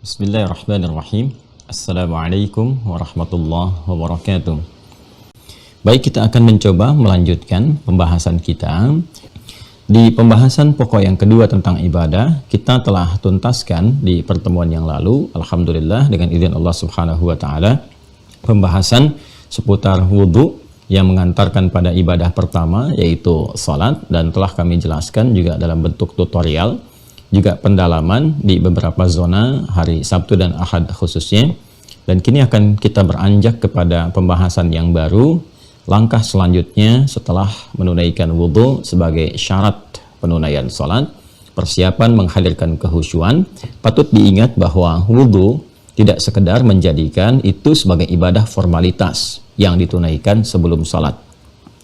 Bismillahirrahmanirrahim. Assalamualaikum warahmatullahi wabarakatuh. Baik, kita akan mencoba melanjutkan pembahasan kita. Di pembahasan pokok yang kedua tentang ibadah, kita telah tuntaskan di pertemuan yang lalu, alhamdulillah dengan izin Allah Subhanahu wa taala, pembahasan seputar wudhu yang mengantarkan pada ibadah pertama, yaitu salat, dan telah kami jelaskan juga dalam bentuk tutorial, juga pendalaman di beberapa zona hari Sabtu dan Ahad khususnya. Dan kini akan kita beranjak kepada pembahasan yang baru, langkah selanjutnya setelah menunaikan wudhu sebagai syarat penunaian salat, persiapan menghadirkan kehusyuan. Patut diingat bahwa wudhu tidak sekedar menjadikan itu sebagai ibadah formalitas yang ditunaikan sebelum salat,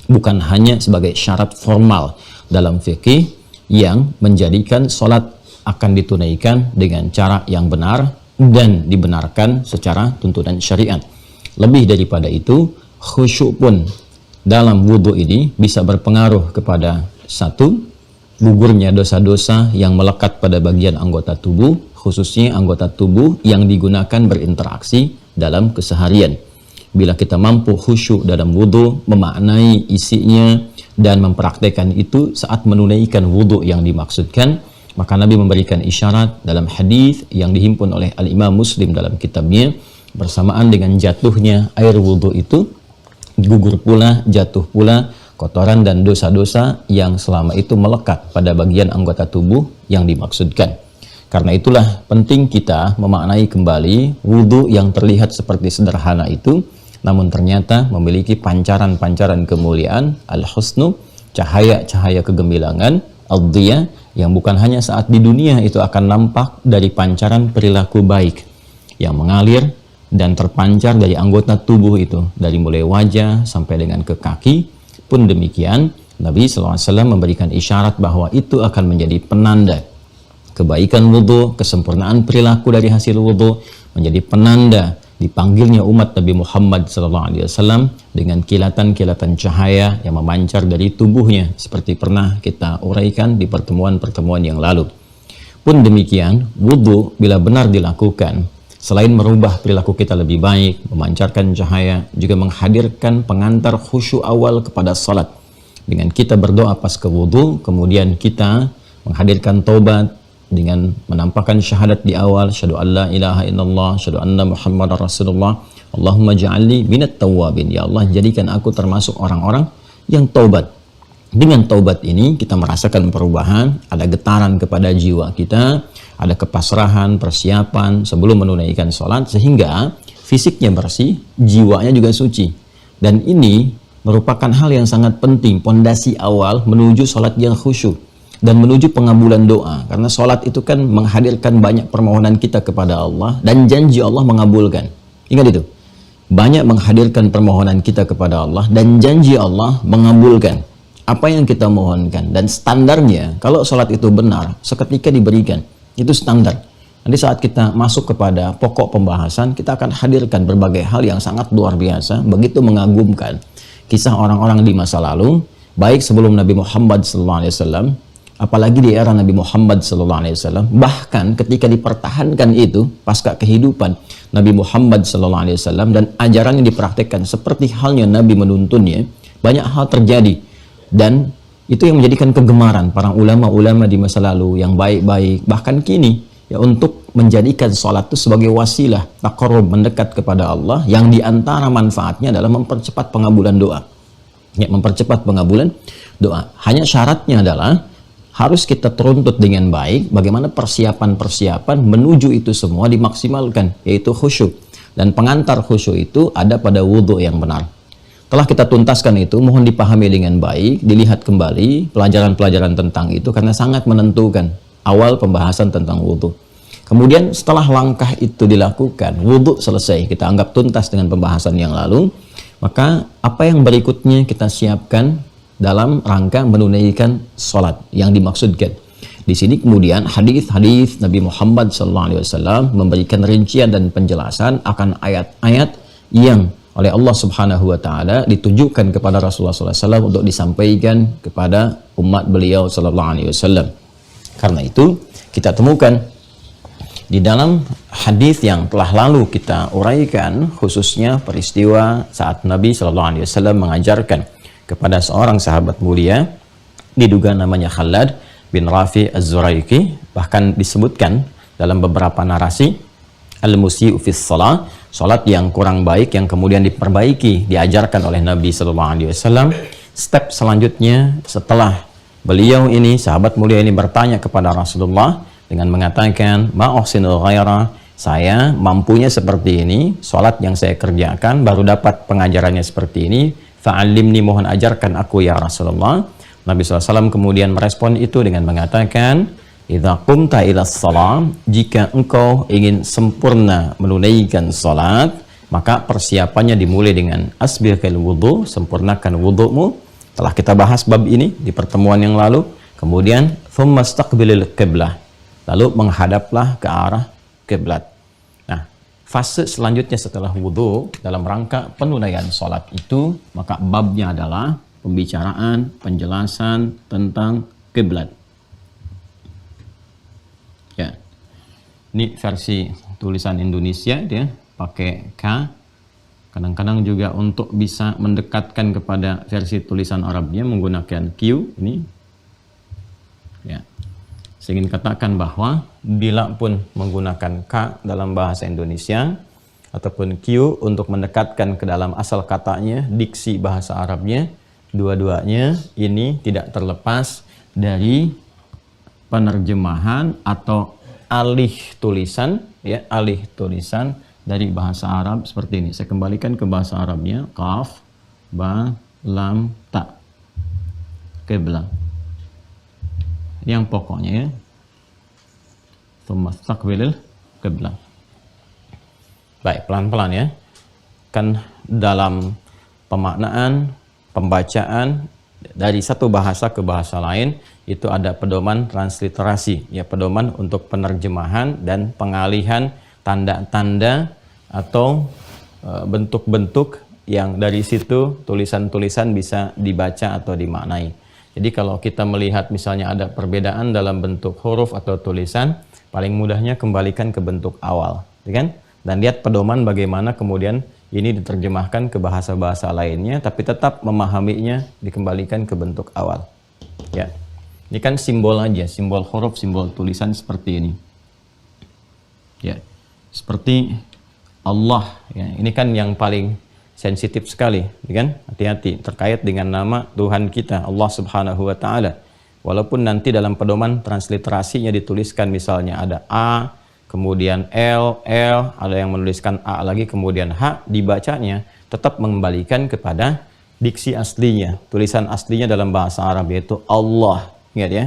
bukan hanya sebagai syarat formal dalam fikih yang menjadikan salat akan ditunaikan dengan cara yang benar dan dibenarkan secara tuntunan syariat. Lebih daripada itu, khusyuk pun dalam wudhu ini bisa berpengaruh kepada satu, gugurnya dosa-dosa yang melekat pada bagian anggota tubuh, khususnya anggota tubuh yang digunakan berinteraksi dalam keseharian. Bila kita mampu khusyuk dalam wudhu, memaknai isinya dan mempraktekkan itu saat menunaikan wudhu yang dimaksudkan, maka Nabi memberikan isyarat dalam hadis yang dihimpun oleh Al-Imam Muslim dalam kitabnya, bersamaan dengan jatuhnya air wudhu itu, gugur pula, jatuh pula kotoran dan dosa-dosa yang selama itu melekat pada bagian anggota tubuh yang dimaksudkan. Karena itulah penting kita memaknai kembali wudhu yang terlihat seperti sederhana itu, namun ternyata memiliki pancaran-pancaran kemuliaan, al-husnu, cahaya-cahaya kegemilangan, al-dhiya, yang bukan hanya saat di dunia itu akan nampak dari pancaran perilaku baik yang mengalir dan terpancar dari anggota tubuh itu, dari mulai wajah sampai dengan ke kaki. Pun demikian, Nabi SAW memberikan isyarat bahwa itu akan menjadi penanda kebaikan wudhu, kesempurnaan perilaku dari hasil wudhu, menjadi penanda dipanggilnya umat Nabi Muhammad SAW dengan kilatan-kilatan cahaya yang memancar dari tubuhnya, seperti pernah kita uraikan di pertemuan-pertemuan yang lalu. Pun demikian, wudhu bila benar dilakukan, selain merubah perilaku kita lebih baik, memancarkan cahaya, juga menghadirkan pengantar khusyuk awal kepada salat. Dengan kita berdoa pas ke wudhu, kemudian kita menghadirkan taubat dengan menampakkan syahadat di awal, syahadu an la ilaha illallah, syahadu anna muhammadar rasulullah, Allahumma ja'alni minat tawwabin, ya Allah jadikan aku termasuk orang-orang yang taubat. Dengan taubat ini kita merasakan perubahan, ada getaran kepada jiwa kita, ada kepasrahan, persiapan sebelum menunaikan sholat, sehingga fisiknya bersih, jiwanya juga suci. Dan ini merupakan hal yang sangat penting, pondasi awal menuju sholat yang khusyuk dan menuju pengabulan doa. Karena sholat itu kan menghadirkan banyak permohonan kita kepada Allah, dan janji Allah mengabulkan. Ingat itu, banyak menghadirkan permohonan kita kepada Allah, dan janji Allah mengabulkan apa yang kita mohonkan. Dan standarnya, kalau sholat itu benar, seketika diberikan. Itu standar. Nanti saat kita masuk kepada pokok pembahasan, kita akan hadirkan berbagai hal yang sangat luar biasa, begitu mengagumkan. Kisah orang-orang di masa lalu, baik sebelum Nabi Muhammad SAW, apalagi di era Nabi Muhammad SAW, bahkan ketika dipertahankan itu pasca kehidupan Nabi Muhammad SAW dan ajaran yang dipraktekkan seperti halnya Nabi menuntunnya, banyak hal terjadi. Dan itu yang menjadikan kegemaran para ulama-ulama di masa lalu yang baik-baik, bahkan kini, ya, untuk menjadikan sholat itu sebagai wasilah taqarrub, mendekat kepada Allah, yang diantara manfaatnya adalah mempercepat pengabulan doa. Ya, mempercepat pengabulan doa. Hanya syaratnya adalah harus kita teruntut dengan baik bagaimana persiapan-persiapan menuju itu semua dimaksimalkan, yaitu khusyuk. Dan pengantar khusyuk itu ada pada wudhu yang benar. Telah kita tuntaskan itu, mohon dipahami dengan baik, dilihat kembali pelajaran-pelajaran tentang itu, karena sangat menentukan awal pembahasan tentang wudhu. Kemudian setelah langkah itu dilakukan, wudhu selesai, kita anggap tuntas dengan pembahasan yang lalu, maka apa yang berikutnya kita siapkan dalam rangka menunaikan sholat yang dimaksudkan. Di sini kemudian hadis-hadis Nabi Muhammad SAW memberikan rincian dan penjelasan akan ayat-ayat yang oleh Allah Subhanahu wa taala ditujukan kepada Rasulullah SAW untuk disampaikan kepada umat beliau sallallahu alaihi wasallam. Karena itu kita temukan Di dalam hadis yang telah lalu kita uraikan, khususnya peristiwa saat Nabi Shallallahu Alaihi Wasallam mengajarkan kepada seorang sahabat mulia, diduga namanya Khalad bin Rafi Az-Zuraiki, bahkan disebutkan dalam beberapa narasi, al-musi'u fis shalah, salat yang kurang baik yang kemudian diperbaiki, diajarkan oleh Nabi Shallallahu Alaihi Wasallam. Step selanjutnya setelah beliau ini, sahabat mulia ini bertanya kepada Rasulullah dengan mengatakan, ma uhsinul ghaira, saya mampunya seperti ini, sholat yang saya kerjakan baru dapat pengajarannya seperti ini, fa'allimni, mohon ajarkan aku ya Rasulullah. Nabi SAW kemudian merespon itu dengan mengatakan, idza qumta ila shalah, jika engkau ingin sempurna menunaikan sholat, maka persiapannya dimulai dengan asbighil wudu, sempurnakan wudu'mu. Telah kita bahas bab ini di pertemuan yang lalu. Kemudian tsumastaqbilil qiblah, lalu menghadaplah ke arah kiblat. Nah, fase selanjutnya setelah wudhu dalam rangka penunaian sholat itu, maka babnya adalah pembicaraan, penjelasan tentang kiblat. Ya, ini versi tulisan Indonesia, dia pakai K. Kadang-kadang juga untuk bisa mendekatkan kepada versi tulisan Arabnya menggunakan Q ini. Ya. Saya ingin katakan bahwa bila pun menggunakan K dalam bahasa Indonesia ataupun Q untuk mendekatkan ke dalam asal katanya, diksi bahasa Arabnya, dua-duanya ini tidak terlepas dari penerjemahan atau alih tulisan, ya, alih tulisan dari bahasa Arab seperti ini. Saya kembalikan ke bahasa Arabnya, qaf, ba, lam, ta, qiblah. Yang pokoknya ya, tsumastaqbilil qiblah. Baik, pelan-pelan ya. Kan dalam pemaknaan, pembacaan dari satu bahasa ke bahasa lain itu ada pedoman transliterasi, ya, pedoman untuk penerjemahan dan pengalihan tanda-tanda atau bentuk-bentuk yang dari situ tulisan-tulisan bisa dibaca atau dimaknai. Jadi kalau kita melihat misalnya ada perbedaan dalam bentuk huruf atau tulisan, paling mudahnya kembalikan ke bentuk awal, kan? Dan lihat pedoman bagaimana kemudian ini diterjemahkan ke bahasa-bahasa lainnya, tapi tetap memahaminya dikembalikan ke bentuk awal. Ya, ini kan simbol aja, simbol huruf, simbol tulisan seperti ini. Ya, seperti Allah. Ya, ini kan yang paling sensitif sekali, kan? Hati-hati terkait dengan nama Tuhan kita, Allah Subhanahu wa Ta'ala. Walaupun nanti dalam pedoman transliterasinya dituliskan misalnya ada A, kemudian L, ada yang menuliskan A lagi, kemudian H, dibacanya tetap mengembalikan kepada diksi aslinya, tulisan aslinya dalam bahasa Arab, yaitu Allah. Ingat ya,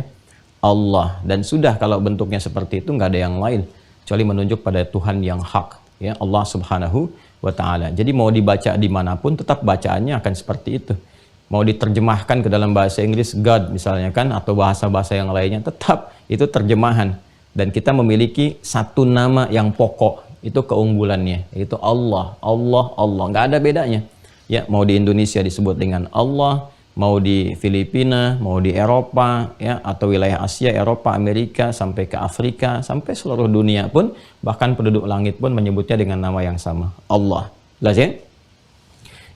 Allah. Dan sudah, kalau bentuknya seperti itu nggak ada yang lain kecuali menunjuk pada Tuhan yang hak, ya, Allah Subhanahu wa Ta'ala. Jadi mau dibaca dimanapun tetap bacaannya akan seperti itu. Mau diterjemahkan ke dalam bahasa Inggris God misalnya kan, atau bahasa-bahasa yang lainnya, tetap itu terjemahan. Dan kita memiliki satu nama yang pokok, itu keunggulannya, yaitu Allah, Allah, Allah, nggak ada bedanya. Ya, mau di Indonesia disebut dengan Allah, mau di Filipina, mau di Eropa, ya, atau wilayah Asia, Eropa, Amerika, sampai ke Afrika, sampai seluruh dunia pun, bahkan penduduk langit pun menyebutnya dengan nama yang sama, Allah. Jelas ya?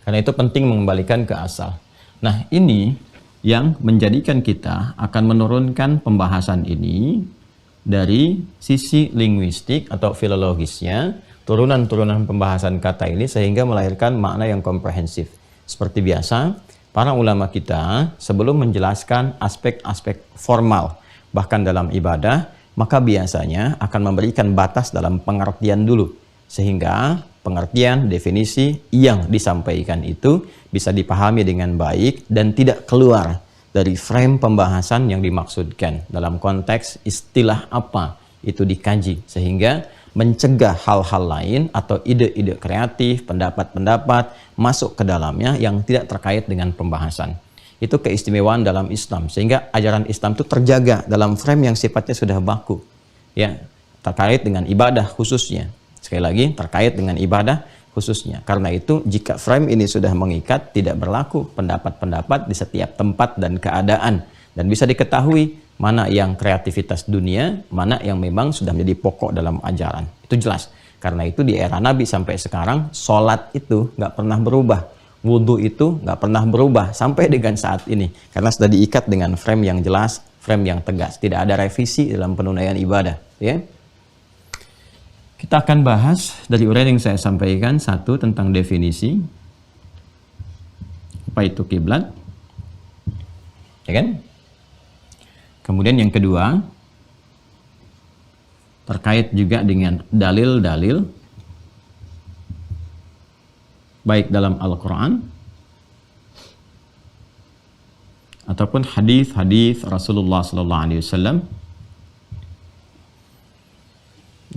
Karena itu penting mengembalikan ke asal. Nah, ini yang menjadikan kita akan menurunkan pembahasan ini dari sisi linguistik atau filologisnya, turunan-turunan pembahasan kata ini, sehingga melahirkan makna yang komprehensif. Seperti biasa, para ulama kita sebelum menjelaskan aspek-aspek formal, bahkan dalam ibadah, maka biasanya akan memberikan batas dalam pengertian dulu, sehingga pengertian, definisi yang disampaikan itu bisa dipahami dengan baik dan tidak keluar dari frame pembahasan yang dimaksudkan. Dalam konteks istilah apa itu dikaji, sehingga mencegah hal-hal lain atau ide-ide kreatif, pendapat-pendapat masuk ke dalamnya yang tidak terkait dengan pembahasan. Itu keistimewaan dalam Islam, sehingga ajaran Islam itu terjaga dalam frame yang sifatnya sudah baku, ya, terkait dengan ibadah khususnya. Sekali lagi, terkait dengan ibadah khususnya. Karena itu, jika frame ini sudah mengikat, tidak berlaku pendapat-pendapat di setiap tempat dan keadaan. Dan bisa diketahui mana yang kreativitas dunia, mana yang memang sudah menjadi pokok dalam ajaran. Itu jelas. Karena itu di era Nabi sampai sekarang, sholat itu nggak pernah berubah. Wudhu itu nggak pernah berubah sampai dengan saat ini. Karena sudah diikat dengan frame yang jelas, frame yang tegas. Tidak ada revisi dalam penunaian ibadah. Ya. Kita akan bahas dari uraian yang saya sampaikan, satu tentang definisi. Apa itu kiblat? Ya kan? Kemudian yang kedua, terkait juga dengan dalil-dalil, baik dalam Al-Quran, ataupun hadis-hadis Rasulullah SAW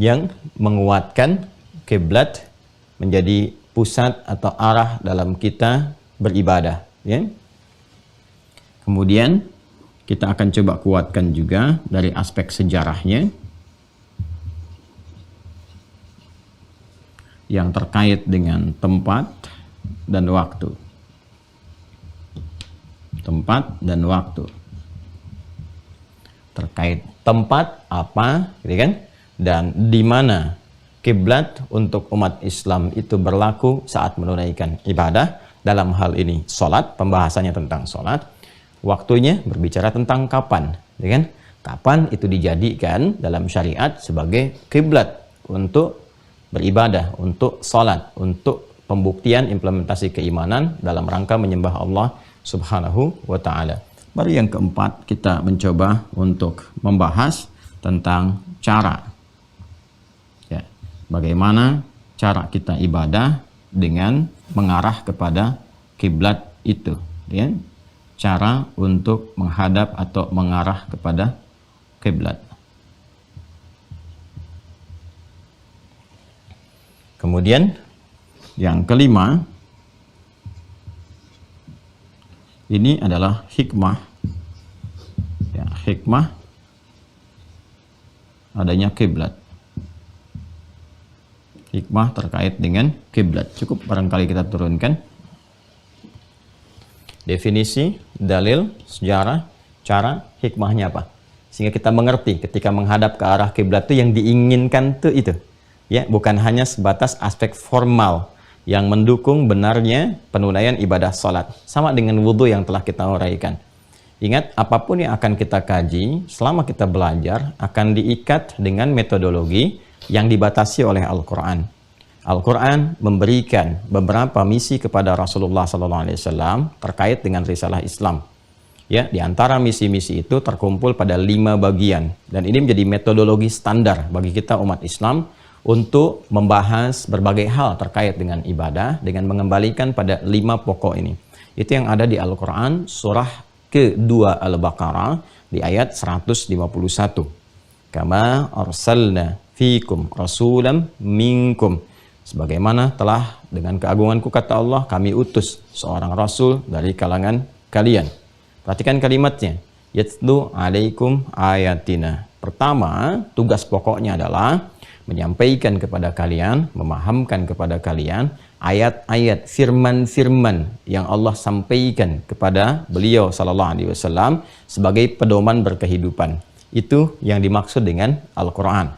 yang menguatkan kiblat menjadi pusat atau arah dalam kita beribadah. Ya. Kemudian, kita akan coba kuatkan juga dari aspek sejarahnya yang terkait dengan tempat dan waktu. Tempat dan waktu. Terkait tempat apa, gitu kan? Dan di mana kiblat untuk umat Islam itu berlaku saat menunaikan ibadah. Dalam hal ini sholat, pembahasannya tentang sholat. Waktunya berbicara tentang kapan, ya kan? Kapan itu dijadikan dalam syariat sebagai kiblat untuk beribadah, untuk salat, untuk pembuktian implementasi keimanan dalam rangka menyembah Allah Subhanahu wa taala. Baru yang keempat, kita mencoba untuk membahas tentang cara. Ya, bagaimana cara kita ibadah dengan mengarah kepada kiblat itu, ya. Cara untuk menghadap atau mengarah kepada kiblat. Kemudian yang kelima, ini adalah hikmah. Ya, hikmah adanya kiblat. Hikmah terkait dengan kiblat. Cukup barangkali kita turunkan. Definisi, dalil, sejarah, cara, hikmahnya apa? Sehingga kita mengerti ketika menghadap ke arah kiblat itu yang diinginkan itu. Ya, bukan hanya sebatas aspek formal yang mendukung benarnya penunaian ibadah salat. Sama dengan wudhu yang telah kita uraikan. Ingat, apapun yang akan kita kaji selama kita belajar akan diikat dengan metodologi yang dibatasi oleh Al-Quran. Al-Quran memberikan beberapa misi kepada Rasulullah SAW terkait dengan risalah Islam. Ya, di antara misi-misi itu terkumpul pada 5 bagian. Dan ini menjadi metodologi standar bagi kita umat Islam untuk membahas berbagai hal terkait dengan ibadah dengan mengembalikan pada 5 pokok ini. Itu yang ada di Al-Quran surah ke-2 Al-Baqarah di ayat 151. Kama arsalna fikum rasulam minkum. Sebagaimana telah dengan keagunganku kata Allah, kami utus seorang rasul dari kalangan kalian. Perhatikan kalimatnya. Yatlu alaikum ayatina. Pertama, tugas pokoknya adalah menyampaikan kepada kalian, memahamkan kepada kalian ayat-ayat firman-firman yang Allah sampaikan kepada beliau sallallahu alaihi wasallam sebagai pedoman berkehidupan. Itu yang dimaksud dengan Al-Qur'an.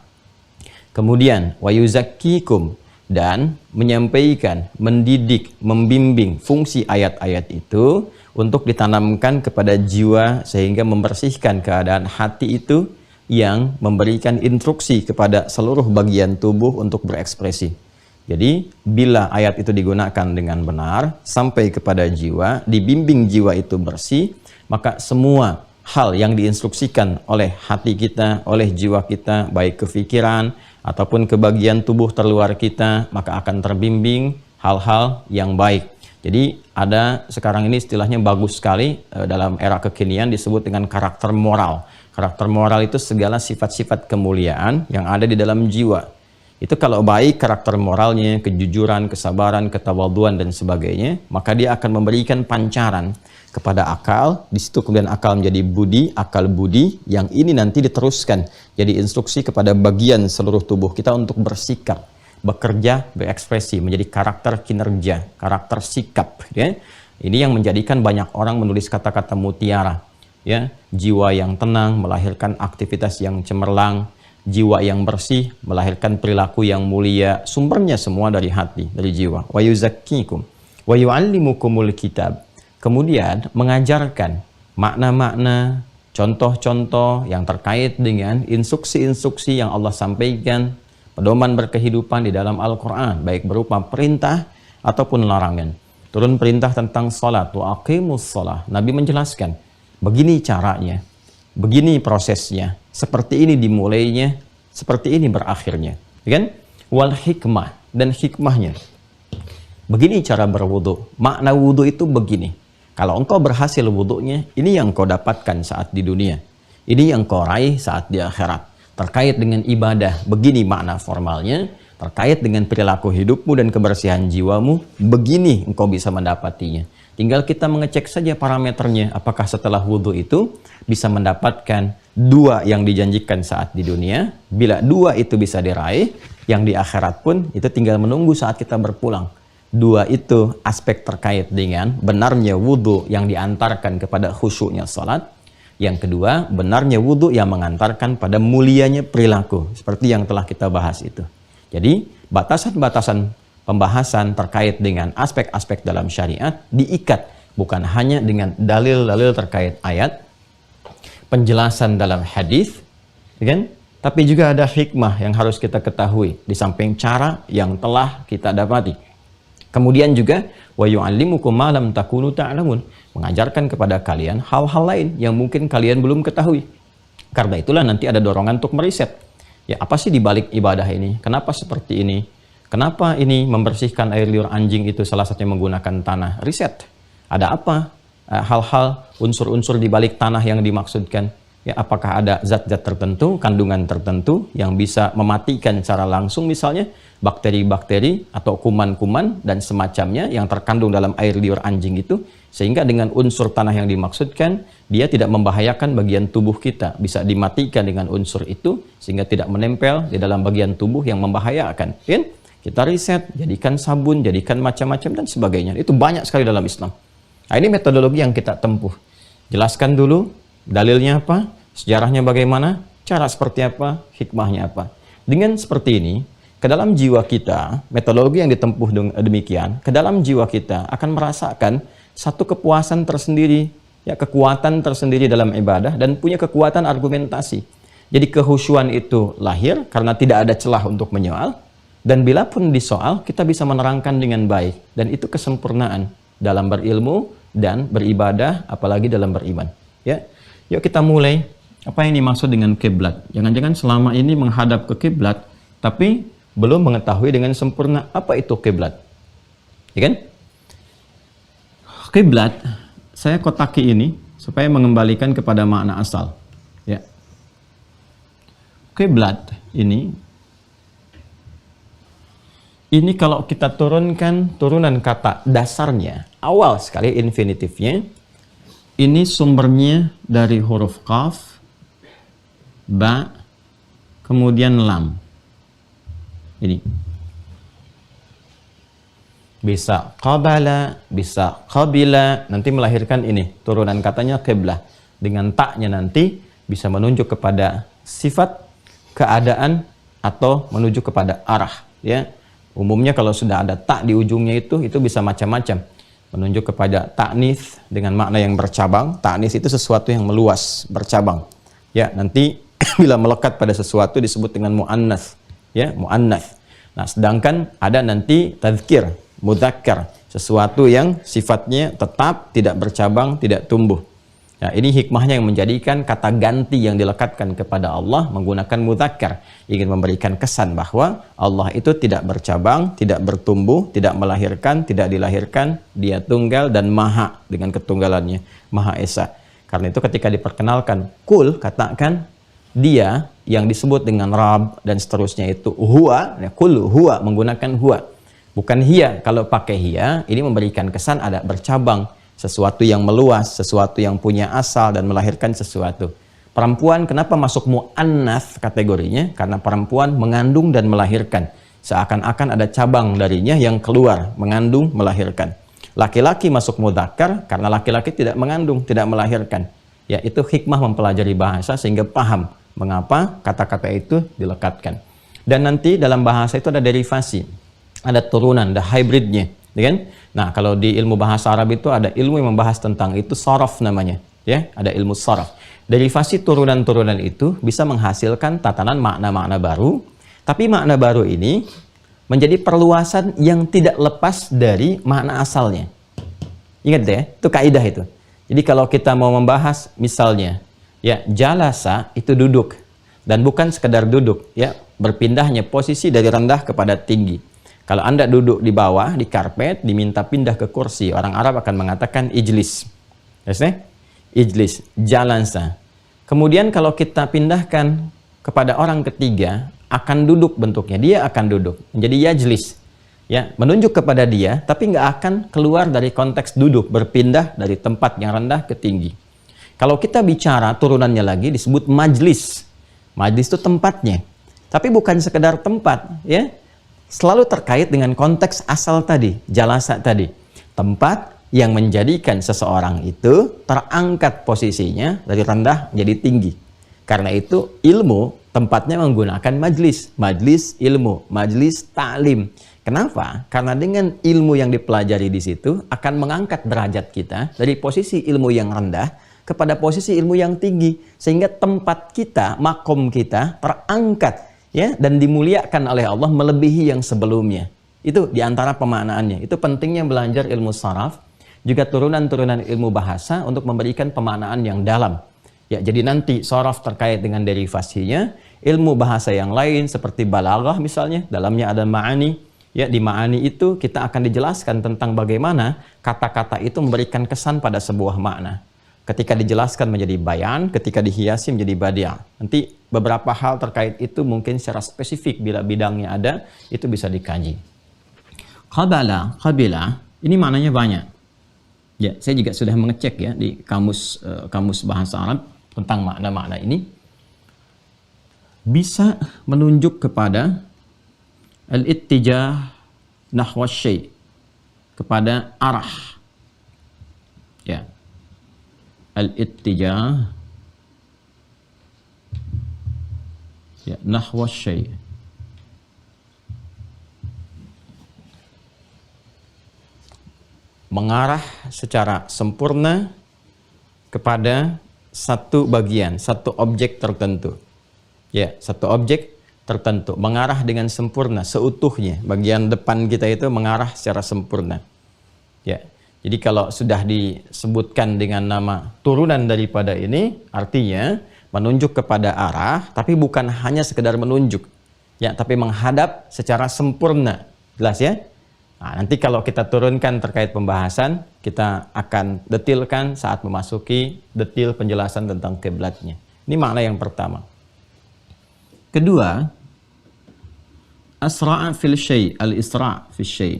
Kemudian wa yuzakkikum, dan menyampaikan, mendidik, membimbing fungsi ayat-ayat itu untuk ditanamkan kepada jiwa sehingga membersihkan keadaan hati itu yang memberikan instruksi kepada seluruh bagian tubuh untuk berekspresi. Jadi bila ayat itu digunakan dengan benar sampai kepada jiwa, dibimbing jiwa itu bersih, maka semua hal yang diinstruksikan oleh hati kita, oleh jiwa kita, baik kefikiran ataupun ke bagian tubuh terluar kita, maka akan terbimbing hal-hal yang baik. Jadi ada sekarang ini istilahnya bagus sekali dalam era kekinian disebut dengan karakter moral. Karakter moral itu segala sifat-sifat kemuliaan yang ada di dalam jiwa. Itu kalau baik karakter moralnya, kejujuran, kesabaran, ketawaduan dan sebagainya, maka dia akan memberikan pancaran kepada akal. Di situ kemudian akal menjadi budi, akal budi yang ini nanti diteruskan jadi instruksi kepada bagian seluruh tubuh kita untuk bersikap, bekerja, berekspresi, menjadi karakter kinerja, karakter sikap. Ya. Ini yang menjadikan banyak orang menulis kata-kata mutiara. ya, jiwa yang tenang melahirkan aktivitas yang cemerlang, jiwa yang bersih melahirkan perilaku yang mulia. Sumbernya semua dari hati, dari jiwa. Wa yuzakkikum wa yu'allimukumul kitab. Kemudian mengajarkan makna-makna, contoh-contoh yang terkait dengan instruksi-instruksi yang Allah sampaikan, pedoman berkehidupan di dalam Al-Quran, baik berupa perintah ataupun larangan. Turun perintah tentang salat, wa aqimus shalah. Nabi menjelaskan, begini caranya, begini prosesnya, seperti ini dimulainya, seperti ini berakhirnya, kan? Wal hikmah, dan hikmahnya. Begini cara berwudu. Makna wudu itu begini. Kalau engkau berhasil wudunya, ini yang kau dapatkan saat di dunia. Ini yang kau raih saat di akhirat. Terkait dengan ibadah, begini makna formalnya. Terkait dengan perilaku hidupmu dan kebersihan jiwamu, begini engkau bisa mendapatinya. Tinggal kita mengecek saja parameternya, apakah setelah wudhu itu bisa mendapatkan dua yang dijanjikan saat di dunia. Bila dua itu bisa diraih, yang di akhirat pun itu tinggal menunggu saat kita berpulang. Dua itu aspek terkait dengan benarnya wudhu yang diantarkan kepada khusyuknya salat. Yang kedua, benarnya wudhu yang mengantarkan pada mulianya perilaku, seperti yang telah kita bahas itu. Jadi, batasan-batasan pembahasan terkait dengan aspek-aspek dalam syariat diikat bukan hanya dengan dalil-dalil terkait ayat, penjelasan dalam hadis, kan? Tapi juga ada hikmah yang harus kita ketahui di samping cara yang telah kita dapati. Kemudian juga wa yu'allimukum ma lam takunu ta'lamun, mengajarkan kepada kalian hal-hal lain yang mungkin kalian belum ketahui. Karena itulah nanti ada dorongan untuk meriset. Ya, apa sih dibalik ibadah ini? Kenapa seperti ini? Kenapa ini membersihkan air liur anjing itu salah satunya menggunakan tanah? Riset. Ada apa? Hal-hal, unsur-unsur di balik tanah yang dimaksudkan. Ya, apakah ada zat-zat tertentu, kandungan tertentu yang bisa mematikan secara langsung misalnya bakteri-bakteri atau kuman-kuman dan semacamnya yang terkandung dalam air liur anjing itu, sehingga dengan unsur tanah yang dimaksudkan dia tidak membahayakan bagian tubuh kita, bisa dimatikan dengan unsur itu sehingga tidak menempel di dalam bagian tubuh yang membahayakan. Kan? Kita riset, jadikan sabun, jadikan macam-macam dan sebagainya. Itu banyak sekali dalam Islam. Nah, ini metodologi yang kita tempuh. Jelaskan dulu dalilnya apa, sejarahnya bagaimana, cara seperti apa, hikmahnya apa. Dengan seperti ini, ke dalam jiwa kita, metodologi yang ditempuh demikian, ke dalam jiwa kita akan merasakan satu kepuasan tersendiri, ya, kekuatan tersendiri dalam ibadah dan punya kekuatan argumentasi. Jadi kehusyuan itu lahir karena tidak ada celah untuk menyoal, dan bila pun disoal, kita bisa menerangkan dengan baik, dan itu kesempurnaan dalam berilmu dan beribadah, apalagi dalam beriman. Ya, yuk kita mulai. Apa yang dimaksud dengan kiblat? Jangan-jangan selama ini menghadap ke kiblat, tapi belum mengetahui dengan sempurna apa itu kiblat. Ya kan? Kiblat, saya kotaki ini supaya mengembalikan kepada makna asal. Ya. Kiblat ini kalau kita turunkan turunan kata dasarnya, awal sekali infinitifnya, ini sumbernya dari huruf qaf, ba, kemudian lam. Ini bisa qabala, bisa qabila, nanti melahirkan ini turunan katanya qiblah. Dengan taknya nanti bisa menunjuk kepada sifat, keadaan, atau menuju kepada arah. Ya, umumnya kalau sudah ada tak di ujungnya itu bisa macam-macam. Menunjuk kepada ta'nits dengan makna yang bercabang. Ta'nits itu sesuatu yang meluas, bercabang. Ya, nanti bila melekat pada sesuatu disebut dengan mu'annats. Ya, mu'annats. Nah, sedangkan ada nanti tadzkir, mudzakkar, sesuatu yang sifatnya tetap, tidak bercabang, tidak tumbuh. Nah, ini hikmahnya yang menjadikan kata ganti yang dilekatkan kepada Allah menggunakan mudzakkar, ingin memberikan kesan bahwa Allah itu tidak bercabang, tidak bertumbuh, tidak melahirkan, tidak dilahirkan, dia tunggal dan maha dengan ketunggalannya, maha esa. Karena itu ketika diperkenalkan kul, katakan dia yang disebut dengan Rabb dan seterusnya itu huwa, ya, kul huwa, menggunakan huwa, bukan hiya. Kalau pakai hiya, ini memberikan kesan ada bercabang, sesuatu yang meluas, sesuatu yang punya asal dan melahirkan sesuatu. Perempuan kenapa masuk mu'annats kategorinya? Karena perempuan mengandung dan melahirkan, seakan-akan ada cabang darinya yang keluar, mengandung, melahirkan. Laki-laki masuk mudzakkar karena laki-laki tidak mengandung, tidak melahirkan. Ya, itu hikmah mempelajari bahasa sehingga paham mengapa kata-kata itu dilekatkan. Dan nanti dalam bahasa itu ada derivasi, ada turunan, ada hybridnya, ya kan? Nah, kalau di ilmu bahasa Arab itu ada ilmu yang membahas tentang itu, sorof namanya, ya, ada ilmu sorof. Derivasi turunan-turunan itu bisa menghasilkan tatanan makna-makna baru, tapi makna baru ini menjadi perluasan yang tidak lepas dari makna asalnya. Ingat ya, itu kaidah itu. Jadi kalau kita mau membahas misalnya, ya, jalasa itu duduk, dan bukan sekedar duduk, ya, berpindahnya posisi dari rendah kepada tinggi. Kalau Anda duduk di bawah, di karpet, diminta pindah ke kursi, orang Arab akan mengatakan ijlis. Yes, ijlis, jalansa. Kemudian kalau kita pindahkan kepada orang ketiga, akan duduk bentuknya, dia akan duduk, menjadi yajlis. Ya, menunjuk kepada dia, tapi nggak akan keluar dari konteks duduk, berpindah dari tempat yang rendah ke tinggi. Kalau kita bicara turunannya lagi, disebut majlis. Majlis itu tempatnya. Tapi bukan sekedar tempat, ya. Selalu terkait dengan konteks asal tadi, jalasa tadi. Tempat yang menjadikan seseorang itu terangkat posisinya dari rendah menjadi tinggi. Karena itu ilmu tempatnya menggunakan majlis, majlis ilmu, majlis ta'lim. Kenapa? Karena dengan ilmu yang dipelajari di situ akan mengangkat derajat kita dari posisi ilmu yang rendah kepada posisi ilmu yang tinggi, sehingga tempat kita, makom kita terangkat, ya, dan dimuliakan oleh Allah melebihi yang sebelumnya. Itu diantara pemaknaannya. Itu pentingnya belajar ilmu saraf, juga turunan-turunan ilmu bahasa untuk memberikan pemaknaan yang dalam. Ya, jadi nanti saraf terkait dengan derivasinya, ilmu bahasa yang lain seperti balaghah misalnya, dalamnya ada ma'ani. Ya, di ma'ani itu kita akan dijelaskan tentang bagaimana kata-kata itu memberikan kesan pada sebuah makna. Ketika dijelaskan menjadi bayan, ketika dihiasi menjadi badi'. Nanti beberapa hal terkait itu mungkin secara spesifik bila bidangnya ada, itu bisa dikaji. Qabala, qabila, ini maknanya banyak. Ya, saya juga sudah mengecek ya di kamus bahasa Arab tentang makna-makna ini. Bisa menunjuk kepada al-ittijah nahwa syai', kepada arah. Ya. Al-ittijah, ya, nahwa syai'. Mengarah secara sempurna kepada satu bagian, satu objek tertentu. Ya, satu objek tertentu. Mengarah dengan sempurna, seutuhnya. Bagian depan kita itu mengarah secara sempurna. Ya, jadi kalau sudah disebutkan dengan nama turunan daripada ini, artinya menunjuk kepada arah, tapi bukan hanya sekedar menunjuk. Ya, tapi menghadap secara sempurna. Jelas ya? Nah, nanti kalau kita turunkan terkait pembahasan, kita akan detilkan saat memasuki detil penjelasan tentang kiblatnya. Ini makna yang pertama. Kedua, asra'a fil syai', al-isra' fil syai'.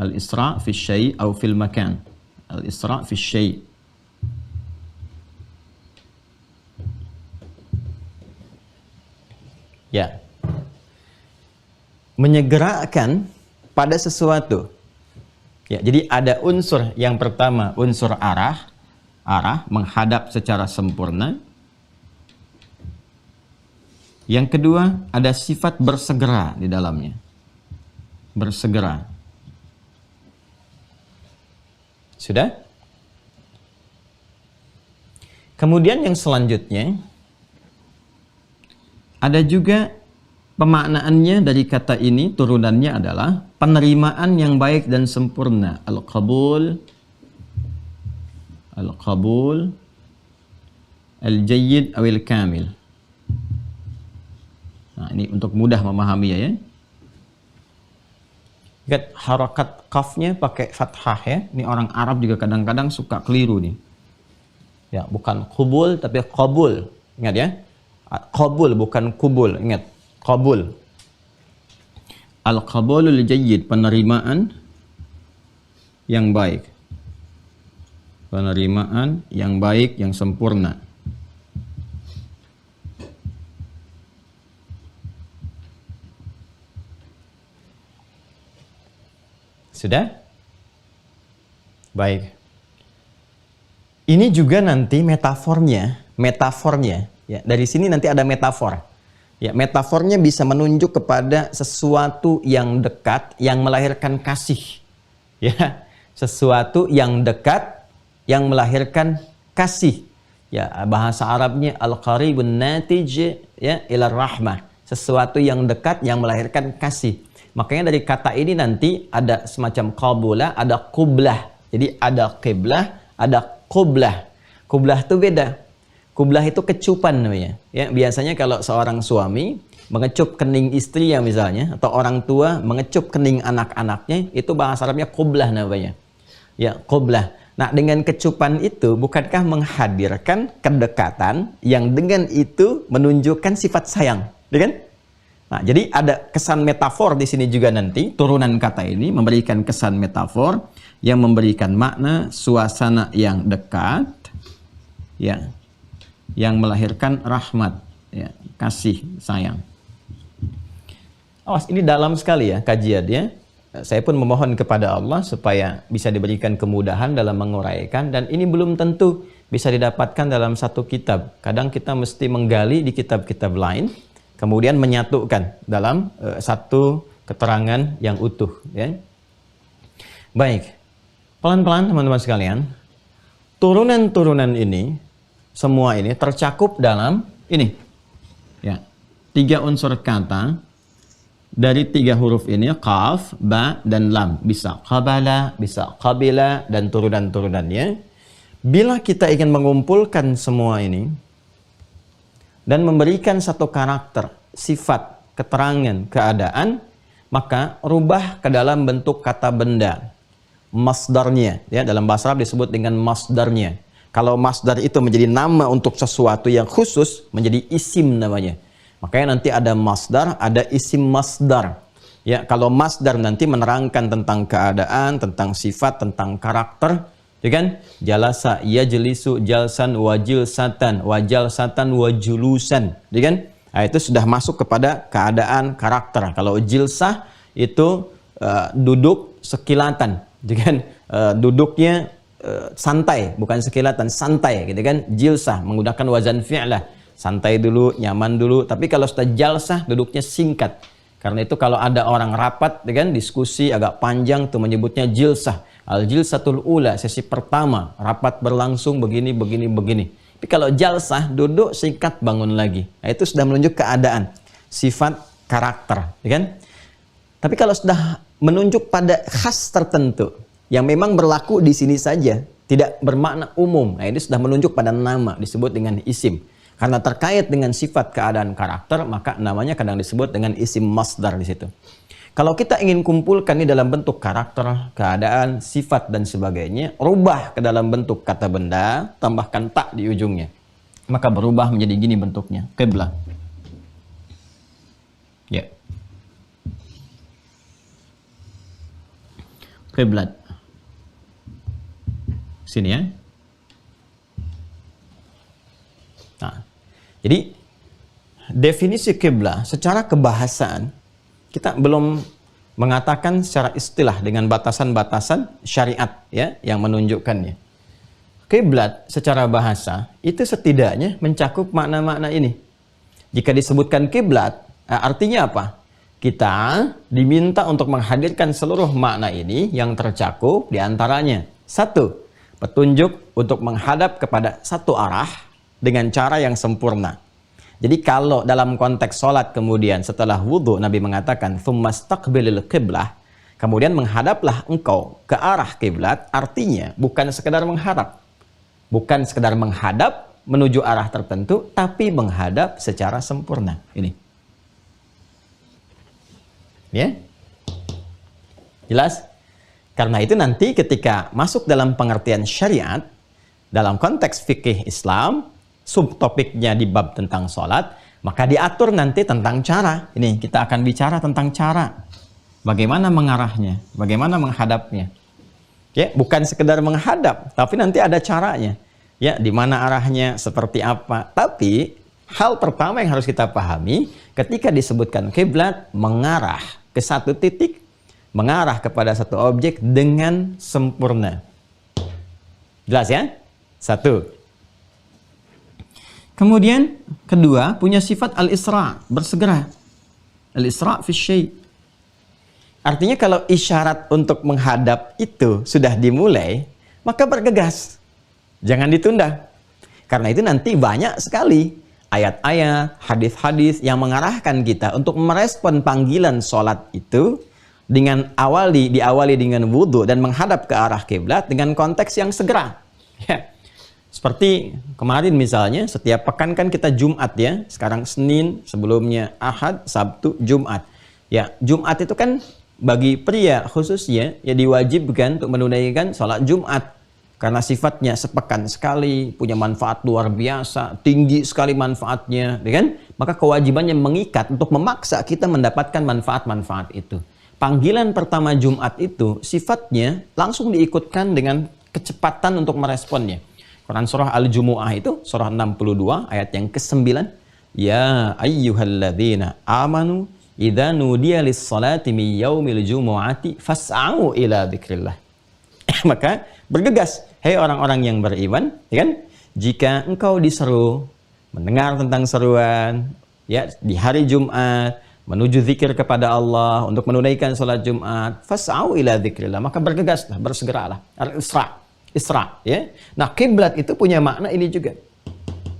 Al-isra' fil syai' atau fil makan. Al-isra' fil syai'. Ya. Menyegerakan pada sesuatu. Ya, jadi ada unsur yang pertama, unsur arah, menghadap secara sempurna. Yang kedua, ada sifat bersegera di dalamnya. Bersegera. Sudah? Kemudian yang selanjutnya, ada juga pemaknaannya dari kata ini, turunannya adalah penerimaan yang baik dan sempurna. Al-qabul, al-qabul, al-jayyid awil kamil. Nah, ini untuk mudah memahami ya. Lihat harakat kafnya pakai fathah ya. Ini orang Arab juga kadang-kadang suka keliru nih. Ya, bukan kubul tapi qabul. Ingat ya. Qabul bukan kubul, ingat. Qabul. Al-qabulul jayyid, penerimaan yang baik. Penerimaan yang baik, yang sempurna. Sudah? Baik. Ini juga nanti metafornya ya. Dari sini nanti ada metafor. Ya, metafornya bisa menunjuk kepada sesuatu yang dekat yang melahirkan kasih. Ya, sesuatu yang dekat yang melahirkan kasih. Ya, bahasa Arabnya al-qaribun natij ya ila rahmah. Sesuatu yang dekat yang melahirkan kasih. Makanya dari kata ini nanti ada semacam qabula, ada qublah. Jadi ada qiblah, ada qublah. Qublah itu beda. Qublah itu kecupan namanya. Ya, biasanya kalau seorang suami mengecup kening istrinya misalnya, atau orang tua mengecup kening anak-anaknya, itu bahasa Arabnya qublah namanya. Ya, qublah. Nah, dengan kecupan itu bukankah menghadirkan kedekatan yang dengan itu menunjukkan sifat sayang, ya kan? Nah, jadi ada kesan metafor di sini juga nanti, turunan kata ini memberikan kesan metafor yang memberikan makna suasana yang dekat, ya, yang melahirkan rahmat, ya, kasih sayang. Awas, ini dalam sekali ya kajiannya. Saya pun memohon kepada Allah supaya bisa diberikan kemudahan dalam menguraikan, dan ini belum tentu bisa didapatkan dalam satu kitab. Kadang kita mesti menggali di kitab-kitab lain, kemudian menyatukan dalam satu keterangan yang utuh. Ya. Baik, pelan-pelan teman-teman sekalian, turunan-turunan ini, semua ini tercakup dalam ini. Ya, 3 unsur kata dari 3 huruf ini, qaf, ba, dan lam. Bisa qabala, bisa qabila, dan turunan-turunannya. Bila kita ingin mengumpulkan semua ini dan memberikan satu karakter, sifat, keterangan, keadaan, maka rubah ke dalam bentuk kata benda. Masdarnya, ya, dalam bahasa Arab disebut dengan masdarnya. Kalau masdar itu menjadi nama untuk sesuatu yang khusus, menjadi isim namanya. Makanya nanti ada masdar, ada isim masdar. Ya, kalau masdar nanti menerangkan tentang keadaan, tentang sifat, tentang karakter, ya kan? Jalasa, yajlisu, jalsan, wajilsatan, wajalsatan, wajulusan, ya kan? Nah, itu sudah masuk kepada keadaan, karakter. Kalau jilsah itu duduk sekilatan, ya kan? Duduknya santai, bukan sekilatan, santai, gitu kan? Jilsah menggunakan wazan fi'lah, santai dulu, nyaman dulu. Tapi kalau sudah jalsah, duduknya singkat. Karena itu kalau ada orang rapat, ya kan, diskusi agak panjang, tuh menyebutnya jilsah. Al-jilsatul ula, sesi pertama, rapat berlangsung begini, begini, begini. Tapi kalau jalsah, duduk singkat, bangun lagi. Nah, itu sudah menunjuk keadaan, sifat, karakter, ya kan? Tapi kalau sudah menunjuk pada khas tertentu, yang memang berlaku di sini saja, tidak bermakna umum. Nah, ini sudah menunjuk pada nama, disebut dengan isim. Karena terkait dengan sifat, keadaan, karakter, maka namanya kadang disebut dengan isim masdar di situ. Kalau kita ingin kumpulkan ini dalam bentuk karakter, keadaan, sifat, dan sebagainya, rubah ke dalam bentuk kata benda, tambahkan tak di ujungnya. Maka berubah menjadi gini bentuknya, qiblah. Ya. Qiblat. Sini ya. Nah, jadi definisi kiblah secara kebahasaan kita belum mengatakan secara istilah dengan batasan-batasan syariat ya yang menunjukkannya. Kiblat secara bahasa itu setidaknya mencakup makna-makna ini. Jika disebutkan kiblat, artinya apa? Kita diminta untuk menghadirkan seluruh makna ini yang tercakup diantaranya. 1. Petunjuk untuk menghadap kepada satu arah dengan cara yang sempurna. Jadi kalau dalam konteks sholat kemudian setelah wudhu Nabi mengatakan "Tsumastaqbilil qiblah", kemudian menghadaplah engkau ke arah kiblat, artinya bukan sekedar menghadap. Bukan sekedar menghadap menuju arah tertentu, tapi menghadap secara sempurna. Ini. Ya? Jelas? Karena itu nanti ketika masuk dalam pengertian syariat, dalam konteks fikih Islam, subtopiknya di bab tentang sholat, maka diatur nanti tentang cara. Ini kita akan bicara tentang cara. Bagaimana mengarahnya, bagaimana menghadapnya. Ya, bukan sekedar menghadap, tapi nanti ada caranya. Ya, di mana arahnya, seperti apa. Tapi hal pertama yang harus kita pahami, ketika disebutkan kiblat, mengarah ke satu titik, mengarah kepada satu objek dengan sempurna. Jelas ya? Satu. Kemudian kedua, punya sifat al-isra, bersegera. Al-isra fi syai'. Artinya kalau isyarat untuk menghadap itu sudah dimulai, maka bergegas. Jangan ditunda. Karena itu nanti banyak sekali ayat-ayat, hadis-hadis yang mengarahkan kita untuk merespon panggilan sholat itu dengan diawali dengan wudhu dan menghadap ke arah kiblat dengan konteks yang segera. Ya. Seperti kemarin misalnya, setiap pekan kan kita Jumat ya. Sekarang Senin, sebelumnya Ahad, Sabtu, Jumat. Ya, Jumat itu kan bagi pria khususnya ya diwajibkan untuk menunaikan sholat Jumat. Karena sifatnya sepekan sekali, punya manfaat luar biasa, tinggi sekali manfaatnya, ya kan? Maka kewajibannya mengikat untuk memaksa kita mendapatkan manfaat-manfaat itu. Panggilan pertama Jumat itu sifatnya langsung diikutkan dengan kecepatan untuk meresponnya. Quran surah Al-Jumu'ah itu surah 62 ayat yang ke-9. Ya ayyuhalladzina amanu idza nudiya lis-salati min yaumil jumu'ati fas'au ila dzikrillah. Maka bergegas, hei orang-orang yang beriman, ya kan? Jika engkau diseru mendengar tentang seruan ya di hari Jumat menuju zikir kepada Allah untuk menunaikan salat Jumat, fas'au ila dzikrillah, maka bergegaslah, bersegeralah. Isra, ya. Nah, kiblat itu punya makna ini juga.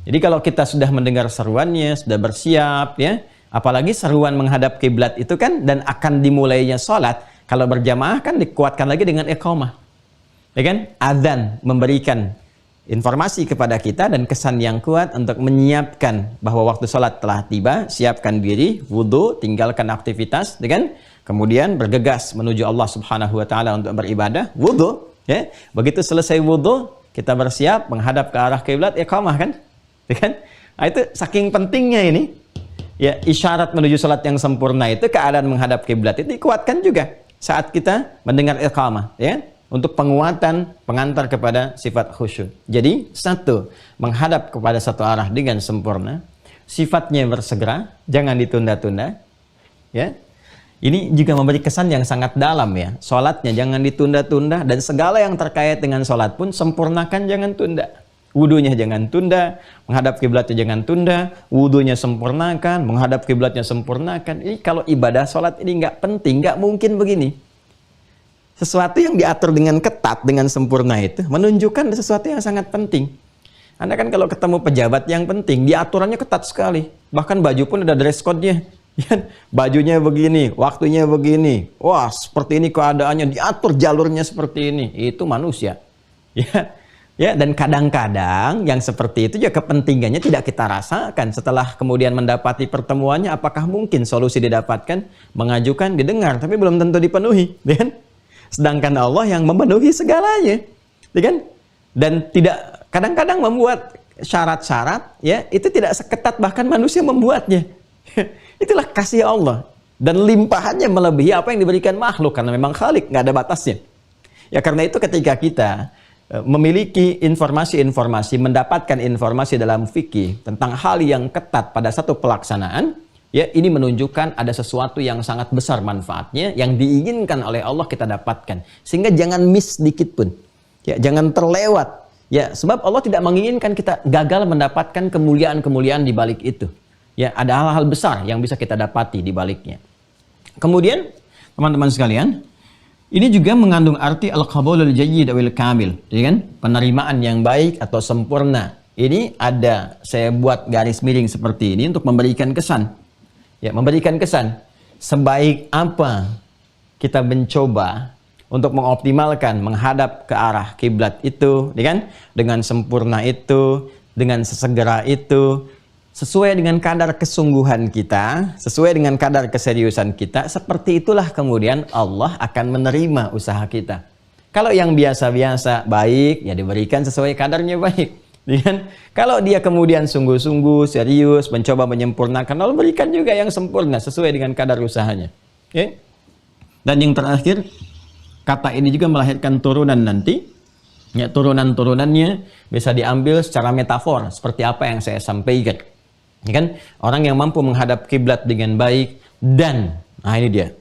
Jadi kalau kita sudah mendengar seruannya, sudah bersiap, ya. Apalagi seruan menghadap kiblat itu kan dan akan dimulainya sholat. Kalau berjamaah kan dikuatkan lagi dengan iqamah, ya kan? Adzan memberikan informasi kepada kita dan kesan yang kuat untuk menyiapkan bahwa waktu sholat telah tiba. Siapkan diri, wudhu, tinggalkan aktivitas, ya kan? Kemudian bergegas menuju Allah Subhanahu Wa Taala untuk beribadah, wudhu. Ya, begitu selesai wudhu, kita bersiap menghadap ke arah kiblat, iqamah kan? Ya kan? Nah, itu saking pentingnya ini. Ya, isyarat menuju salat yang sempurna itu keadaan menghadap kiblat itu dikuatkan juga saat kita mendengar iqamah, ya, untuk penguatan pengantar kepada sifat khusyuk. Jadi, satu, menghadap kepada satu arah dengan sempurna, sifatnya bersegera, jangan ditunda-tunda. Ya. Ini juga memberi kesan yang sangat dalam ya. Sholatnya jangan ditunda-tunda dan segala yang terkait dengan sholat pun sempurnakan, jangan tunda. Wudunya jangan tunda, menghadap kiblatnya jangan tunda, wudunya sempurnakan, menghadap kiblatnya sempurnakan. Ini kalau ibadah sholat ini nggak penting, nggak mungkin begini. Sesuatu yang diatur dengan ketat, dengan sempurna itu menunjukkan sesuatu yang sangat penting. Anda kan kalau ketemu pejabat yang penting, diaturannya ketat sekali. Bahkan baju pun ada dress code-nya. Ya, bajunya begini, waktunya begini. Wah, seperti ini keadaannya, diatur jalurnya seperti ini. Itu manusia. Ya. Ya, dan kadang-kadang yang seperti itu juga kepentingannya tidak kita rasakan. Setelah kemudian mendapati pertemuannya, apakah mungkin solusi didapatkan? Mengajukan, didengar, tapi belum tentu dipenuhi. Ya kan? Sedangkan Allah yang memenuhi segalanya. Ya kan? Dan tidak kadang-kadang membuat syarat-syarat, ya, itu tidak seketat bahkan manusia membuatnya. Itulah kasih Allah. Dan limpahannya melebihi apa yang diberikan makhluk. Karena memang Khalik, nggak ada batasnya. Ya karena itu ketika kita memiliki informasi-informasi, mendapatkan informasi dalam fikih tentang hal yang ketat pada satu pelaksanaan, ya ini menunjukkan ada sesuatu yang sangat besar manfaatnya, yang diinginkan oleh Allah kita dapatkan. Sehingga jangan miss sedikit pun. Ya, jangan terlewat. Ya, sebab Allah tidak menginginkan kita gagal mendapatkan kemuliaan-kemuliaan di balik itu. Ya, ada hal-hal besar yang bisa kita dapati di baliknya. Kemudian, teman-teman sekalian, ini juga mengandung arti al-qabulul jayyid awil kamil, ya kan? Penerimaan yang baik atau sempurna. Ini ada, saya buat garis miring seperti ini untuk memberikan kesan. Ya, memberikan kesan. Sebaik apa kita mencoba untuk mengoptimalkan menghadap ke arah kiblat itu, ya kan? Dengan sempurna itu, dengan sesegera itu, sesuai dengan kadar kesungguhan kita, sesuai dengan kadar keseriusan kita, seperti itulah kemudian Allah akan menerima usaha kita. Kalau yang biasa-biasa baik, ya diberikan sesuai kadarnya baik. Dan kalau dia kemudian sungguh-sungguh, serius, mencoba menyempurnakan, Allah berikan juga yang sempurna, sesuai dengan kadar usahanya. Okay? Dan yang terakhir, kata ini juga melahirkan turunan nanti. Ya, turunan-turunannya bisa diambil secara metafor, seperti apa yang saya sampaikan. Ya kan? Orang yang mampu menghadap kiblat dengan baik dan, nah ini dia,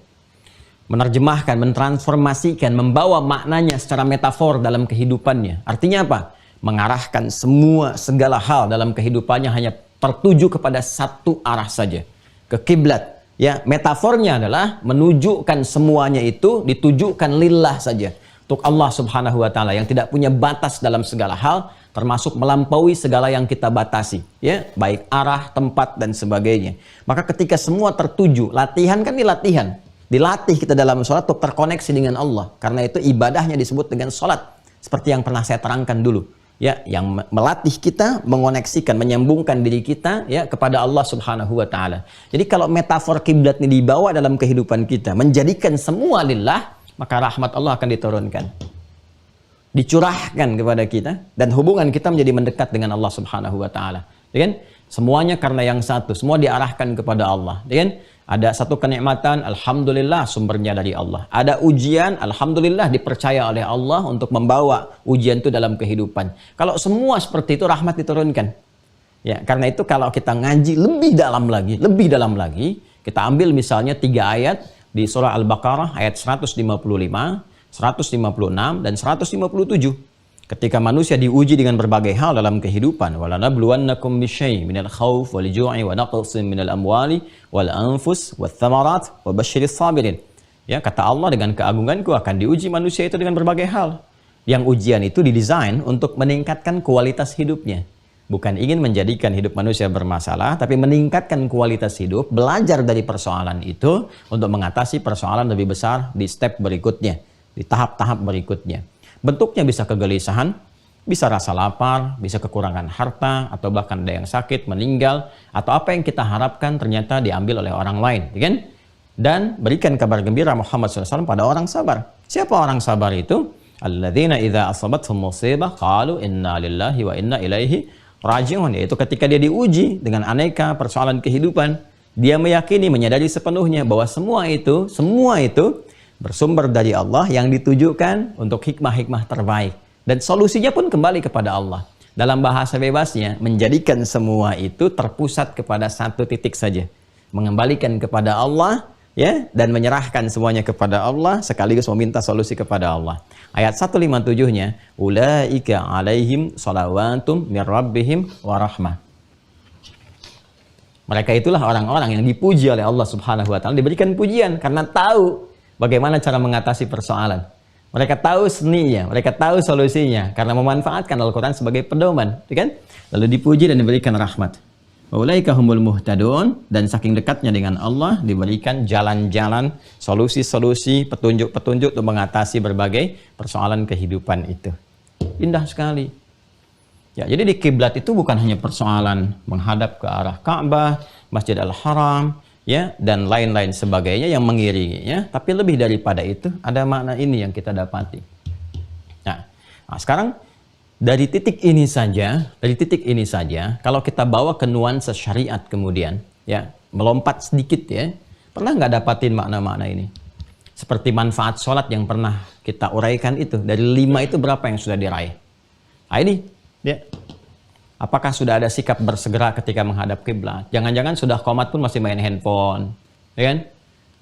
menerjemahkan, mentransformasikan, membawa maknanya secara metafor dalam kehidupannya. Artinya apa? mengarahkan semua segala hal dalam kehidupannya hanya tertuju kepada satu arah saja, ke kiblat. Ya, metafornya adalah menunjukkan semuanya itu ditujukan lillah saja, untuk Allah Subhanahu wa taala yang tidak punya batas dalam segala hal, termasuk melampaui segala yang kita batasi, ya, baik arah, tempat dan sebagainya. Maka ketika semua tertuju, latihan kan dilatih kita dalam sholat untuk terkoneksi dengan Allah. Karena itu ibadahnya disebut dengan sholat, seperti yang pernah saya terangkan dulu. Ya, yang melatih kita, mengoneksikan, menyambungkan diri kita ya kepada Allah Subhanahu wa taala. Jadi kalau metafor kiblat ini dibawa dalam kehidupan kita, menjadikan semua lillah, maka rahmat Allah akan diturunkan, dicurahkan kepada kita, dan hubungan kita menjadi mendekat dengan Allah Subhanahu wa taala. Ya kan? Semuanya karena yang satu, semua diarahkan kepada Allah. Ya kan? Ada satu kenikmatan, alhamdulillah sumbernya dari Allah. Ada ujian, alhamdulillah dipercaya oleh Allah untuk membawa ujian itu dalam kehidupan. Kalau semua seperti itu, rahmat diturunkan. Ya, karena itu kalau kita ngaji lebih dalam lagi, kita ambil misalnya 3 ayat di surah Al-Baqarah ayat 155, 156 dan 157. Ketika manusia diuji dengan berbagai hal dalam kehidupan, walanabluwannakum bisyai' minal khauf wal ju'i wa naqsin minal amwali wal anfus wath thamarat wa basyiris sabirin. Ya, kata Allah, dengan keagunganku akan diuji manusia itu dengan berbagai hal. Yang ujian itu didesain untuk meningkatkan kualitas hidupnya. Bukan ingin menjadikan hidup manusia bermasalah, tapi meningkatkan kualitas hidup, belajar dari persoalan itu untuk mengatasi persoalan lebih besar di step berikutnya, di tahap-tahap berikutnya. Bentuknya bisa kegelisahan, bisa rasa lapar, bisa kekurangan harta, atau bahkan ada yang sakit, meninggal, atau apa yang kita harapkan ternyata diambil oleh orang lain, ya kan? Dan berikan kabar gembira Muhammad SAW pada orang sabar. Siapa orang sabar itu? Alladzina idza asabathum musibah qalu inna lillahi wa inna ilaihi raji'un. Yaitu ketika dia diuji dengan aneka persoalan kehidupan, dia meyakini, menyadari sepenuhnya bahwa semua itu bersumber dari Allah yang ditujukan untuk hikmah-hikmah terbaik. Dan solusinya pun kembali kepada Allah. Dalam bahasa bebasnya, menjadikan semua itu terpusat kepada satu titik saja. Mengembalikan kepada Allah, ya, dan menyerahkan semuanya kepada Allah, sekaligus meminta solusi kepada Allah. Ayat 157-nya, ulaika alaihim salawatum mir rabbihim wa rahmah. Mereka itulah orang-orang yang dipuji oleh Allah Subhanahu wa taala, diberikan pujian karena tahu bagaimana cara mengatasi persoalan. Mereka tahu seninya, mereka tahu solusinya karena memanfaatkan Al-Quran sebagai pedoman, kan? Lalu dipuji dan diberikan rahmat. Ulaika humul muhtadun, dan saking dekatnya dengan Allah diberikan jalan-jalan, solusi-solusi, petunjuk-petunjuk untuk mengatasi berbagai persoalan kehidupan itu. Indah sekali. Ya, jadi di kiblat itu bukan hanya persoalan menghadap ke arah Ka'bah, Masjid Al-Haram, ya, dan lain-lain sebagainya yang mengiringinya, tapi lebih daripada itu ada makna ini yang kita dapati. Nah, sekarang dari titik ini saja, kalau kita bawa ke nuansa syariat kemudian, ya, melompat sedikit, ya, pernah nggak dapatin makna-makna ini? Seperti manfaat sholat yang pernah kita uraikan itu, dari 5 itu berapa yang sudah diraih? Nah, ini, ya. Apakah sudah ada sikap bersegera ketika menghadap kiblat? Jangan-jangan sudah qomat pun masih main handphone, ya kan?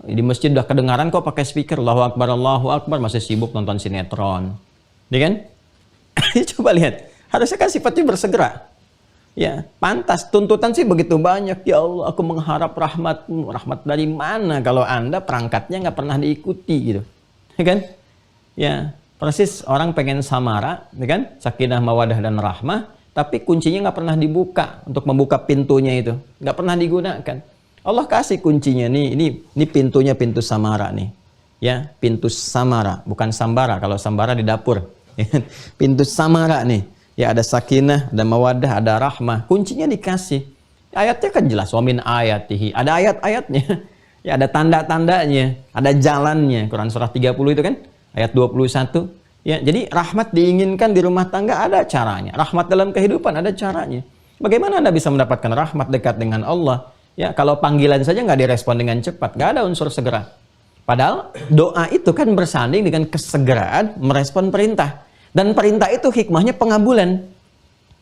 Di masjid udah kedengaran kok pakai speaker, Allahu Akbar, masih sibuk nonton sinetron, ya kan? Coba lihat, harusnya kan sifatnya bersegera. Ya, pantas, tuntutan sih begitu banyak. Ya Allah, aku mengharap rahmat-Mu. Rahmat dari mana kalau Anda perangkatnya nggak pernah diikuti gitu, ya kan? Ya, persis orang pengen samara, ya kan? Sakinah, mawadah dan rahmah. Tapi kuncinya nggak pernah dibuka untuk membuka pintunya itu, nggak pernah digunakan. Allah kasih kuncinya nih, ini pintunya, pintu samara nih, ya, pintu samara, bukan sambara. Kalau sambara di dapur, pintu samara nih, ya, ada sakinah, ada mawadah, ada rahmah. Kuncinya dikasih. Ayatnya kan jelas, wa min ayatihi, ada ayat-ayatnya, ya, ada tanda-tandanya, ada jalannya. Quran surah 30 itu kan, ayat 21. Ya, jadi rahmat diinginkan di rumah tangga ada caranya. Rahmat dalam kehidupan ada caranya. Bagaimana Anda bisa mendapatkan rahmat dekat dengan Allah? Ya, kalau panggilan saja nggak direspon dengan cepat, nggak ada unsur segera. Padahal doa itu kan bersanding dengan kesegeraan merespon perintah. Dan perintah itu hikmahnya pengabulan.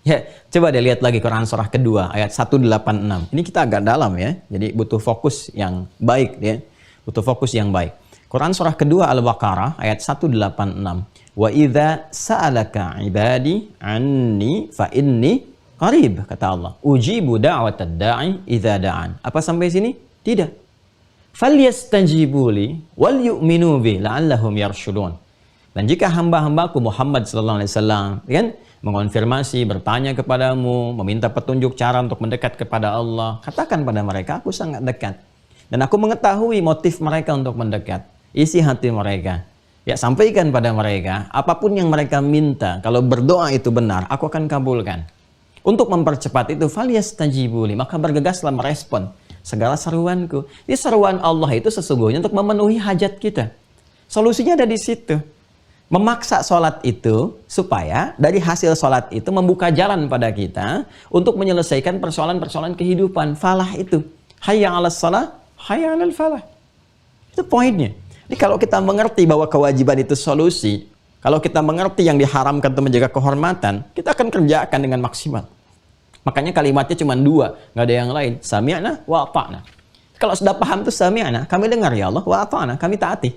Ya, coba deh lihat lagi Quran surah kedua ayat 186. Ini kita agak dalam ya. Jadi butuh fokus yang baik ya. Butuh fokus yang baik. Quran surah kedua Al-Baqarah ayat 186. Wa idza sa'alaka 'ibadi 'anni fa inni qarib, kata Allah. Ujibu da'watad da'i idza da'an. Apa sampai sini? Tidak. Falyastajibu li wal yu'minu bi la'allahum yarshudun. Dan jika hamba-hambaku Muhammad sallallahu alaihi wasallam kan mengonfirmasi, bertanya kepadamu, meminta petunjuk cara untuk mendekat kepada Allah, katakan pada mereka, aku sangat dekat. Dan aku mengetahui motif mereka untuk mendekat, isi hati mereka. Ya, sampaikan pada mereka, apapun yang mereka minta, kalau berdoa itu benar, aku akan kabulkan. Untuk mempercepat itu, falyastajibu li, maka bergegaslah merespon segala seruanku. Ini seruan Allah itu sesungguhnya untuk memenuhi hajat kita. Solusinya ada di situ. Memaksa sholat itu supaya dari hasil sholat itu membuka jalan pada kita untuk menyelesaikan persoalan-persoalan kehidupan. Falah itu. Hayya 'alas shalah, hayya 'alal falah. Itu poinnya. Jadi kalau kita mengerti bahwa kewajiban itu solusi, kalau kita mengerti yang diharamkan untuk menjaga kehormatan, kita akan kerjakan dengan maksimal. Makanya kalimatnya cuma dua, nggak ada yang lain. Sami'na wa ata'na. Kalau sudah paham tuh sami'na, kami dengar ya Allah, wa ata'na, kami taati.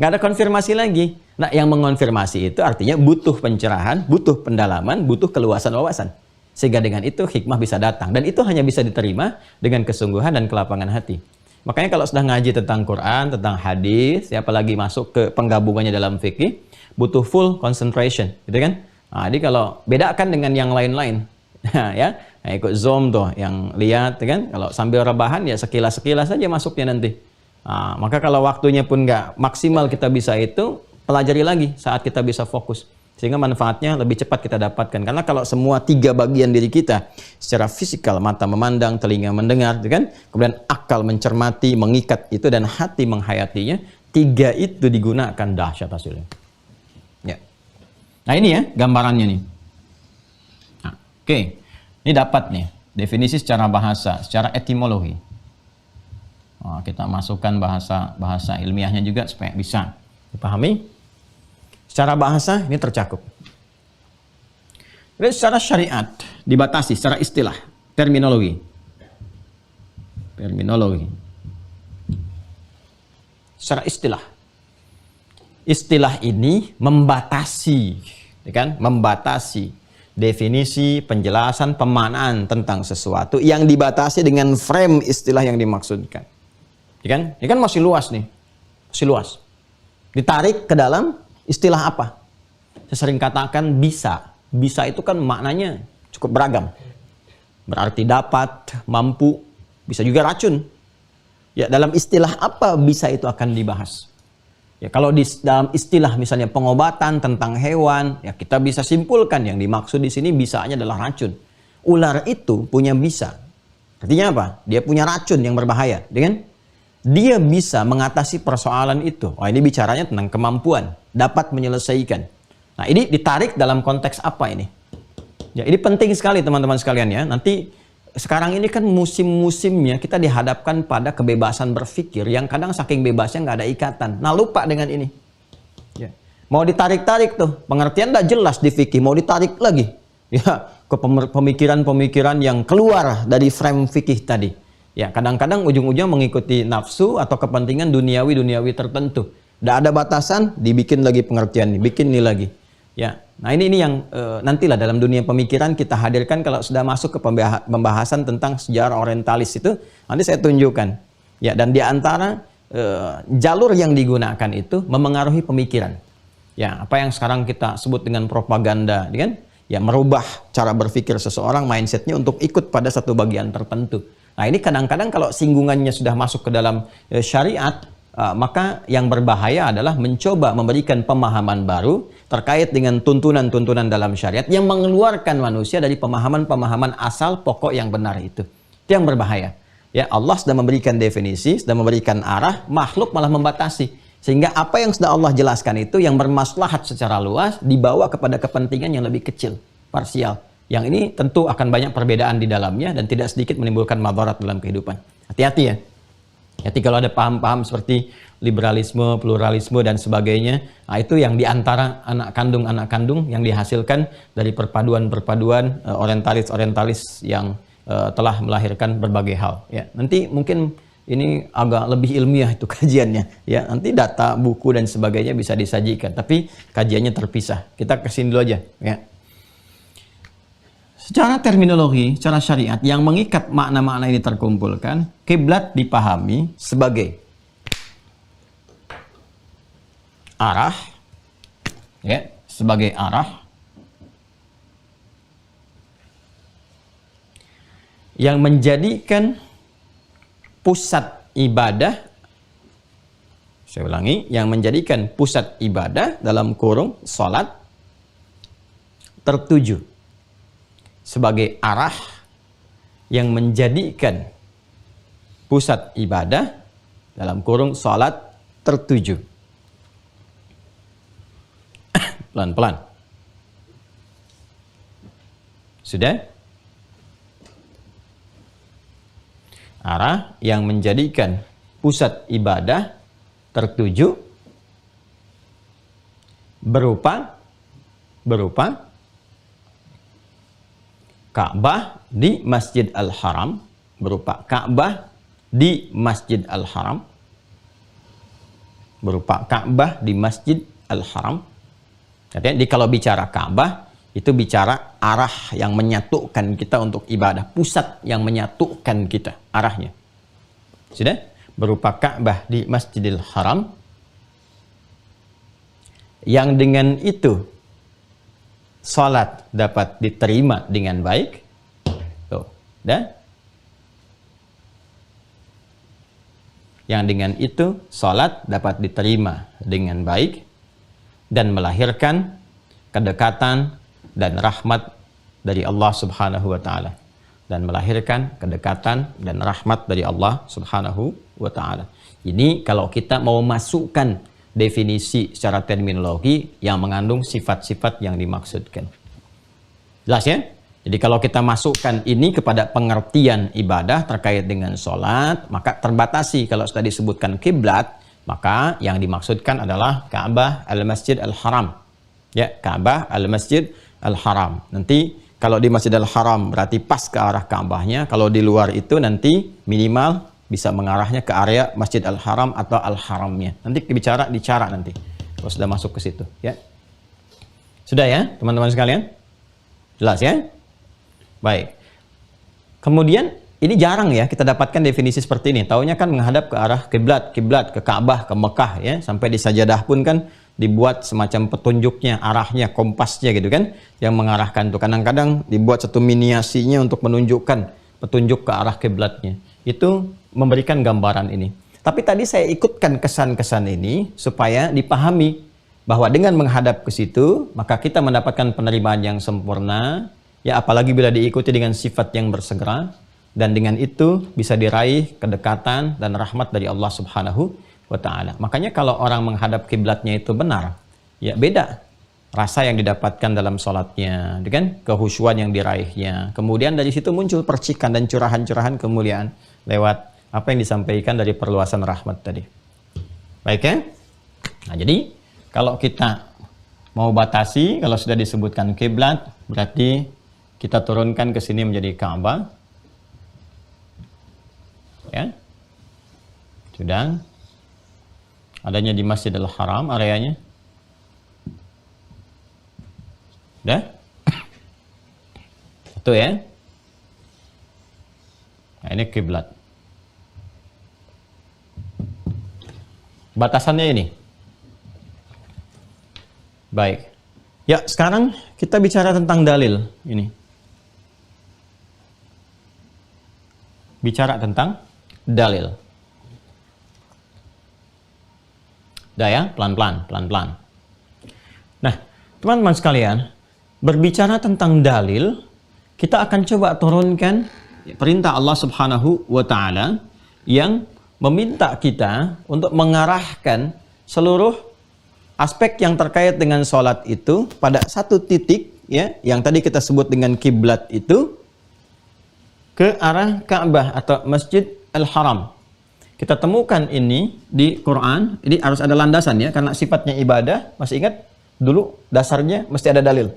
Nggak ada konfirmasi lagi. Nah, yang mengonfirmasi itu artinya butuh pencerahan, butuh pendalaman, butuh keluasan wawasan. Sehingga dengan itu hikmah bisa datang. Dan itu hanya bisa diterima dengan kesungguhan dan kelapangan hati. Makanya kalau sudah ngaji tentang Quran, tentang hadis, apalagi masuk ke penggabungannya dalam fikih, butuh full concentration, gitu kan? Nah, jadi kalau bedakan dengan yang lain-lain, ya, nah, ikut Zoom tuh, yang lihat, kan? Kalau sambil rebahan ya sekilas-sekilas saja masuknya nanti. Nah, maka kalau waktunya pun nggak maksimal kita bisa itu, pelajari lagi saat kita bisa fokus. Sehingga manfaatnya lebih cepat kita dapatkan. Karena kalau semua tiga bagian diri kita, secara fisikal, mata memandang, telinga mendengar, kan? Kemudian akal mencermati, mengikat itu, dan hati menghayatinya, tiga itu digunakan, dahsyat hasilnya. Ya. Nah ini ya gambarannya nih. Nah, oke. Ini dapat nih, definisi secara bahasa, secara etimologi. Oh, kita masukkan bahasa ilmiahnya juga supaya bisa dipahami. Secara bahasa ini tercakup. Jadi secara syariat dibatasi, secara istilah, terminologi. Secara istilah. Istilah ini membatasi, ya kan? Membatasi definisi, penjelasan, pemaknaan tentang sesuatu yang dibatasi dengan frame istilah yang dimaksudkan. Ya kan? Ini kan masih luas nih. Masih luas. Ditarik ke dalam istilah apa? Saya sering katakan bisa. Bisa itu kan maknanya cukup beragam. Berarti dapat, mampu, bisa juga racun. Ya, dalam istilah apa bisa itu akan dibahas. Ya, kalau dalam istilah misalnya pengobatan tentang hewan, ya kita bisa simpulkan yang dimaksud di sini bisanya adalah racun. Ular itu punya bisa. Artinya apa? Dia punya racun yang berbahaya, dengan dia bisa mengatasi persoalan itu. Wah, ini bicaranya tentang kemampuan, dapat menyelesaikan. Nah, ini ditarik dalam konteks apa ini? Ya, ini penting sekali teman-teman sekalian ya. Nanti sekarang ini kan musim-musimnya kita dihadapkan pada kebebasan berpikir yang kadang saking bebasnya nggak ada ikatan. Nah, lupa dengan ini. Ya. Mau ditarik-tarik tuh, pengertian udah jelas di fikih, mau ditarik lagi. Ya, ke pemikiran-pemikiran yang keluar dari frame fikih tadi. Ya, kadang-kadang ujung-ujung mengikuti nafsu atau kepentingan duniawi tertentu. Tidak ada batasan, dibikin lagi pengertian, bikin ini lagi. Ya, nah ini yang nantilah dalam dunia pemikiran kita hadirkan kalau sudah masuk ke pembahasan tentang sejarah orientalis itu, nanti saya tunjukkan. Ya, dan di antara jalur yang digunakan itu memengaruhi pemikiran. Ya, apa yang sekarang kita sebut dengan propaganda, kan? Ya, merubah cara berpikir seseorang, mindsetnya untuk ikut pada satu bagian tertentu. Nah, ini kadang-kadang kalau singgungannya sudah masuk ke dalam syariat, maka yang berbahaya adalah mencoba memberikan pemahaman baru terkait dengan tuntunan-tuntunan dalam syariat yang mengeluarkan manusia dari pemahaman-pemahaman asal pokok yang benar itu. Itu yang berbahaya. Ya, Allah sudah memberikan definisi, sudah memberikan arah, makhluk malah membatasi. Sehingga apa yang sudah Allah jelaskan itu yang bermaslahat secara luas dibawa kepada kepentingan yang lebih kecil, parsial. Yang ini tentu akan banyak perbedaan di dalamnya dan tidak sedikit menimbulkan madarat dalam kehidupan. Hati-hati ya. Jadi kalau ada paham-paham seperti liberalisme, pluralisme dan sebagainya, nah itu yang diantara anak kandung yang dihasilkan dari perpaduan-perpaduan orientalis yang telah melahirkan berbagai hal. Ya, nanti mungkin ini agak lebih ilmiah itu kajiannya. Ya, nanti data, buku dan sebagainya bisa disajikan, tapi kajiannya terpisah. Kita kesini dulu aja. Ya. Secara terminologi, secara syariat yang mengikat makna-makna ini terkumpulkan, kiblat dipahami sebagai arah, ya, sebagai arah yang menjadikan pusat ibadah, saya ulangi, yang menjadikan pusat ibadah dalam kurung salat tertuju, sebagai arah yang menjadikan pusat ibadah dalam kurung salat tertuju. Pelan-pelan. Sudah? Arah yang menjadikan pusat ibadah tertuju berupa Ka'bah di Masjid Al-Haram, berupa Ka'bah di Masjid Al-Haram, berupa Ka'bah di Masjid Al-Haram. Artinya, kalau bicara Ka'bah itu bicara arah yang menyatukan kita untuk ibadah, pusat yang menyatukan kita, arahnya. Sudah? Berupa Ka'bah di Masjidil Haram, yang dengan itu salat dapat diterima dengan baik. Tuh, dah? Yang dengan itu salat dapat diterima dengan baik dan melahirkan kedekatan dan rahmat dari Allah Subhanahu wa taala, dan melahirkan kedekatan dan rahmat dari Allah Subhanahu wa taala. Ini kalau kita mau masukkan definisi secara terminologi yang mengandung sifat-sifat yang dimaksudkan. Jelas ya? Jadi kalau kita masukkan ini kepada pengertian ibadah terkait dengan sholat, maka terbatasi. Kalau sudah disebutkan kiblat, maka yang dimaksudkan adalah Ka'bah al-Masjid Al-Haram. Ya, Ka'bah al-Masjid Al-Haram. Nanti kalau di Masjid Al-Haram berarti pas ke arah Ka'bahnya. Kalau di luar itu nanti minimal bisa mengarahnya ke area Masjid Al-Haram atau Al-Haramnya. Nanti bicara nanti kalau sudah masuk ke situ, ya. Sudah ya, teman-teman sekalian? Jelas ya? Baik. Kemudian ini jarang ya kita dapatkan definisi seperti ini. Taunya kan menghadap ke arah kiblat, ke Ka'bah, ke Mekah ya. Sampai di sajadah pun kan dibuat semacam petunjuknya, arahnya, kompasnya gitu kan, yang mengarahkan tuh. Kadang-kadang dibuat satu miniasinya untuk menunjukkan petunjuk ke arah kiblatnya. Itu memberikan gambaran ini. Tapi tadi saya ikutkan kesan-kesan ini supaya dipahami bahwa dengan menghadap ke situ, maka kita mendapatkan penerimaan yang sempurna, ya, apalagi bila diikuti dengan sifat yang bersegera, dan dengan itu bisa diraih kedekatan dan rahmat dari Allah Subhanahu wa ta'ala. Makanya kalau orang menghadap kiblatnya itu benar, ya beda rasa yang didapatkan dalam sholatnya, kan, kehusyuan yang diraihnya. Kemudian dari situ muncul percikan dan curahan-curahan kemuliaan lewat apa yang disampaikan dari perluasan rahmat tadi. Baik ya? Nah, jadi kalau kita mau batasi, kalau sudah disebutkan kiblat, berarti kita turunkan ke sini menjadi Ka'bah. Ya. Sudah. Adanya di Masjidil Haram areanya. Udah? Itu ya. Nah, ini kiblat. Batasannya ini. Baik. Ya, sekarang kita bicara tentang dalil ini. Bicara tentang dalil. Udah ya, pelan-pelan. Nah, teman-teman sekalian, berbicara tentang dalil, kita akan coba turunkan perintah Allah Subhanahu wa ta'ala yang meminta kita untuk mengarahkan seluruh aspek yang terkait dengan sholat itu pada satu titik, ya, yang tadi kita sebut dengan kiblat itu, ke arah Ka'bah atau Masjid Al-Haram. Kita temukan ini di Quran. Ini harus ada landasan ya, karena sifatnya ibadah. Masih ingat dulu dasarnya mesti ada dalil.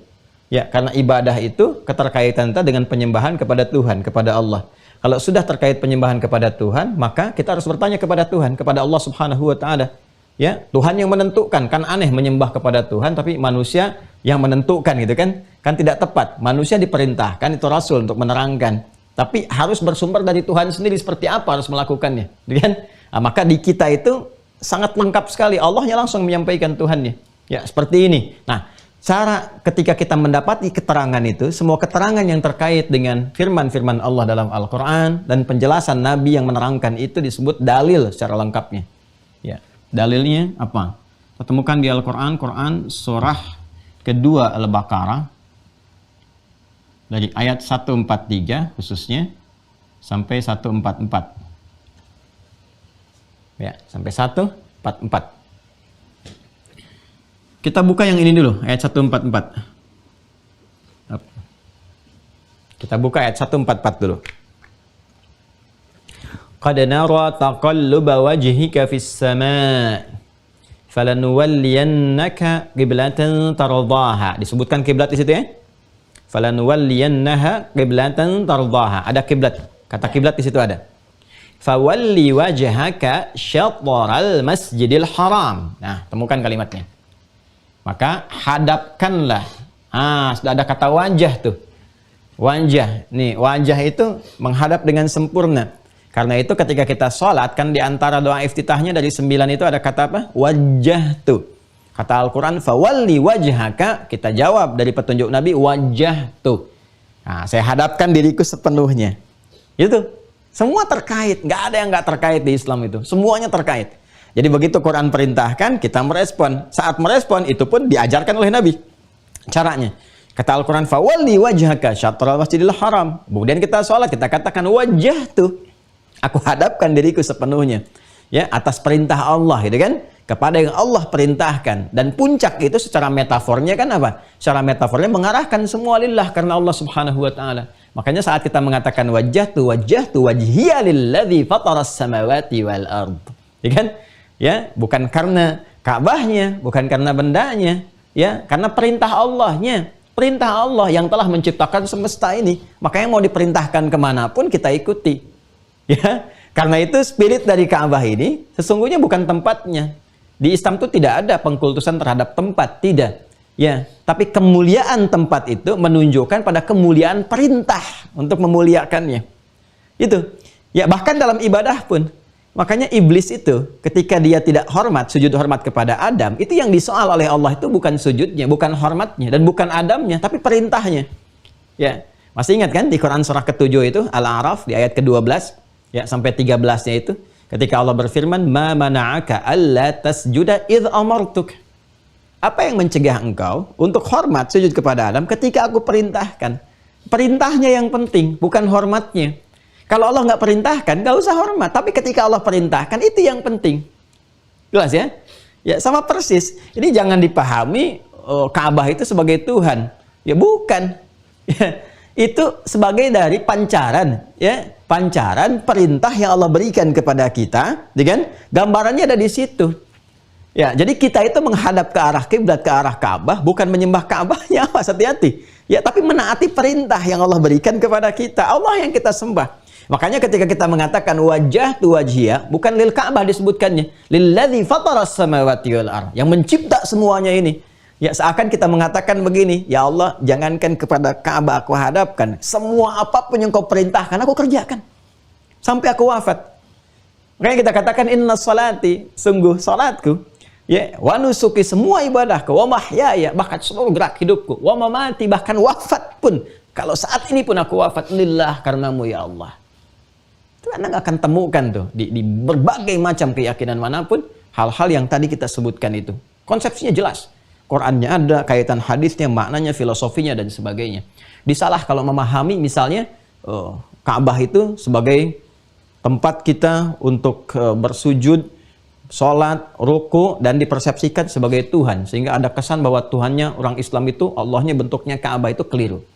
Ya, karena ibadah itu keterkaitan kita dengan penyembahan kepada Tuhan, kepada Allah. Kalau sudah terkait penyembahan kepada Tuhan, maka kita harus bertanya kepada Tuhan, kepada Allah Subhanahu wa taala. Ya, Tuhan yang menentukan. Kan aneh menyembah kepada Tuhan tapi manusia yang menentukan gitu kan? Kan tidak tepat. Manusia diperintahkan itu rasul untuk menerangkan. Tapi harus bersumber dari Tuhan sendiri seperti apa harus melakukannya, gitu kan? Nah, maka di kita itu sangat lengkap sekali. Allahnya langsung menyampaikan Tuhannya. Ya, seperti ini. Nah, cara ketika kita mendapati keterangan itu, semua keterangan yang terkait dengan firman-firman Allah dalam Al-Quran dan penjelasan Nabi yang menerangkan itu disebut dalil secara lengkapnya. Ya, dalilnya apa? Kita temukan di Al-Quran, surah kedua Al-Baqarah, dari ayat 143 khususnya, sampai 144. Ya, sampai 144. Kita buka yang ini dulu, ayat 144. Kita buka ayat 144 dulu. Qad nara taqalluba wajhika fis sama' falanuwalliyannaka qiblatan tardaha. Disebutkan kiblat di situ ya. Falanuwalliyannaha qiblatan tardaha. Ada kiblat. Kata kiblat di situ ada. Fawalli wajhaka syatral masjidil haram. Nah, temukan kalimatnya. Maka hadapkanlah. Sudah ada kata wajah tuh. Wajah. Nih, wajah itu menghadap dengan sempurna. Karena itu ketika kita sholat, kan di antara doa iftitahnya dari 9 itu ada kata apa? Wajah tuh. Kata Al-Quran, fawalli wajhaka. Kita jawab dari petunjuk Nabi, wajah tuh. Nah, saya hadapkan diriku sepenuhnya. Itu. Semua terkait. Nggak ada yang nggak terkait di Islam itu. Semuanya terkait. Jadi begitu Quran perintahkan, kita merespon. Saat merespon, itu pun diajarkan oleh Nabi. Caranya. Kata Al-Quran, fawalli wajhaka syatral masjidil haram. Kemudian kita sholat, kita katakan wajah tuh. Aku hadapkan diriku sepenuhnya. Ya, atas perintah Allah, gitu kan? Kepada yang Allah perintahkan. Dan puncak itu secara metafornya kan apa? Secara metafornya mengarahkan semua lillah karena Allah Subhanahu wa taala. Makanya saat kita mengatakan wajhtu wajhiya lilladzi fataras samawati wal ard. Ya kan? Ya, bukan karena Ka'bahnya, bukan karena bendanya, ya, karena perintah Allahnya. Perintah Allah yang telah menciptakan semesta ini. Makanya mau diperintahkan kemanapun kita ikuti. Ya, karena itu spirit dari Ka'bah ini sesungguhnya bukan tempatnya. Di Islam itu tidak ada pengkultusan terhadap tempat, tidak. Ya, tapi kemuliaan tempat itu menunjukkan pada kemuliaan perintah untuk memuliakannya. Itu. Ya, bahkan dalam ibadah pun. Makanya iblis itu ketika dia tidak hormat, sujud hormat kepada Adam, itu yang disoal oleh Allah itu bukan sujudnya, bukan hormatnya dan bukan Adamnya, tapi perintahnya. Ya, masih ingat kan di Quran surah ke-7 itu Al-A'raf di ayat ke-12 ya sampai 13-nya itu ketika Allah berfirman, "Ma mana'aka alla tasjuda idz amartuk." Apa yang mencegah engkau untuk hormat sujud kepada Adam ketika aku perintahkan? Perintahnya yang penting, bukan hormatnya. Kalau Allah nggak perintahkan, nggak usah hormat. Tapi ketika Allah perintahkan, itu yang penting. Jelas ya? Ya, sama persis. Ini jangan dipahami Ka'bah itu sebagai Tuhan. Ya, bukan. Ya, itu sebagai dari pancaran. Ya, pancaran perintah yang Allah berikan kepada kita. Ya kan? Gambarannya ada di situ. Ya, jadi kita itu menghadap ke arah kiblat, ke arah Ka'bah, bukan menyembah Ka'bahnya, awas hati-hati. Ya, tapi menaati perintah yang Allah berikan kepada kita. Allah yang kita sembah. Makanya ketika kita mengatakan wajhtu wajhiya, bukan lil Ka'bah disebutkannya, lilladzi fataras samawati wal ard, yang mencipta semuanya ini. Ya, seakan kita mengatakan begini, ya Allah, jangankan kepada Ka'bah aku hadapkan, semua apapun yang kau perintahkan aku kerjakan sampai aku wafat. Makanya kita katakan inna salati, sungguh salatku, ya, wa nusuki, semua ibadahku, wa mahyaya, bahkan seluruh gerak hidupku, wa mamati, bahkan wafat pun, kalau saat ini pun aku wafat, lillah, karenamu ya Allah. Itu Anda nggak akan temukan tuh di berbagai macam keyakinan manapun hal-hal yang tadi kita sebutkan itu. Konsepsinya jelas. Qurannya ada, kaitan hadisnya, maknanya, filosofinya, dan sebagainya. Disalah kalau memahami misalnya Ka'bah itu sebagai tempat kita untuk bersujud, sholat, ruku, dan dipersepsikan sebagai Tuhan. Sehingga ada kesan bahwa Tuhannya orang Islam itu, Allahnya bentuknya Ka'bah itu keliru.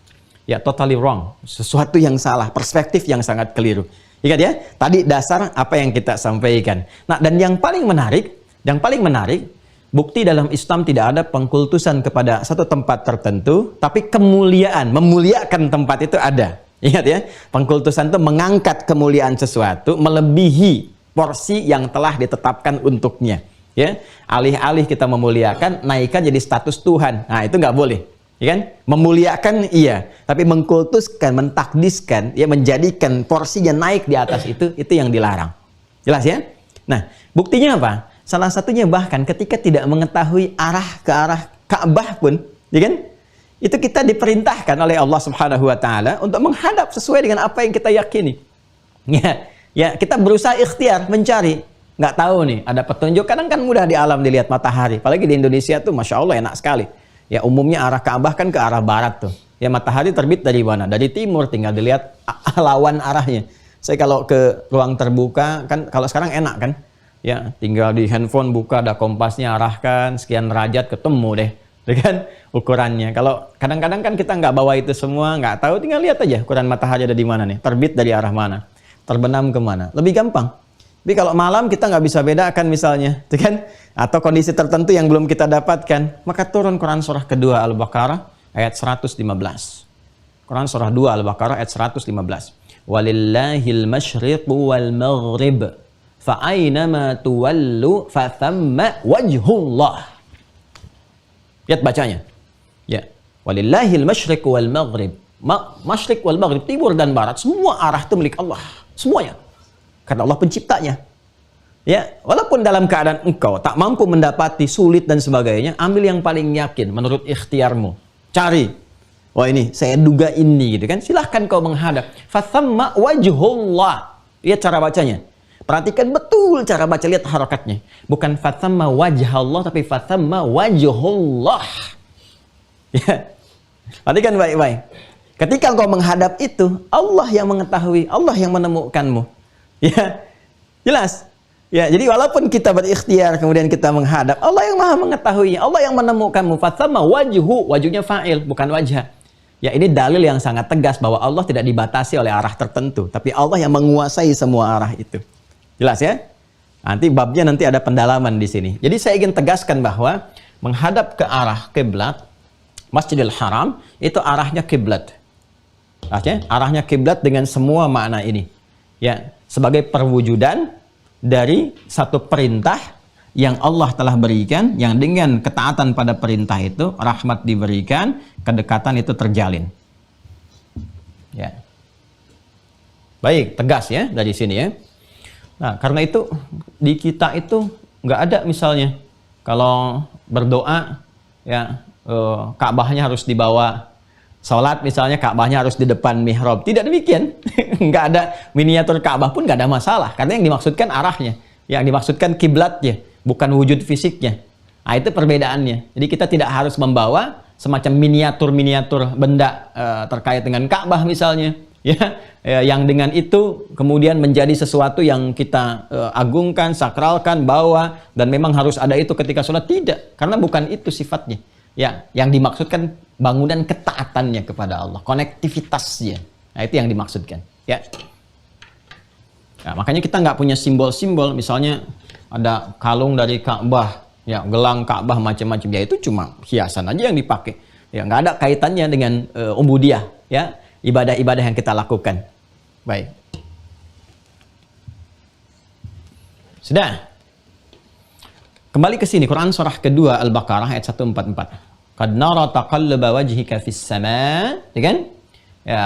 Ya, totally wrong. Sesuatu yang salah, perspektif yang sangat keliru. Ingat ya, tadi dasar apa yang kita sampaikan. Nah, dan yang paling menarik, Bukti dalam Islam tidak ada pengkultusan kepada satu tempat tertentu, tapi kemuliaan, memuliakan tempat itu ada. Ingat ya, pengkultusan itu mengangkat kemuliaan sesuatu melebihi porsi yang telah ditetapkan untuknya. Ya, alih-alih kita memuliakan, naikkan jadi status Tuhan. Nah, itu nggak boleh. Ya kan? Memuliakan iya, tapi mengkultuskan, mentakdiskan, ya menjadikan porsinya naik di atas itu yang dilarang. Jelas ya? Nah, buktinya apa? Salah satunya bahkan ketika tidak mengetahui ke arah Ka'bah pun, ya kan? Itu kita diperintahkan oleh Allah Subhanahu wa taala untuk menghadap sesuai dengan apa yang kita yakini. Ya, kita berusaha ikhtiar mencari. Nggak tahu nih, ada petunjuk. Kadang kan mudah di alam dilihat matahari. Apalagi di Indonesia tuh Masya Allah enak sekali. Ya umumnya arah Ka'bah kan ke arah barat tuh. Ya matahari terbit dari mana? Dari timur, tinggal dilihat lawan arahnya. Saya kalau ke ruang terbuka, kan kalau sekarang enak kan? Ya tinggal di handphone buka, ada kompasnya, arahkan, sekian derajat ketemu deh. Kan ukurannya. Kalau kadang-kadang kan kita nggak bawa itu semua, nggak tahu, tinggal lihat aja ukuran matahari ada di mana nih, terbit dari arah mana, terbenam kemana, lebih gampang. Tapi kalau malam kita nggak bisa bedakan misalnya, kan? Atau kondisi tertentu yang belum kita dapatkan, maka turun Quran surah kedua Al-Baqarah ayat 115. Quran surah 2 Al-Baqarah ayat 115. Walillahil masyriqu wal maghrib fa aynama tuwallu fa thamma wajhullah. Lihat bacanya. Ya. Walillahil masyriq wal maghrib. Masyriq wal maghrib, timur dan barat, semua arah itu milik Allah. Semuanya. Karena Allah penciptanya. Ya, walaupun dalam keadaan engkau tak mampu mendapati, sulit dan sebagainya, ambil yang paling yakin menurut ikhtiarmu. Cari. Wah ini, saya duga ini gitu kan. Silahkan kau menghadap. Fathamma wajhullah. Lihat cara bacanya. Perhatikan betul cara baca, lihat harakatnya. Bukan fathamma wajhallah, tapi fathamma wajhullah. Ya. Perhatikan baik-baik. Ketika engkau menghadap itu, Allah yang mengetahui, Allah yang menemukanmu. Ya. Jelas? Ya, jadi walaupun kita berikhtiar kemudian kita menghadap, Allah yang Maha mengetahui, Allah yang menemukanmu. Fathamma wajhu, wajhunya fa'il, bukan wajah. Ya, ini dalil yang sangat tegas bahwa Allah tidak dibatasi oleh arah tertentu, tapi Allah yang menguasai semua arah itu. Jelas ya? Nanti babnya nanti ada pendalaman di sini. Jadi saya ingin tegaskan bahwa menghadap ke arah kiblat Masjidil Haram itu arahnya kiblat. Arahnya kiblat dengan semua makna ini. Ya, sebagai perwujudan dari satu perintah yang Allah telah berikan, yang dengan ketaatan pada perintah itu rahmat diberikan, kedekatan itu terjalin. Ya. Baik, tegas ya dari sini ya. Nah, karena itu di kita itu nggak ada misalnya kalau berdoa ya Ka'bahnya harus dibawa, sholat misalnya Ka'bahnya harus di depan mihrab. Tidak demikian. Nggak ada miniatur Ka'bah pun nggak ada masalah. Karena yang dimaksudkan arahnya, yang dimaksudkan kiblatnya, bukan wujud fisiknya. Nah, itu perbedaannya. Jadi kita tidak harus membawa semacam miniatur-miniatur benda terkait dengan Ka'bah misalnya. Ya, yang dengan itu kemudian menjadi sesuatu yang kita agungkan, sakralkan, bawa, dan memang harus ada itu ketika sholat. Tidak, karena bukan itu sifatnya. Ya, yang dimaksudkan bangunan ketaatannya kepada Allah, konektivitasnya. Nah, itu yang dimaksudkan. Ya. Nah, makanya kita nggak punya simbol-simbol, misalnya ada kalung dari Ka'bah, ya, gelang Ka'bah macam-macam. Ya, itu cuma hiasan aja yang dipakai. Ya, nggak ada kaitannya dengan ubudiyah, ya. Ibadah-ibadah yang kita lakukan. Baik. Sudah. Kembali ke sini, Quran surah kedua Al-Baqarah ayat 144. Qad nara taqallaba wajhika fis sama', ya kan? Ya,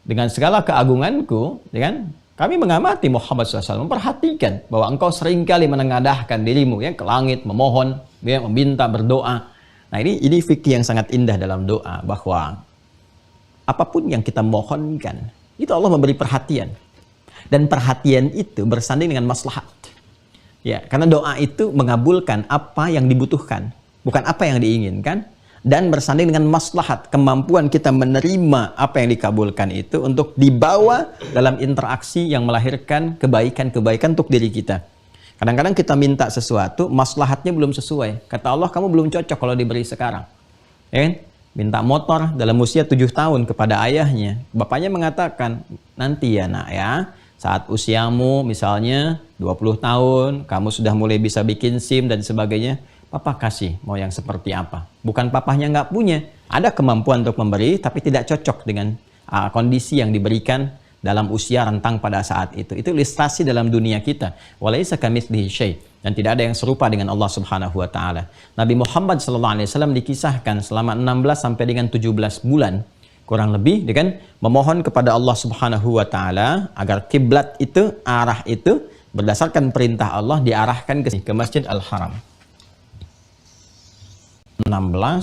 dengan segala keagunganku, ya kan? Kami mengamati Muhammad SAW, memperhatikan bahwa engkau seringkali menengadahkan dirimu ya ke langit, memohon, ya, meminta, berdoa. Nah, ini fikih yang sangat indah dalam doa, bahwa apapun yang kita mohonkan, itu Allah memberi perhatian. Dan perhatian itu bersanding dengan maslahat. Ya, karena doa itu mengabulkan apa yang dibutuhkan, bukan apa yang diinginkan, dan bersanding dengan maslahat, kemampuan kita menerima apa yang dikabulkan itu untuk dibawa dalam interaksi yang melahirkan kebaikan-kebaikan untuk diri kita. Kadang-kadang kita minta sesuatu, maslahatnya belum sesuai. Kata Allah, kamu belum cocok kalau diberi sekarang. Ya kan? Minta motor dalam usia 7 tahun kepada ayahnya. Bapaknya mengatakan, nanti ya nak ya, saat usiamu misalnya 20 tahun, kamu sudah mulai bisa bikin SIM dan sebagainya, papa kasih, mau yang seperti apa. Bukan papahnya nggak punya, ada kemampuan untuk memberi, tapi tidak cocok dengan kondisi yang diberikan dalam usia rentang pada saat itu. Itu ilustrasi dalam dunia kita. Walaisa kamitslihi syai', dan tidak ada yang serupa dengan Allah Subhanahu wa taala. Nabi Muhammad sallallahu alaihi wasallam dikisahkan selama 16 sampai dengan 17 bulan kurang lebih dengan memohon kepada Allah Subhanahu wa taala agar kiblat itu, arah itu berdasarkan perintah Allah diarahkan ke Masjid Al-Haram. 16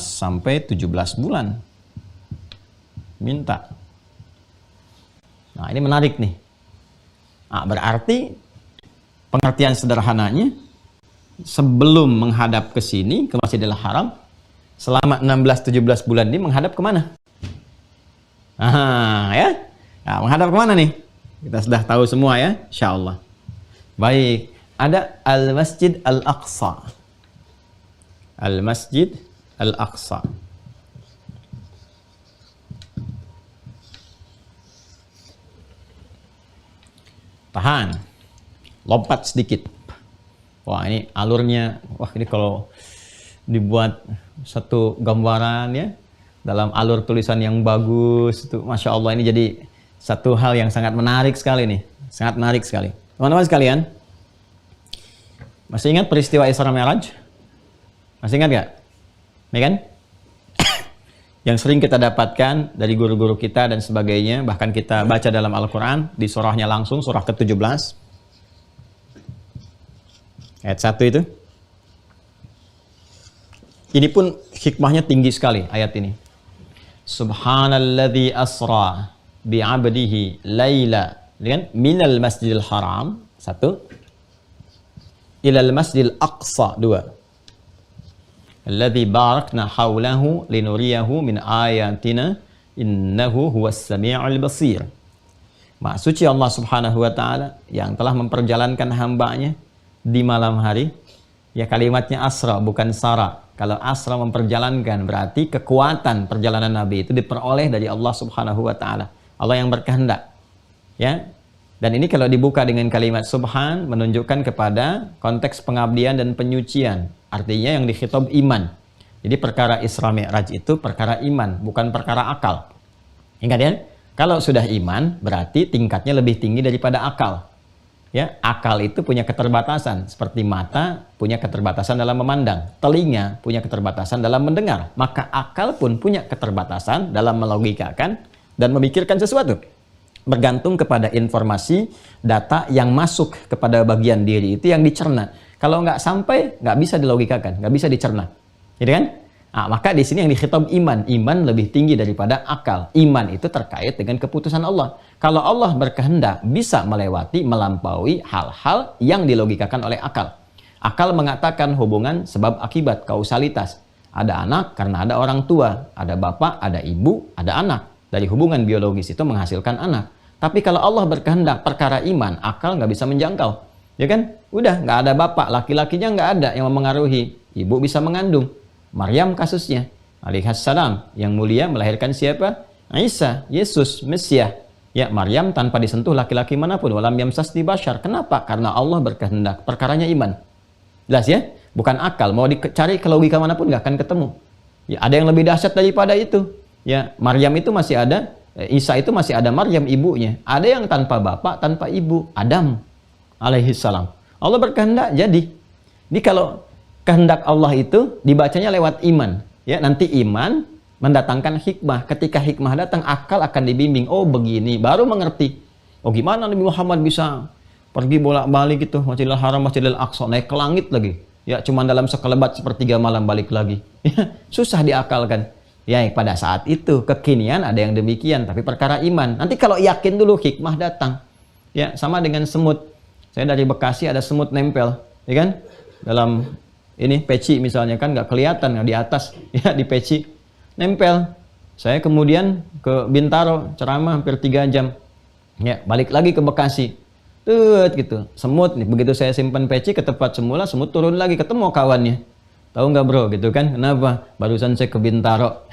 sampai 17 bulan minta. Nah, ini menarik nih. Nah, berarti pengertian sederhananya, sebelum menghadap ke sini, ke Masjidil Haram, selama 16-17 bulan ini menghadap kemana? Ya. Nah, menghadap kemana nih? Kita sudah tahu semua ya, insya Allah. Baik, ada Al-Masjid Al-Aqsa. Al-Masjid Al-Aqsa. Tahan, lompat sedikit. Wah, ini alurnya, wah ini kalau dibuat satu gambaran ya, dalam alur tulisan yang bagus, itu Masya Allah, ini jadi satu hal yang sangat menarik sekali nih. Sangat menarik sekali. Teman-teman sekalian, masih ingat peristiwa Isra Mi'raj? Masih ingat gak? Ya kan? Yang sering kita dapatkan dari guru-guru kita dan sebagainya, bahkan kita baca dalam Al-Quran, di surahnya langsung, surah ke-17. Ayat 1 itu. Ini pun hikmahnya tinggi sekali, ayat ini. Subhanalladzi asra bi'abdihi layla minal masjidil haram, 1, ilal masjidil aqsa, 2, alladzi barakna haulahu linuriyahu min ayatina innahu huwas sami'ul basir. Maha suci Allah Subhanahu wa taala yang telah memperjalankan hambanya di malam hari. Ya, kalimatnya asra bukan sara. Kalau asra memperjalankan, berarti kekuatan perjalanan Nabi itu diperoleh dari Allah Subhanahu wa taala. Allah yang berkehendak. Ya. Dan ini kalau dibuka dengan kalimat subhan, menunjukkan kepada konteks pengabdian dan penyucian. Artinya yang dikhitab iman. Jadi perkara Isra Mi'raj itu perkara iman, bukan perkara akal. Ingat ya, kalau sudah iman berarti tingkatnya lebih tinggi daripada akal. Ya, akal itu punya keterbatasan, seperti mata punya keterbatasan dalam memandang, telinga punya keterbatasan dalam mendengar, maka akal pun punya keterbatasan dalam melogikakan dan memikirkan sesuatu. Bergantung kepada informasi, data yang masuk kepada bagian diri itu yang dicerna. Kalau nggak sampai, nggak bisa dilogikakan, nggak bisa dicerna. Gitu kan? Nah, maka di sini yang dikhitab iman. Iman lebih tinggi daripada akal. Iman itu terkait dengan keputusan Allah. Kalau Allah berkehendak, bisa melewati, melampaui hal-hal yang dilogikakan oleh akal. Akal mengatakan hubungan sebab akibat, kausalitas. Ada anak karena ada orang tua. Ada bapak, ada ibu, ada anak. Dari hubungan biologis itu menghasilkan anak. Tapi kalau Allah berkehendak perkara iman, akal nggak bisa menjangkau. Ya kan? Udah, nggak ada bapak, laki-lakinya nggak ada yang memengaruhi. Ibu bisa mengandung. Maryam kasusnya, alaihissalam, yang mulia melahirkan siapa? Isa, Yesus, Mesias. Ya, Maryam tanpa disentuh laki-laki manapun. Walam yamsasni bashar. Kenapa? Karena Allah berkehendak. Perkaranya iman. Jelas ya? Bukan akal. Mau dicari ke logika manapun nggak akan ketemu. Ya, ada yang lebih dahsyat daripada itu. Ya, Maryam itu masih ada. Isa itu masih ada Maryam ibunya. Ada yang tanpa bapak, tanpa ibu. Adam alaihissalam. Allah berkehendak jadi. Ini kalau kehendak Allah itu dibacanya lewat iman. Ya, nanti iman mendatangkan hikmah. Ketika hikmah datang, akal akan dibimbing. Oh begini, baru mengerti. Oh gimana Nabi Muhammad bisa pergi bolak-balik gitu, Masjidil Haram, Masjidil Aqsa, naik ke langit lagi. Ya, cuma dalam sekelebat sepertiga malam balik lagi. Ya, susah diakalkan. Ya, pada saat itu kekinian ada yang demikian, tapi perkara iman. Nanti kalau yakin dulu hikmah datang. Ya, sama dengan semut. Saya dari Bekasi ada semut nempel, ya kan? Dalam ini peci misalnya kan nggak kelihatan, nggak di atas, ya di peci nempel. Saya kemudian ke Bintaro ceramah hampir 3 jam. Ya, balik lagi ke Bekasi. Tut gitu. Semut nih, begitu saya simpan peci ke tempat semula, semut turun lagi, ketemu kawannya. Tahu nggak bro, gitu kan? Kenapa? Barusan saya ke Bintaro.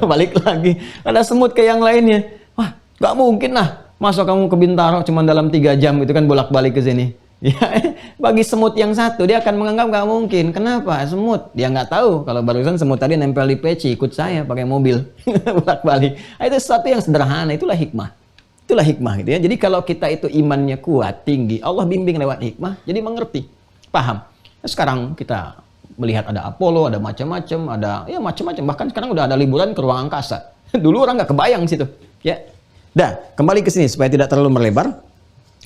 Balik lagi. Ada semut ke yang lainnya. Wah, nggak mungkin lah. Masa kamu ke Bintaro cuma dalam 3 jam, itu kan bolak-balik ke sini. Ya, Bagi semut yang satu, dia akan menganggap nggak mungkin. Kenapa? Semut. Dia nggak tahu kalau barusan semut tadi nempel di peci, ikut saya pakai mobil. Bolak-balik. Itu sesuatu yang sederhana, itulah hikmah. Itulah hikmah gitu ya. Jadi kalau kita itu imannya kuat, tinggi, Allah bimbing lewat hikmah, jadi mengerti, paham. Nah, sekarang kita melihat ada Apollo, ada macam-macam, ada ya macam-macam. Bahkan sekarang udah ada liburan ke ruang angkasa. Dulu orang nggak kebayang situ. Ya. Dah, kembali ke sini supaya tidak terlalu melebar.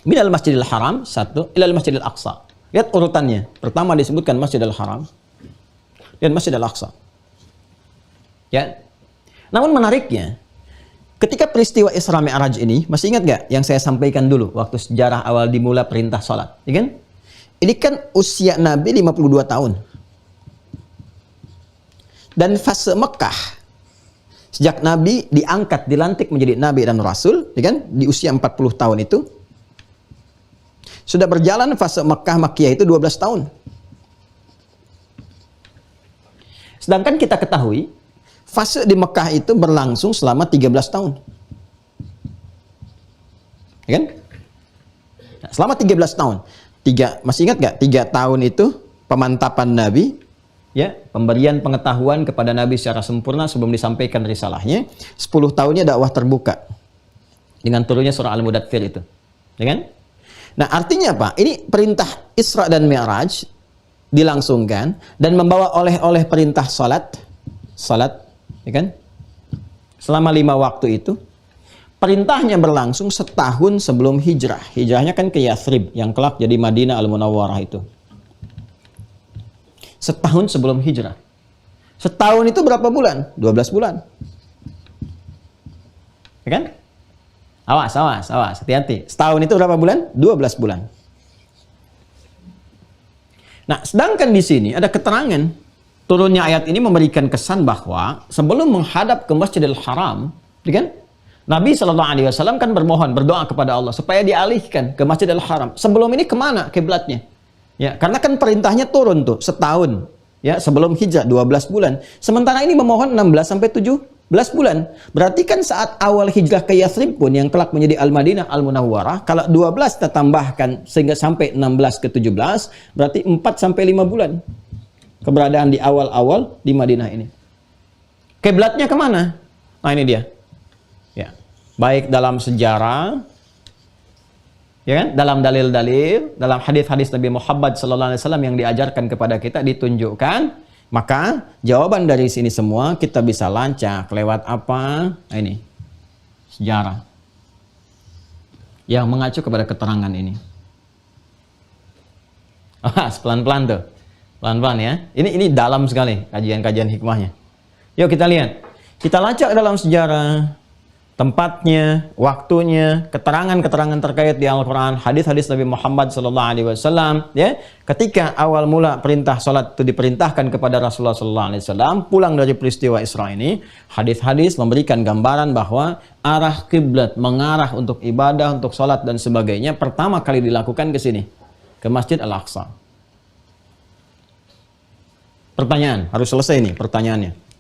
Minal Masjidil Haram, satu, ilal Masjidil Aqsa. Lihat urutannya. Pertama disebutkan Masjidil Haram dan Masjidil Aqsa. Ya. Namun menariknya, ketika peristiwa Isra Mi'raj ini, masih ingat nggak yang saya sampaikan dulu waktu sejarah awal dimulai perintah salat, ya kan? Ini kan usia Nabi 52 tahun. Dan fase Mekah sejak Nabi diangkat, dilantik menjadi Nabi dan Rasul, ya kan? Di usia 40 tahun itu sudah berjalan fase Mekah Makkiyah itu 12 tahun. Sedangkan kita ketahui fase di Mekah itu berlangsung selama 13 tahun. Ya kan? Nah, selama 13 tahun. Masih ingat nggak? 3 tahun itu pemantapan Nabi, ya, pemberian pengetahuan kepada Nabi secara sempurna sebelum disampaikan risalahnya. 10 tahunnya dakwah terbuka dengan turunnya surah Al-Mudaththir itu, ya kan? Nah, artinya apa? Ini perintah Isra dan Mi'raj dilangsungkan dan membawa oleh perintah salat, ya kan? Selama 5 waktu itu. Perintahnya berlangsung setahun sebelum hijrah. Hijrahnya kan ke Yathrib, yang kelak jadi Madinah Al-Munawwarah itu. Setahun sebelum hijrah. Setahun itu berapa bulan? 12 bulan. Ya kan? Awas, hati-hati. Setahun itu berapa bulan? 12 bulan. Nah, sedangkan di sini ada keterangan. Turunnya ayat ini memberikan kesan bahwa sebelum menghadap ke Masjidil Haram, ya kan? Nabi SAW kan berdoa kepada Allah supaya dialihkan ke Masjidil Haram. Sebelum ini kemana kiblatnya? Ya, karena kan perintahnya turun tuh setahun, ya, sebelum hijrah 12 bulan. Sementara ini memohon 16 sampai 17 bulan. Berarti kan saat awal hijrah ke Yathrib pun yang kelak menjadi Al-Madinah Al-Munawwarah, kalau 12 kita tambahkan sehingga sampai 16 ke 17, berarti 4 sampai 5 bulan keberadaan di awal-awal di Madinah ini. Kiblatnya kemana? Nah, ini dia. Ya, baik dalam sejarah, ya kan, dalam dalil-dalil, dalam hadis-hadis Nabi Muhammad SAW yang diajarkan kepada kita ditunjukkan, maka jawaban dari sini semua kita bisa lancak lewat apa? Nah, ini sejarah yang mengacu kepada keterangan ini. Pelan-pelan tuh, pelan-pelan ya. Ini dalam sekali kajian-kajian hikmahnya. Yuk kita lihat, kita lacak dalam sejarah. Tempatnya, waktunya, keterangan-keterangan terkait di Al-Quran, hadis-hadis Nabi Muhammad SAW, ya, ketika awal mula perintah sholat itu diperintahkan kepada Rasulullah SAW, pulang dari peristiwa Isra ini, hadis-hadis memberikan gambaran bahwa arah kiblat mengarah untuk ibadah, untuk sholat dan sebagainya, pertama kali dilakukan ke sini, ke Masjid Al-Aqsa. Pertanyaan, harus selesai nih pertanyaannya.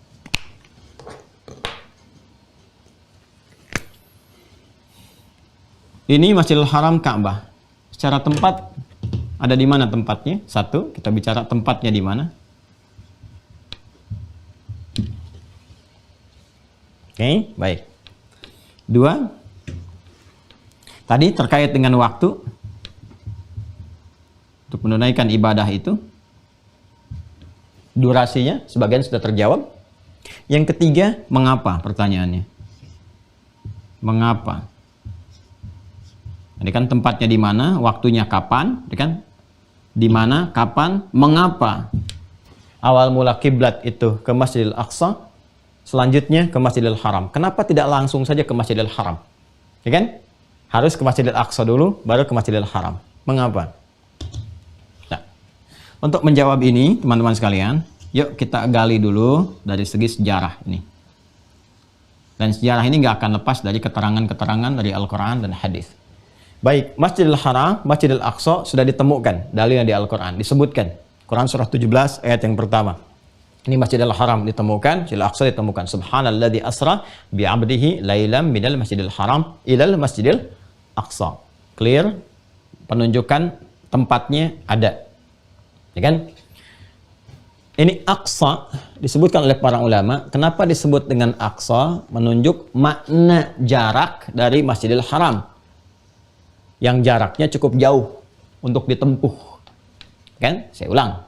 Ini Masjidil Haram Ka'bah. Secara tempat, ada di mana tempatnya? Satu, kita bicara tempatnya di mana. Oke, baik. Dua, tadi terkait dengan waktu untuk menunaikan ibadah itu. Durasinya, sebagian sudah terjawab. Yang ketiga, mengapa? Pertanyaannya. Mengapa? Ini kan tempatnya di mana, waktunya kapan, kan? Di mana, kapan, mengapa? Awal mula kiblat itu ke Masjidil Aqsa, selanjutnya ke Masjidil Haram. Kenapa tidak langsung saja ke Masjidil Haram? Ya kan? Harus ke Masjidil Aqsa dulu, baru ke Masjidil Haram. Mengapa? Nah, untuk menjawab ini, teman-teman sekalian, yuk kita gali dulu dari segi sejarah ini. Dan sejarah ini nggak akan lepas dari keterangan-keterangan dari Al-Quran dan hadis. Baik, Masjidil Haram, Masjidil Aqsa sudah ditemukan dalilnya di Al-Quran, disebutkan. Quran surah 17 ayat yang pertama. Ini Masjidil Haram ditemukan, Masjidil Aqsa ditemukan. Subhanalladzi asra bi'abdihi lailam minal Masjidil Haram ilal Masjidil Aqsa. Clear penunjukan tempatnya ada. Ya kan? Ini Aqsa disebutkan oleh para ulama. Kenapa disebut dengan Aqsa? Menunjuk makna jarak dari Masjidil Haram. Yang jaraknya cukup jauh untuk ditempuh. Kan? Saya ulang.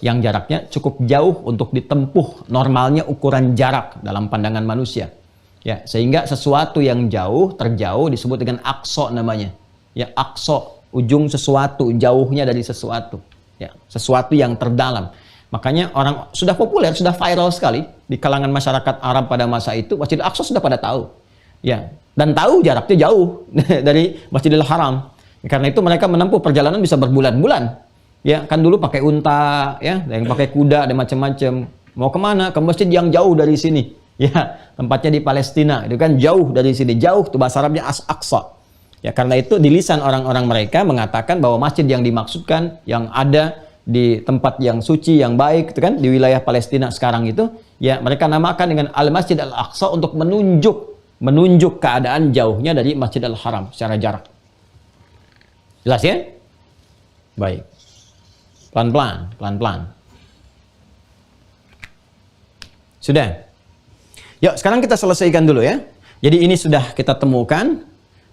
Yang jaraknya cukup jauh untuk ditempuh. Normalnya ukuran jarak dalam pandangan manusia. Ya, sehingga sesuatu yang jauh, terjauh disebut dengan Aqsa namanya. Ya, Aqsa, ujung sesuatu, jauhnya dari sesuatu. Ya, sesuatu yang terdalam. Makanya orang sudah populer, sudah viral sekali di kalangan masyarakat Arab pada masa itu. Masjidil Aqsa sudah pada tahu, ya, dan tahu jaraknya jauh dari Masjidil Haram. Karena itu mereka menempuh perjalanan bisa berbulan-bulan. Ya, kan dulu pakai unta, ya, yang pakai kuda dan macam-macam. Mau kemana? Ke masjid yang jauh dari sini. Ya, tempatnya di Palestina. Itu kan jauh dari sini, jauh. Itu bahasa Arabnya Aqsa. Ya, karena itu di lisan orang-orang mereka mengatakan bahwa masjid yang dimaksudkan yang ada di tempat yang suci, yang baik, itu kan di wilayah Palestina sekarang itu, ya mereka namakan dengan Al-Masjid Al-Aqsa untuk menunjuk keadaan jauhnya dari Masjid Al-Haram secara jarak. Jelas ya? Baik. Pelan-pelan. Sudah. Yuk, sekarang kita selesaikan dulu ya. Jadi ini sudah kita temukan.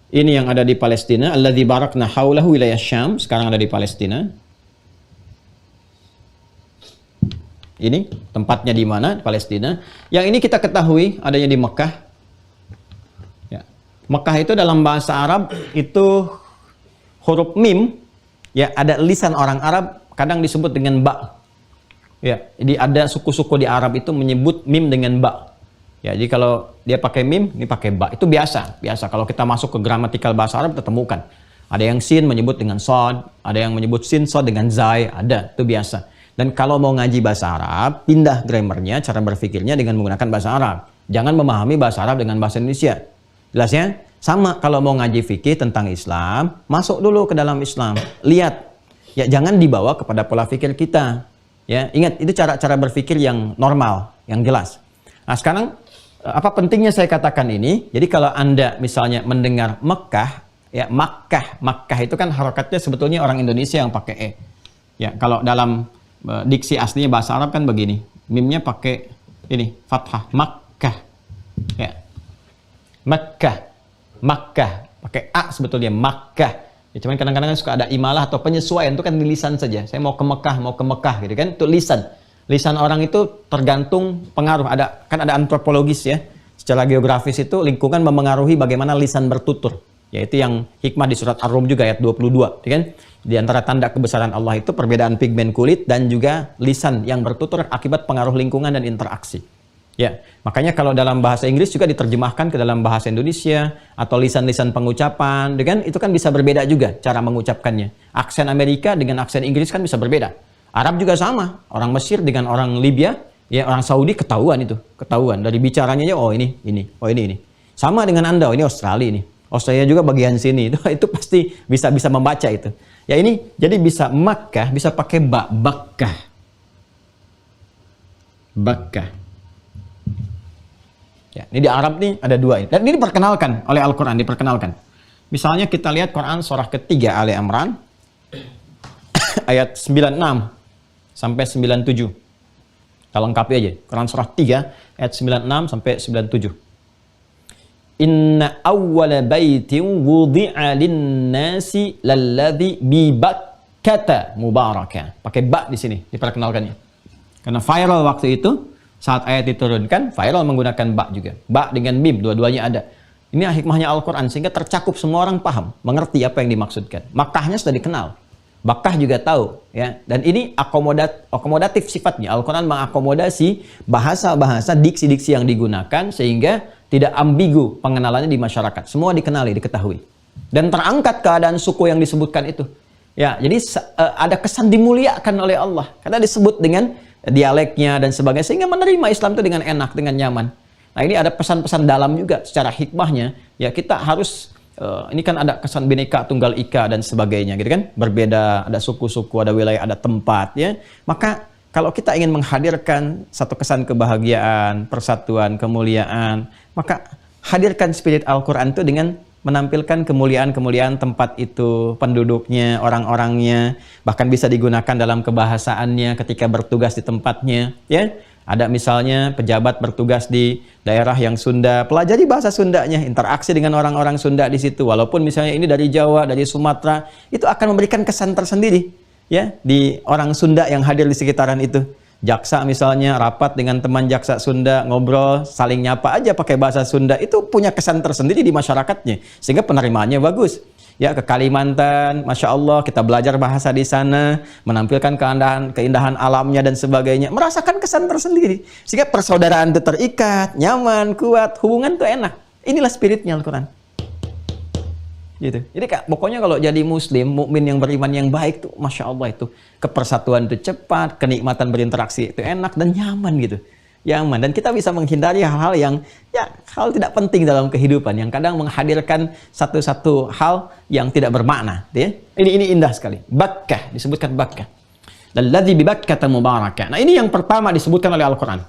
Ini yang ada di Palestina, alladzi barakna haulahu wilayah Syam, sekarang ada di Palestina. Ini tempatnya di mana? Palestina. Yang ini kita ketahui adanya di Mekah. Ya. Mekah itu dalam bahasa Arab itu huruf mim. Ya, ada lisan orang Arab kadang disebut dengan ba. Ya, jadi ada suku-suku di Arab itu menyebut mim dengan ba. Ya, jadi kalau dia pakai mim, ini pakai ba. Itu biasa. Kalau kita masuk ke gramatikal bahasa Arab kita temukan. Ada yang sin menyebut dengan sod, ada yang menyebut sin sod dengan zai, ada. Itu biasa. Dan kalau mau ngaji bahasa Arab, pindah grammarnya, cara berpikirnya dengan menggunakan bahasa Arab. Jangan memahami bahasa Arab dengan bahasa Indonesia. Jelas ya? Sama kalau mau ngaji fikih tentang Islam, masuk dulu ke dalam Islam. Lihat. Ya, jangan dibawa kepada pola pikir kita. Ya, ingat, itu cara-cara berpikir yang normal, yang jelas. Nah, sekarang, apa pentingnya saya katakan ini? Jadi kalau Anda misalnya mendengar Mekah, ya Makkah itu kan harokatnya sebetulnya orang Indonesia yang pakai E. Ya, kalau dalam diksi aslinya bahasa Arab kan begini, mimnya pakai ini fathah, Makkah, ya, Makkah pakai A sebetulnya Makkah. Ya, cuman kadang-kadang suka ada imalah atau penyesuaian, itu kan di lisan saja. Saya mau ke Mekah gitu kan, itu lisan orang itu tergantung pengaruh. Ada antropologis ya, secara geografis itu lingkungan memengaruhi bagaimana lisan bertutur. Yaitu yang hikmah di surat Ar-Rum juga ayat 22, ya kan? Di antara tanda kebesaran Allah itu perbedaan pigmen kulit dan juga lisan yang bertutur akibat pengaruh lingkungan dan interaksi. Ya, makanya kalau dalam bahasa Inggris juga diterjemahkan ke dalam bahasa Indonesia atau lisan-lisan pengucapan, dengan itu kan bisa berbeda juga cara mengucapkannya. Aksen Amerika dengan aksen Inggris kan bisa berbeda. Arab juga sama, orang Mesir dengan orang Libya, ya orang Saudi ketahuan dari bicaranya aja, oh ini. Sama dengan Anda, oh ini Australia ini. Australia juga bagian sini, itu pasti bisa membaca itu. Ya ini, jadi bisa Makkah, bisa pakai ba, Bakkah. Ya, ini di Arab nih ada dua ini. Dan ini diperkenalkan oleh Al-Quran, diperkenalkan. Misalnya kita lihat Quran surah ketiga Ali Imran, ayat 96 sampai 97. Kita lengkapi aja. Quran surah 3, ayat 96 sampai 97. Inna awwala baitin wudi'a lin-nasi lalladzi bi Bakkata mubaraka. Pakai ba di sini diperkenalkannya. Karena viral waktu itu saat ayat diturunkan, viral menggunakan ba juga. Ba dengan mim, dua-duanya ada. Ini hikmahnya Al-Qur'an sehingga tercakup semua orang paham, mengerti apa yang dimaksudkan. Makkahnya sudah dikenal. Bakkah juga tahu, ya. Dan ini akomodatif sifatnya. Al-Qur'an mengakomodasi bahasa-bahasa, diksi-diksi yang digunakan sehingga tidak ambigu pengenalannya di masyarakat. Semua dikenali, diketahui. Dan terangkat keadaan suku yang disebutkan itu. Ya, jadi ada kesan dimuliakan oleh Allah. Karena disebut dengan dialeknya dan sebagainya. Sehingga menerima Islam itu dengan enak, dengan nyaman. Nah, ini ada pesan-pesan dalam juga secara hikmahnya. Ya, kita harus, ini kan ada kesan Bhinneka Tunggal Ika dan sebagainya. Gitu kan? Berbeda, ada suku-suku, ada wilayah, ada tempat. Ya. Maka kalau kita ingin menghadirkan satu kesan kebahagiaan, persatuan, kemuliaan, maka hadirkan spirit Al-Quran itu dengan menampilkan kemuliaan-kemuliaan tempat itu, penduduknya, orang-orangnya, bahkan bisa digunakan dalam kebahasaannya ketika bertugas di tempatnya, ya. Ada misalnya pejabat bertugas di daerah yang Sunda, pelajari bahasa Sundanya, interaksi dengan orang-orang Sunda di situ. Walaupun misalnya ini dari Jawa, dari Sumatera, itu akan memberikan kesan tersendiri, ya, di orang Sunda yang hadir di sekitaran itu. Jaksa misalnya rapat dengan teman jaksa Sunda, ngobrol, saling nyapa aja pakai bahasa Sunda, itu punya kesan tersendiri di masyarakatnya, sehingga penerimaannya bagus. Ya, ke Kalimantan, Masya Allah, kita belajar bahasa di sana, menampilkan keindahan alamnya dan sebagainya, merasakan kesan tersendiri. Sehingga persaudaraan itu terikat, nyaman, kuat, hubungan itu enak. Inilah spiritnya Al-Quran. Gitu. Jadi pokoknya kalau jadi muslim, mukmin yang beriman yang baik tuh, Masya Allah itu, kepersatuan itu cepat, kenikmatan berinteraksi itu enak dan nyaman gitu. Nyaman, dan kita bisa menghindari hal-hal yang hal tidak penting dalam kehidupan yang kadang menghadirkan satu-satu hal yang tidak bermakna, ya. Ini indah sekali. Bakkah, disebutkan Bakkah. Alladzi bi Bakkah mubarakah. Nah, ini yang pertama disebutkan oleh Al-Qur'an.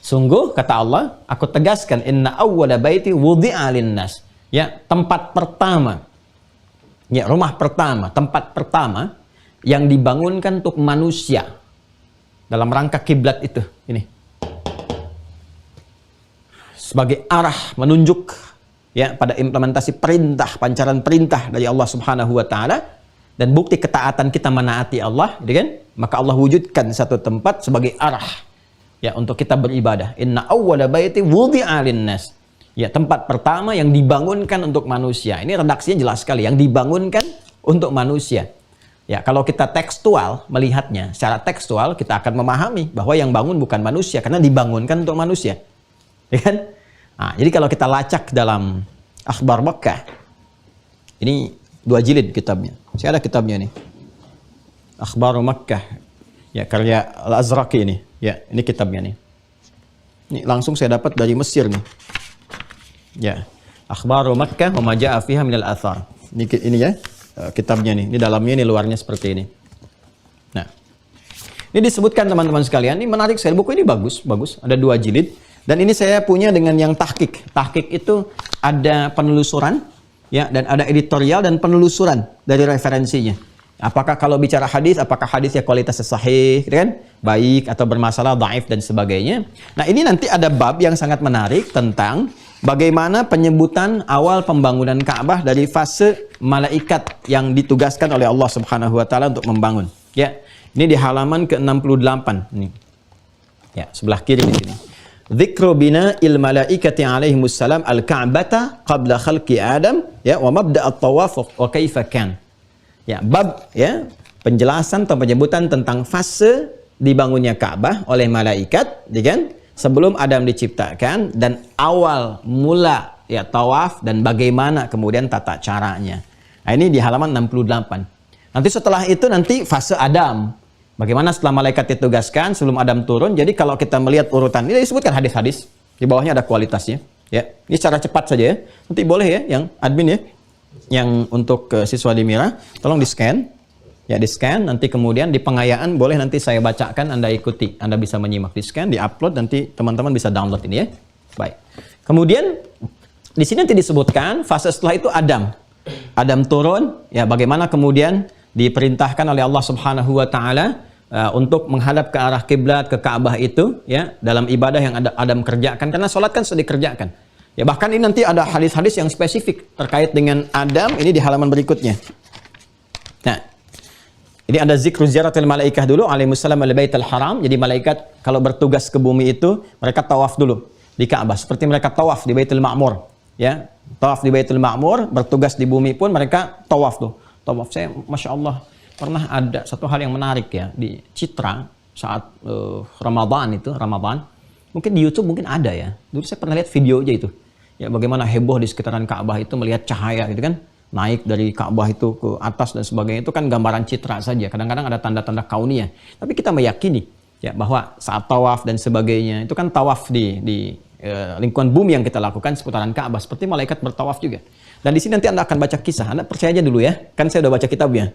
Sungguh kata Allah, aku tegaskan inna awwala baiti wudi'a lin-nas. Ya, tempat pertama. Ya, rumah pertama, tempat pertama yang dibangunkan untuk manusia dalam rangka kiblat itu. Ini sebagai arah menunjuk, ya, pada implementasi perintah, pancaran perintah dari Allah Subhanahu wa taala, dan bukti ketaatan kita menaati Allah, gitu kan? Maka Allah wujudkan satu tempat sebagai arah, ya, untuk kita beribadah. Inna awwala baiti wudi'a lin-nas. Ya, tempat pertama yang dibangunkan untuk manusia. Ini redaksinya jelas sekali, yang dibangunkan untuk manusia. Ya, kalau kita tekstual melihatnya, secara tekstual kita akan memahami bahwa yang bangun bukan manusia karena dibangunkan untuk manusia. Ya kan? Nah, jadi kalau kita lacak dalam Akhbar Makkah, ini 2 jilid kitabnya. Saya ada kitabnya nih. Akhbar Makkah. Ya, karya Al-Azraqi ini. Ya, ini kitabnya nih. Ini langsung saya dapat dari Mesir nih. Ya, Akhbar Makkah wa ma jaa fiha minal athar. Ini ya, kitabnya nih. Ini dalamnya, ini luarnya seperti ini. Nah, ini disebutkan teman-teman sekalian. Ini menarik sekali. Buku ini bagus. Ada 2 jilid. Dan ini saya punya dengan yang tahqiq. Tahqiq itu ada penelusuran, ya, dan ada editorial dan penelusuran dari referensinya. Apakah kalau bicara hadis, apakah hadisnya kualitasnya sahih, gitu kan? Baik atau bermasalah, dhaif dan sebagainya. Nah, ini nanti ada bab yang sangat menarik tentang bagaimana penyebutan awal pembangunan Ka'bah dari fase malaikat yang ditugaskan oleh Allah Subhanahu wa taala untuk membangun. Ya. Ini di halaman ke-68 nih. Ya, sebelah kiri di sini. Dzikru bina'il malaikati alaihimus salam al-Ka'bata qabla khalqi Adam, ya, wa mabda' at-tawaf wa kaifa kan. Ya, bab, ya, penjelasan atau penyebutan tentang fase dibangunnya Ka'bah oleh malaikat, ya kan? Sebelum Adam diciptakan, dan awal mula, ya, tawaf, dan bagaimana kemudian tata caranya. Nah, ini di halaman 68. Nanti setelah itu nanti fase Adam. Bagaimana setelah malaikat ditugaskan sebelum Adam turun. Jadi kalau kita melihat urutan ini disebutkan hadis-hadis, di bawahnya ada kualitasnya, ya. Ini secara cepat saja ya. Nanti boleh ya yang admin ya, yang untuk siswa di Mira, tolong di-scan. Ya, di-scan, nanti kemudian di pengayaan boleh nanti saya bacakan, Anda ikuti. Anda bisa menyimak, di-scan, di-upload, nanti teman-teman bisa download ini ya. Baik. Kemudian di sini nanti disebutkan fase setelah itu Adam. Adam turun, ya, bagaimana kemudian diperintahkan oleh Allah Subhanahu wa taala untuk menghadap ke arah kiblat, ke Ka'bah itu, ya, dalam ibadah yang Adam kerjakan, karena sholat kan sudah dikerjakan. Ya, bahkan ini nanti ada hadis-hadis yang spesifik terkait dengan Adam, ini di halaman berikutnya. Nah, ini ada zikru ziyaratil malaikah dulu, alaihissalam al-baitul haram. Jadi malaikat kalau bertugas ke bumi itu, mereka tawaf dulu di Ka'bah, seperti mereka tawaf di Baitul Ma'mur, ya. Tawaf di Baitul Ma'mur, bertugas di bumi pun mereka tawaf tuh. Tawaf, saya Masya Allah pernah ada satu hal yang menarik ya di Citra saat Ramadan. Mungkin di YouTube mungkin ada ya. Dulu saya pernah lihat video aja itu. Ya, bagaimana heboh di sekitaran Ka'bah itu melihat cahaya gitu kan, naik dari Ka'bah itu ke atas dan sebagainya. Itu kan gambaran citra saja. Kadang-kadang ada tanda-tanda kauniyah. Tapi kita meyakini ya bahwa saat tawaf dan sebagainya itu kan tawaf di lingkungan bumi yang kita lakukan seputaran Ka'bah, seperti malaikat bertawaf juga. Dan di sini nanti Anda akan baca kisah. Anda percaya aja dulu ya. Kan saya udah baca kitabnya.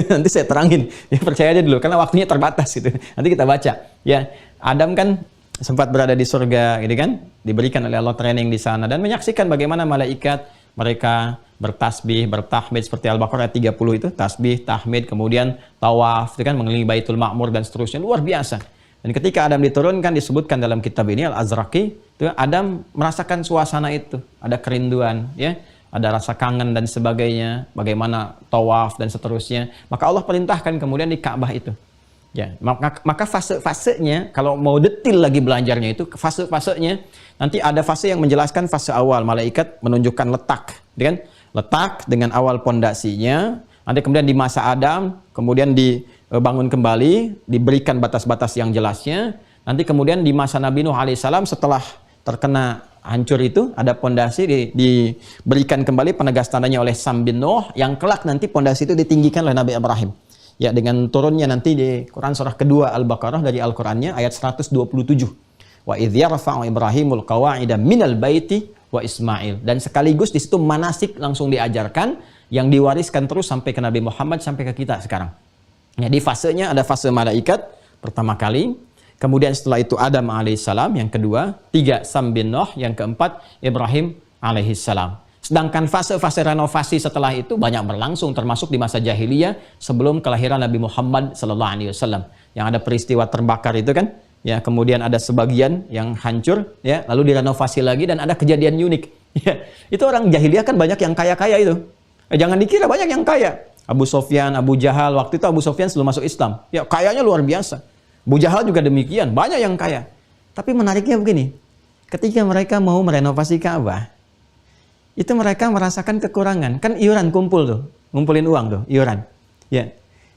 Nanti saya terangin. Ya, percaya aja dulu karena waktunya terbatas gitu. Nanti kita baca. Ya, Adam kan sempat berada di surga gitu kan, diberikan oleh Allah training di sana dan menyaksikan bagaimana malaikat mereka bertasbih, bertahmid seperti Al-Baqarah 30 itu, tasbih, tahmid, kemudian tawaf, itu kan mengelilingi Baitul Ma'mur dan seterusnya, luar biasa. Dan ketika Adam diturunkan, disebutkan dalam kitab ini Al-Azraqi, itu Adam merasakan suasana itu, ada kerinduan, ya, ada rasa kangen dan sebagainya, bagaimana tawaf dan seterusnya. Maka Allah perintahkan kemudian di Ka'bah itu. Ya, maka fase-fasenya, kalau mau detil lagi belajarnya itu, fase-fasenya, nanti ada fase yang menjelaskan fase awal, malaikat menunjukkan letak, kan? Letak dengan awal pondasinya, nanti kemudian di masa Adam, kemudian dibangun kembali, diberikan batas-batas yang jelasnya, nanti kemudian di masa Nabi Nuh alaihissalam setelah terkena hancur itu, ada pondasi diberikan kembali penegas tandanya oleh Sam bin Nuh, yang kelak nanti pondasi itu ditinggikan oleh Nabi Ibrahim. Ya, dengan turunnya nanti di Quran surah kedua Al-Baqarah dari Al-Qur'annya ayat 127. Wa idh yarfa'u Ibrahimul qawa'ida minal baiti wa Ismail. Dan sekaligus di situ manasik langsung diajarkan yang diwariskan terus sampai ke Nabi Muhammad sampai ke kita sekarang. Jadi fasenya ada fase malaikat pertama kali, kemudian setelah itu Adam alaihissalam yang kedua, 3 Sam bin Nuh, yang keempat Ibrahim alaihissalam. Sedangkan fase-fase renovasi setelah itu banyak berlangsung, termasuk di masa jahiliyah sebelum kelahiran Nabi Muhammad SAW. Yang ada peristiwa terbakar itu kan, ya, kemudian ada sebagian yang hancur, ya, lalu direnovasi lagi dan ada kejadian unik. Ya, itu orang jahiliyah kan banyak yang kaya-kaya itu. Jangan dikira banyak yang kaya. Abu Sofyan, Abu Jahal, waktu itu Abu Sofyan sebelum masuk Islam, ya, kayanya luar biasa. Abu Jahal juga demikian, banyak yang kaya. Tapi menariknya begini, ketika mereka mau merenovasi Ka'bah, itu mereka merasakan kekurangan. Kan iuran kumpul tuh, ngumpulin uang tuh, iuran. Ya.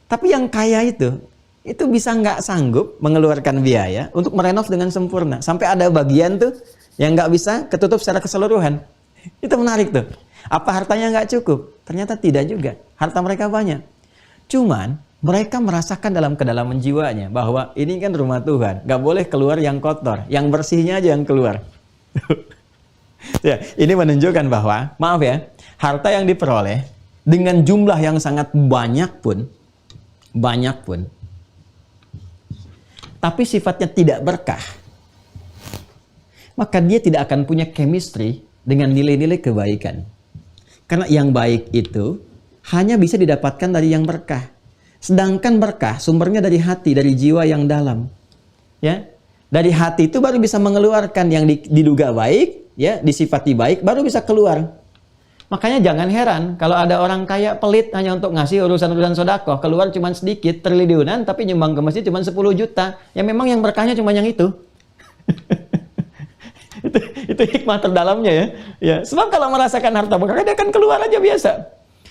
Tapi yang kaya itu bisa nggak sanggup mengeluarkan biaya untuk merenov dengan sempurna. Sampai ada bagian tuh yang nggak bisa ketutup secara keseluruhan. Itu menarik tuh. Apa hartanya nggak cukup? Ternyata tidak juga. Harta mereka banyak. Cuman mereka merasakan dalam kedalaman jiwanya bahwa ini kan rumah Tuhan. Nggak boleh keluar yang kotor. Yang bersihnya aja yang keluar. Ya, ini menunjukkan bahwa, maaf ya, harta yang diperoleh dengan jumlah yang sangat banyak pun, tapi sifatnya tidak berkah, maka dia tidak akan punya chemistry dengan nilai-nilai kebaikan. Karena yang baik itu hanya bisa didapatkan dari yang berkah. Sedangkan berkah sumbernya dari hati, dari jiwa yang dalam. Ya, dari hati itu baru bisa mengeluarkan yang diduga baik, ya, disifati baik, baru bisa keluar. Makanya jangan heran kalau ada orang kaya pelit hanya untuk ngasih urusan-urusan sedekah, keluar cuma sedikit, triliunan, tapi nyumbang ke masjid cuma 10 juta. Ya memang yang berkahnya cuma yang itu. itu hikmah terdalamnya ya. Ya, sebab kalau merasakan harta berkah dia akan keluar aja biasa.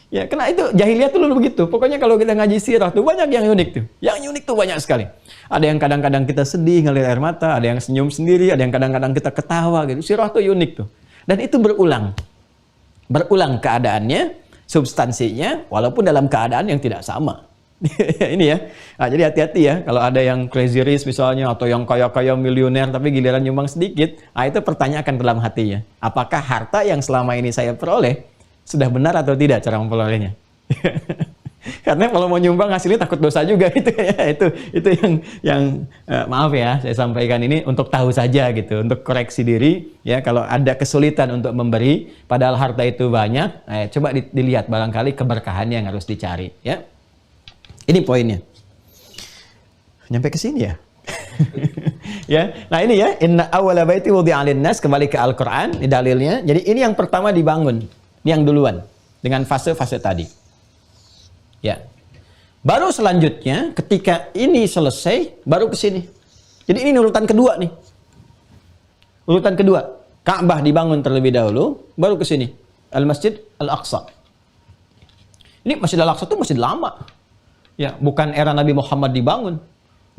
Ya, karena itu jahiliyah tuh dulu begitu. Pokoknya kalau kita ngaji sirah tuh banyak yang unik tuh. Yang unik tuh banyak sekali. Ada yang kadang-kadang kita sedih ngalir air mata, ada yang senyum sendiri, ada yang kadang-kadang kita ketawa gitu. Sirah tuh unik tuh. Dan itu berulang. Berulang keadaannya, substansinya, walaupun dalam keadaan yang tidak sama. Ini ya. Nah, jadi hati-hati ya kalau ada yang crazy rich misalnya atau yang kaya-kaya miliuner tapi giliran nyumbang sedikit, itu pertanyakan dalam hatinya. Apakah harta yang selama ini saya peroleh sudah benar atau tidak cara memperolehnya? Karena kalau mau nyumbang hasilnya takut dosa juga itu ya. Itu yang maaf ya saya sampaikan ini untuk tahu saja gitu, untuk koreksi diri ya. Kalau ada kesulitan untuk memberi padahal harta itu banyak, coba dilihat barangkali keberkahannya yang harus dicari ya. Ini poinnya. Nyampe ke sini ya. Ya. Nah ini ya, inna awwala baiti wudi'a lin-nas, kembali ke Al-Qur'an, ini dalilnya. Jadi ini yang pertama dibangun. Ini yang duluan dengan fase-fase tadi. Ya. Baru selanjutnya ketika ini selesai baru ke sini. Jadi ini urutan kedua nih. Urutan kedua. Ka'bah dibangun terlebih dahulu, baru ke sini. Al-Masjid Al-Aqsa. Ini Masjid Al-Aqsa itu masjid lama. Ya, bukan era Nabi Muhammad dibangun.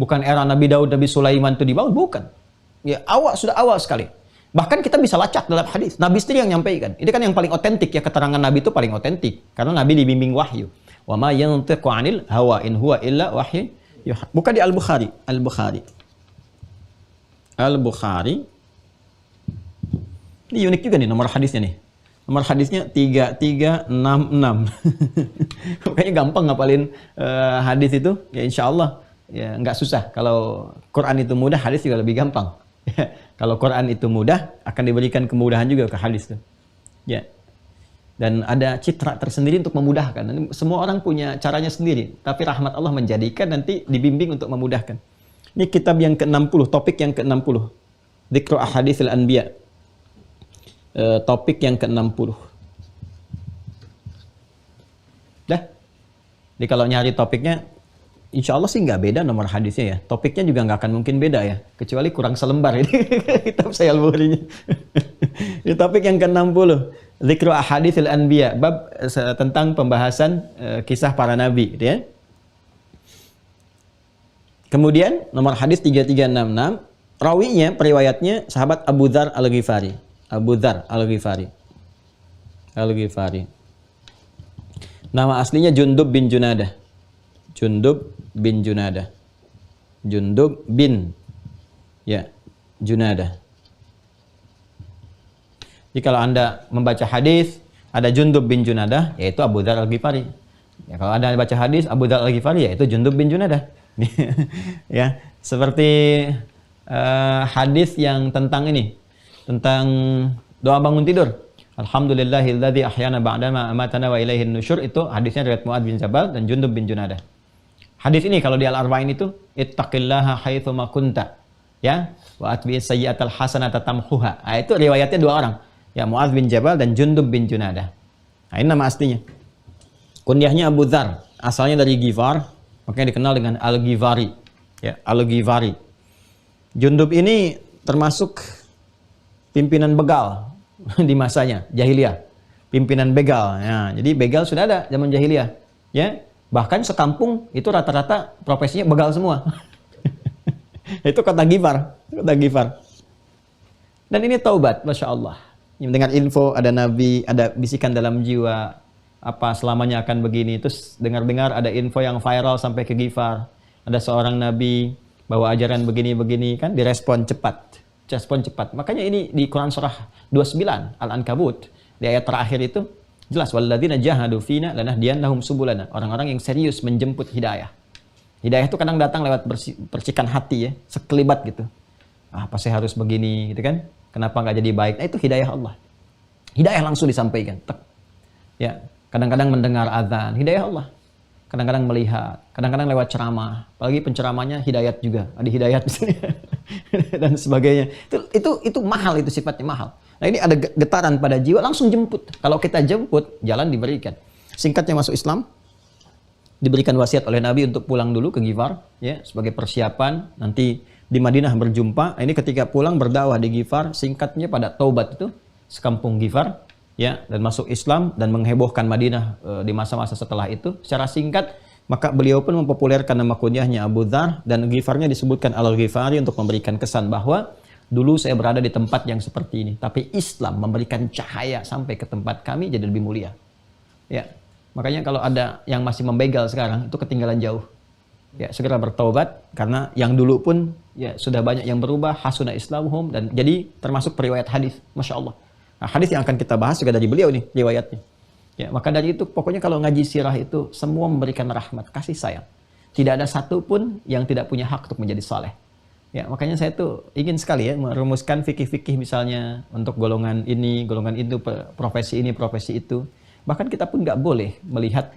Bukan era Nabi Daud, Nabi Sulaiman itu dibangun, bukan. Ya, sudah awal sekali. Bahkan kita bisa lacak dalam hadis. Nabi sendiri yang nyampaikan. Ini kan yang paling otentik ya, keterangan Nabi itu paling otentik karena Nabi dibimbing wahyu. Wa ma yantiqu 'anil hawa in huwa illa wahyu yuha. Bukan di Al-Bukhari. Ini unik juga nih nomor hadisnya nih. Nomor hadisnya 3366. Kayaknya gampang ngapalin hadis itu. Ya insya Allah ya nggak susah. Kalau Quran itu mudah, hadis juga lebih gampang. Kalau Quran itu mudah, akan diberikan kemudahan juga ke hadis tuh. Ya. dan ada citra tersendiri untuk memudahkan. Dan semua orang punya caranya sendiri, tapi rahmat Allah menjadikan nanti dibimbing untuk memudahkan. Ini kitab yang ke-60, topik yang ke-60. Dzikru Ahaditsil Anbiya. Topik yang ke-60. Dah. Jadi kalau nyari topiknya, insya Allah sih nggak beda nomor hadisnya ya. Topiknya juga nggak akan mungkin beda ya. Kecuali kurang selembar ini kitab saya Al-Bukhari-nya. Ini topik yang ke-60. Dzikru Ahaditsil Anbiya. Bab tentang pembahasan kisah para nabi. Gitu ya. Kemudian nomor hadis 3366. Rawinya, periwayatnya sahabat Abu Dzar Al-Ghifari. Abu Dzar Al-Ghifari. Al-Ghifari. Nama aslinya Jundub bin Junadah. Jundub bin Junadah. Jundub bin Junadah. Jadi kalau Anda membaca hadis ada Jundub bin Junadah, yaitu Abu Dzar Al-Ghifari. Ya, kalau Anda baca hadis Abu Dzar Al-Ghifari, yaitu Jundub bin Junadah. Ya, seperti hadis yang tentang ini, tentang doa bangun tidur. Alhamdulillahilladzi ahyana ba'dama amatana wa ilaihin nusyur, itu hadisnya riwayat Mu'adz bin Jabal dan Jundub bin Junadah. Hadis ini kalau di Al-Arba'in itu ittaqillaha haitsu ma kunta, ya, wa atbi'is sayyi'atal hasanata tamhuha. Nah, itu riwayatnya dua orang, ya, Mu'adz bin Jabal dan Jundub bin Junadah. Nah, ini nama aslinya. Kunyahnya Abu Dzar, asalnya dari Ghifar, makanya dikenal dengan Al-Ghifari, ya, Al-Ghifari. Jundub ini termasuk pimpinan begal di masanya jahiliyah, pimpinan begal. Ya, jadi begal sudah ada zaman jahiliyah, ya. Bahkan sekampung itu rata-rata profesinya begal semua. Itu kota Ghifar, kota Ghifar. Dan ini taubat, masya Allah. Dengan info ada nabi, ada bisikan dalam jiwa, apa selamanya akan begini. Terus dengar-dengar ada info yang viral sampai ke Ghifar. Ada seorang nabi bawa ajaran begini-begini, kan direspon cepat. Respon cepat. Makanya ini di Quran surah 29 Al-Ankabut di ayat terakhir itu jelas, walladzina jahadu fina lanahdiyannahum subulana. Orang-orang yang serius menjemput hidayah. Hidayah itu kadang datang lewat percikan hati, ya, sekelibat gitu. Apa sih harus begini gitu kan? Kenapa nggak jadi baik? Nah, itu hidayah Allah. Hidayah langsung disampaikan. Tek. Ya, kadang-kadang mendengar azan, hidayah Allah. Kadang-kadang melihat, kadang-kadang lewat ceramah, apalagi penceramahnya hidayat juga, ada hidayat misalnya dan sebagainya. Itu mahal, itu sifatnya mahal. Nah, ini ada getaran pada jiwa, langsung jemput. Kalau kita jemput, jalan diberikan. Singkatnya masuk Islam, diberikan wasiat oleh Nabi untuk pulang dulu ke Ghifar, ya, sebagai persiapan nanti di Madinah berjumpa. Ini ketika pulang berdakwah di Ghifar, singkatnya pada taubat itu sekampung Ghifar, ya, dan masuk Islam dan menghebohkan Madinah di masa-masa setelah itu. Secara singkat, maka beliau pun mempopulerkan nama kunyahnya Abu Dzar, dan Ghifarnya disebutkan Al-Ghifari untuk memberikan kesan bahwa dulu saya berada di tempat yang seperti ini, tapi Islam memberikan cahaya sampai ke tempat kami jadi lebih mulia. Ya, makanya kalau ada yang masih membegal sekarang, itu ketinggalan jauh. Ya, segera bertaubat, karena yang dulu pun ya sudah banyak yang berubah, hasuna islamuhum, dan jadi termasuk periwayat hadis, masya Allah. Nah, hadis yang akan kita bahas juga dari beliau nih, riwayatnya. Ya, maka dari itu, pokoknya kalau ngaji sirah itu, semua memberikan rahmat, kasih sayang. Tidak ada satu pun yang tidak punya hak untuk menjadi saleh. Ya, makanya saya tuh ingin sekali ya merumuskan fikih-fikih misalnya untuk golongan ini, golongan itu, profesi ini, profesi itu. Bahkan kita pun nggak boleh melihat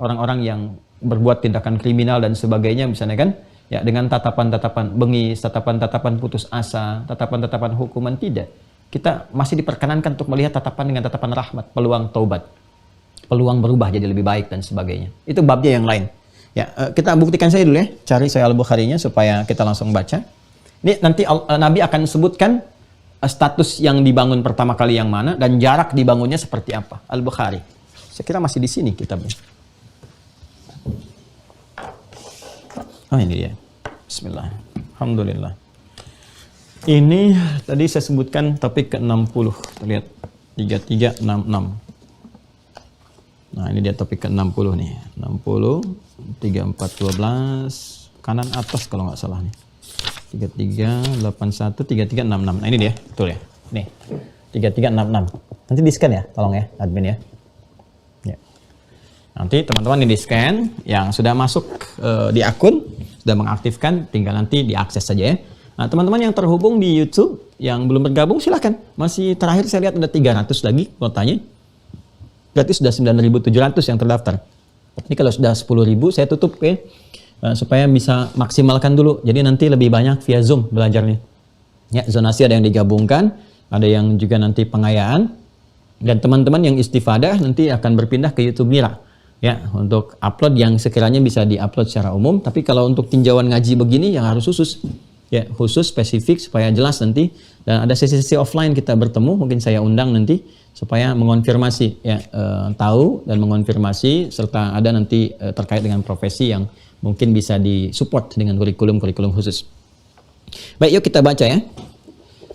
orang-orang yang berbuat tindakan kriminal dan sebagainya misalnya kan, ya, dengan tatapan-tatapan bengis, tatapan-tatapan putus asa, tatapan-tatapan hukuman, tidak. Kita masih diperkenankan untuk melihat tatapan dengan tatapan rahmat, peluang taubat, peluang berubah jadi lebih baik dan sebagainya. Itu babnya yang lain. Ya, kita buktikan saja dulu ya, cari saya Al-Bukhari-nya supaya kita langsung baca. Ini nanti Nabi akan sebutkan status yang dibangun pertama kali yang mana dan jarak dibangunnya seperti apa. Al-Bukhari. Saya kira masih di sini kitabnya. Oh, ini dia. Bismillah. Alhamdulillah. Ini tadi saya sebutkan topik ke-60. Kita lihat 3366. Nah, ini dia topik ke-60 nih. 60, 3412, kanan atas kalau nggak salah nih. 3381, 3366. Nah, ini dia, betul ya. Nih, 3366. Nanti di-scan ya, tolong ya, admin ya. Ya. Nanti teman-teman ini di-scan, yang sudah masuk di akun, sudah mengaktifkan, tinggal nanti diakses saja ya. Nah, teman-teman yang terhubung di YouTube, yang belum bergabung silahkan. Masih terakhir saya lihat ada 300 lagi kuotanya. Berarti sudah 9.700 yang terdaftar. Ini kalau sudah 10.000 saya tutup ya. Supaya bisa maksimalkan dulu. Jadi nanti lebih banyak via Zoom belajarnya. Ya, zonasi ada yang digabungkan, ada yang juga nanti pengayaan. Dan teman-teman yang istifadah nanti akan berpindah ke YouTube Mira. Ya, untuk upload yang sekiranya bisa diupload secara umum. Tapi kalau untuk tinjauan ngaji begini yang harus khusus. Ya, khusus spesifik supaya jelas nanti. Dan ada sesi-sesi offline kita bertemu, mungkin saya undang nanti supaya mengonfirmasi ya, tahu dan mengonfirmasi serta ada nanti terkait dengan profesi yang mungkin bisa disupport dengan kurikulum khusus. Baik, yuk kita baca ya.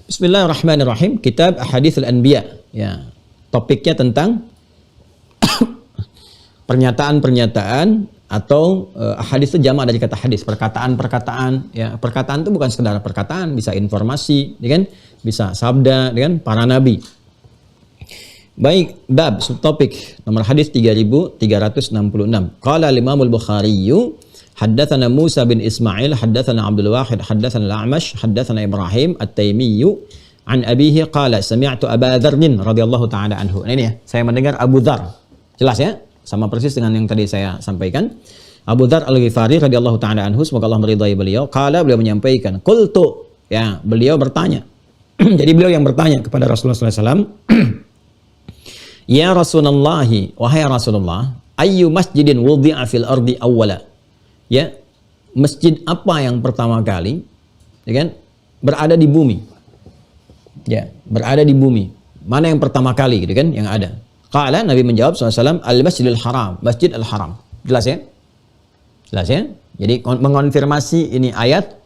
Bismillahirrahmanirrahim. Kitab Ahaditsul Anbiya. Ya, topiknya tentang pernyataan-pernyataan atau hadis itu jamak dari kata hadis, perkataan-perkataan. Ya, perkataan itu bukan sekedar perkataan, bisa informasi, ya kan? Bisa sabda, ya kan? Para nabi. Baik, bab subtopik nomor hadis 3366. Qala al-Imam al-Bukhari haddatsana Musa bin Ismail haddatsana Abdul Wahid haddatsana al-A'mash haddatsana Ibrahim at-Taimi an abihi qala sami'tu Aba Dzar radhiyallahu taala anhu. Nah, ini ya, saya mendengar Abu Dzar. Jelas ya? Sama persis dengan yang tadi saya sampaikan. Abu Dzar Al-Ghifari radhiyallahu taala anhu, semoga Allah meridai beliau. Qala, beliau menyampaikan, qultu, ya, beliau bertanya. Jadi beliau yang bertanya kepada Rasulullah sallallahu alaihi wasallam, ya Rasulullah, wahai Rasulullah, ayyu masjidin wudi'a fil ardi awwala? Ya, masjid apa yang pertama kali, ya kan, berada di bumi? Ya, berada di bumi. Mana yang pertama kali gitu kan yang ada? Qala, Nabi menjawab SAW, Al-Masjidil Haram, Masjid Al-Haram. Jelas ya? Jelas ya? Jadi mengonfirmasi ini ayat.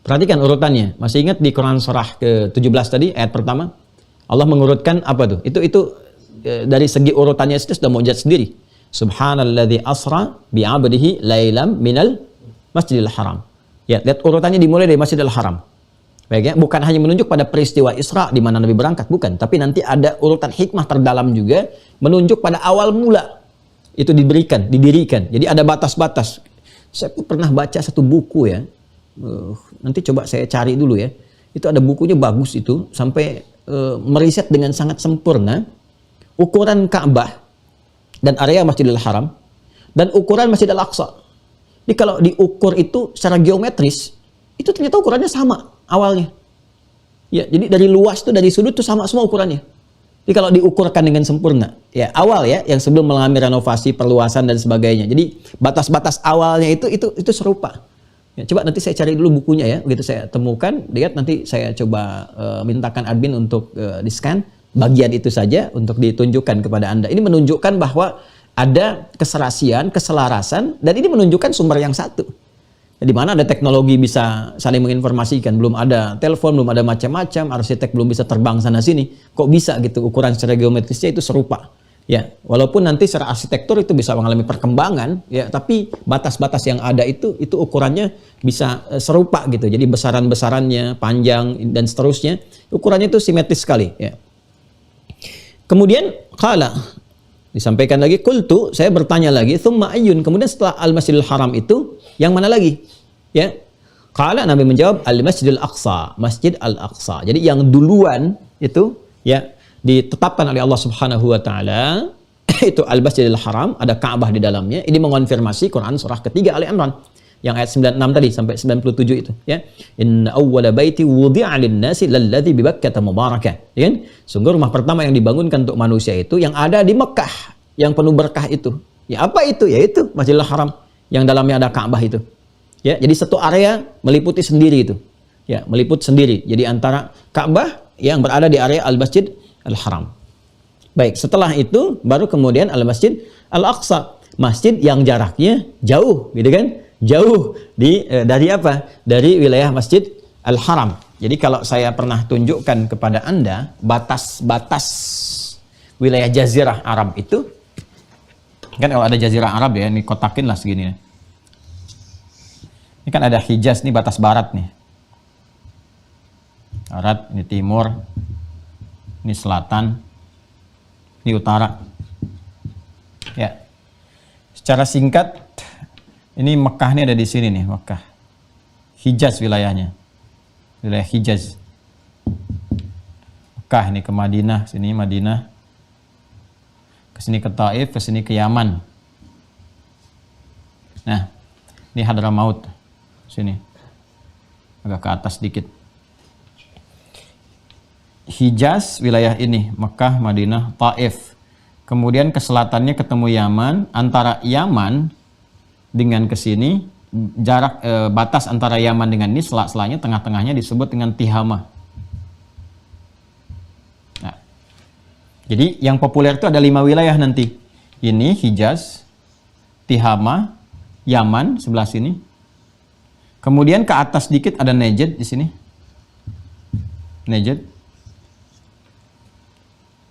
Perhatikan urutannya. Masih ingat di Quran surah ke-17 tadi ayat pertama? Allah mengurutkan apa tuh? Itu dari segi urutannya itu sudah mujad sendiri. Subhanalladzi asra bi'abdihi lailam minal Masjidil Haram. Ya, lihat urutannya dimulai dari Masjidil Haram. Baik ya, bukan hanya menunjuk pada peristiwa Isra di mana Nabi berangkat, bukan, tapi nanti ada urutan hikmah terdalam juga menunjuk pada awal mula itu didirikan. Jadi ada batas-batas. Saya pernah baca satu buku ya. Nanti coba saya cari dulu ya. Itu ada bukunya bagus itu sampai meriset dengan sangat sempurna ukuran Ka'bah dan area Masjidil Haram dan ukuran Masjidil Aqsa. Jadi kalau diukur itu secara geometris, itu ternyata ukurannya sama awalnya. Ya, jadi dari luas tuh, dari sudut tuh sama semua ukurannya. Jadi kalau diukurkan dengan sempurna, ya awal ya, yang sebelum mengalami renovasi, perluasan dan sebagainya. Jadi batas-batas awalnya itu serupa. Ya, coba nanti saya cari dulu bukunya ya, begitu saya temukan, lihat nanti saya coba mintakan admin untuk di-scan bagian itu saja untuk ditunjukkan kepada Anda. Ini menunjukkan bahwa ada keserasian, keselarasan, dan ini menunjukkan sumber yang satu. Di mana ada teknologi bisa saling menginformasikan, belum ada telepon, belum ada macam-macam, arsitek belum bisa terbang sana sini. Kok bisa gitu ukuran secara geometrisnya itu serupa. Ya, walaupun nanti secara arsitektur itu bisa mengalami perkembangan, ya, tapi batas-batas yang ada itu ukurannya bisa serupa gitu. Jadi besaran-besarannya, panjang dan seterusnya, ukurannya itu simetris sekali, ya. Kemudian qala, disampaikan lagi, qultu, saya bertanya lagi, tsumma ayyun, kemudian setelah Al-Masjidil Haram itu yang mana lagi? Ya. Qala, Nabi menjawab, Al-Masjidil Aqsa, Masjid Al-Aqsa. Jadi yang duluan itu ya ditetapkan oleh Allah Subhanahu wa taala itu Al-Masjidil Haram, ada Ka'bah di dalamnya. Ini mengonfirmasi Quran surah ketiga Ali Imran yang ayat 96 tadi sampai 97 itu, ya. Inna awwala baiti wudi'a lin-nasi lalladzi bi Bakkah mubarakah. Ya kan? Sungguh rumah pertama yang dibangunkan untuk manusia itu yang ada di Mekah, yang penuh berkah itu. Ya apa itu? Yaitu Masjidil Haram yang dalamnya ada Ka'bah itu. Ya, jadi satu area meliputi sendiri itu. Ya, meliput sendiri. Jadi antara Ka'bah yang berada di area Al-Masjid Al-Haram. Baik, setelah itu baru kemudian Al-Masjid Al-Aqsa, masjid yang jaraknya jauh, gitu kan? Jauh dari apa? Dari wilayah Masjid Al-Haram. Jadi kalau saya pernah tunjukkan kepada Anda batas-batas wilayah Jazirah Arab itu, kan kalau ada Jazirah Arab ya, ini kotakin lah segini ya. Ini kan ada Hijaz, nih batas barat nih. Barat, ini timur, ini selatan, ini utara. Ya. Secara singkat, ini Mekah ini ada di sini nih, Mekah. Hijaz wilayahnya. Wilayah Hijaz. Mekah ini ke Madinah, sini Madinah. ke sini ke Taif, ke sini ke Yaman. Nah, ini Hadramaut. Sini. Agak ke atas dikit. Hijaz, wilayah ini, Mekah, Madinah, Taif. Kemudian ke selatannya ketemu Yaman, antara Yaman dengan ke sini, jarak batas antara Yaman dengan ini, sela-selanya, tengah-tengahnya disebut dengan Tihama. Nah, jadi yang populer itu ada 5 wilayah nanti. Ini Hijaz, Tihama, Yaman sebelah sini. Kemudian ke atas dikit ada Najd di sini. Najd.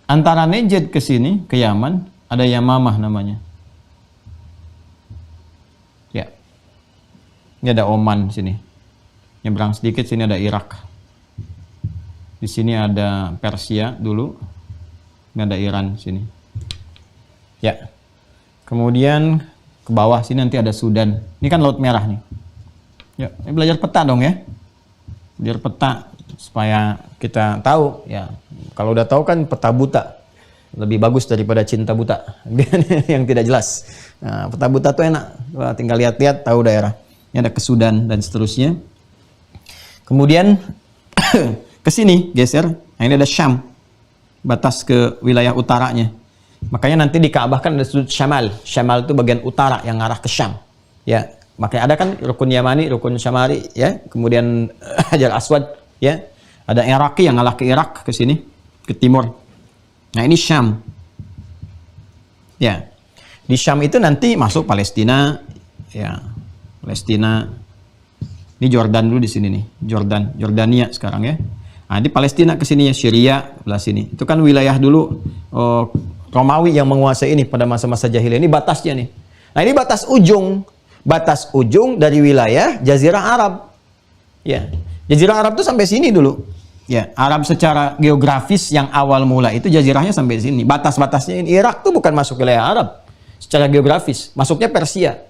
Antara Najd ke sini ke Yaman ada Yamamah namanya. Ya. Ini ada Oman sini. Nyebrang sedikit sini ada Irak. Di sini ada Persia dulu. Ini ada Iran sini. Ya. Kemudian ke bawah sini nanti ada Sudan. Ini kan Laut Merah nih. Ya, ini belajar peta dong ya. Belajar peta supaya kita tahu ya. Kalau udah tahu kan peta buta. Lebih bagus daripada cinta buta yang tidak jelas. Nah, peta buta tuh enak. Wah, tinggal lihat-lihat tahu daerah. Ini ada ke Sudan dan seterusnya. Kemudian ke sini geser. Nah, ini ada Syam. Batas ke wilayah utaranya. Makanya nanti di Ka'bah kan ada sudut Syamal. Syamal itu bagian utara yang ngarah ke Syam. Ya, makanya ada kan rukun Yamani, rukun Syamari, ya. Kemudian Hajar Aswad, ya. Ada Iraqi yang ngalah ke Irak ke sini, ke timur. Nah, ini Syam. Ya. Di Syam itu nanti masuk Palestina, ya. Palestina. Ini Jordan dulu di sini nih. Jordania sekarang ya. Nah, di Palestina ke sini ya, Syria sebelah sini. Itu kan wilayah dulu Romawi yang menguasai ini pada masa-masa jahiliyah. Ini batasnya nih. Nah, ini batas ujung. Batas ujung dari wilayah Jazirah Arab. Ya. Jazirah Arab itu sampai sini dulu. Ya, Arab secara geografis yang awal mula itu jazirahnya sampai sini. Batas-batasnya ini Irak tuh bukan masuk wilayah Arab secara geografis, masuknya Persia.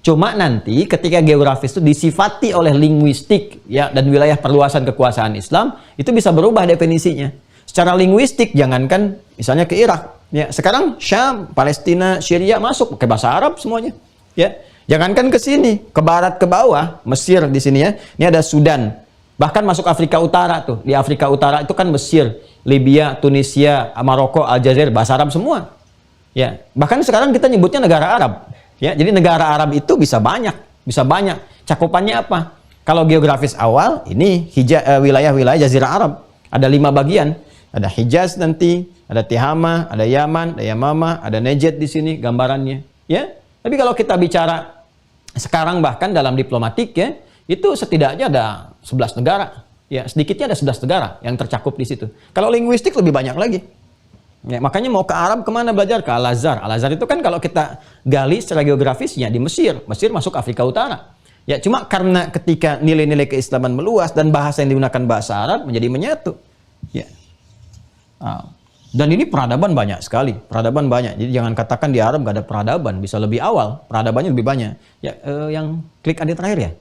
Cuma nanti ketika geografis itu disifati oleh linguistik ya dan wilayah perluasan kekuasaan Islam, itu bisa berubah definisinya. Secara linguistik jangankan misalnya ke Irak, ya. Sekarang Syam, Palestina, Syria masuk pakai bahasa Arab semuanya, ya. Jangankan ke sini, ke barat ke bawah, Mesir di sini ya. Ini ada Sudan. Bahkan masuk Afrika Utara tuh. Di Afrika Utara itu kan Mesir, Libya, Tunisia, Maroko, Aljazair, bahasa Arab semua. Ya, bahkan sekarang kita nyebutnya negara Arab. Ya, jadi negara Arab itu bisa banyak. Cakupannya apa? Kalau geografis awal, ini wilayah-wilayah Jazirah Arab. Ada 5 bagian. Ada Hijaz nanti, ada Tihama, ada Yaman, ada Yamamah, ada Najd di sini gambarannya. Ya, tapi kalau kita bicara sekarang bahkan dalam diplomatik ya, itu setidaknya ada 11 negara. Ya, sedikitnya ada 11 negara yang tercakup di situ. Kalau linguistik lebih banyak lagi. Ya, makanya mau ke Arab kemana belajar? Ke Al-Azhar. Al-Azhar itu kan kalau kita gali secara geografisnya di Mesir. Mesir masuk Afrika Utara. Ya, cuma karena ketika nilai-nilai keislaman meluas dan bahasa yang digunakan bahasa Arab menjadi menyatu. Ya. Dan ini peradaban banyak sekali. Peradaban banyak. Jadi jangan katakan di Arab gak ada peradaban. Bisa lebih awal. Peradabannya lebih banyak. Ya, yang klik adik terakhir ya.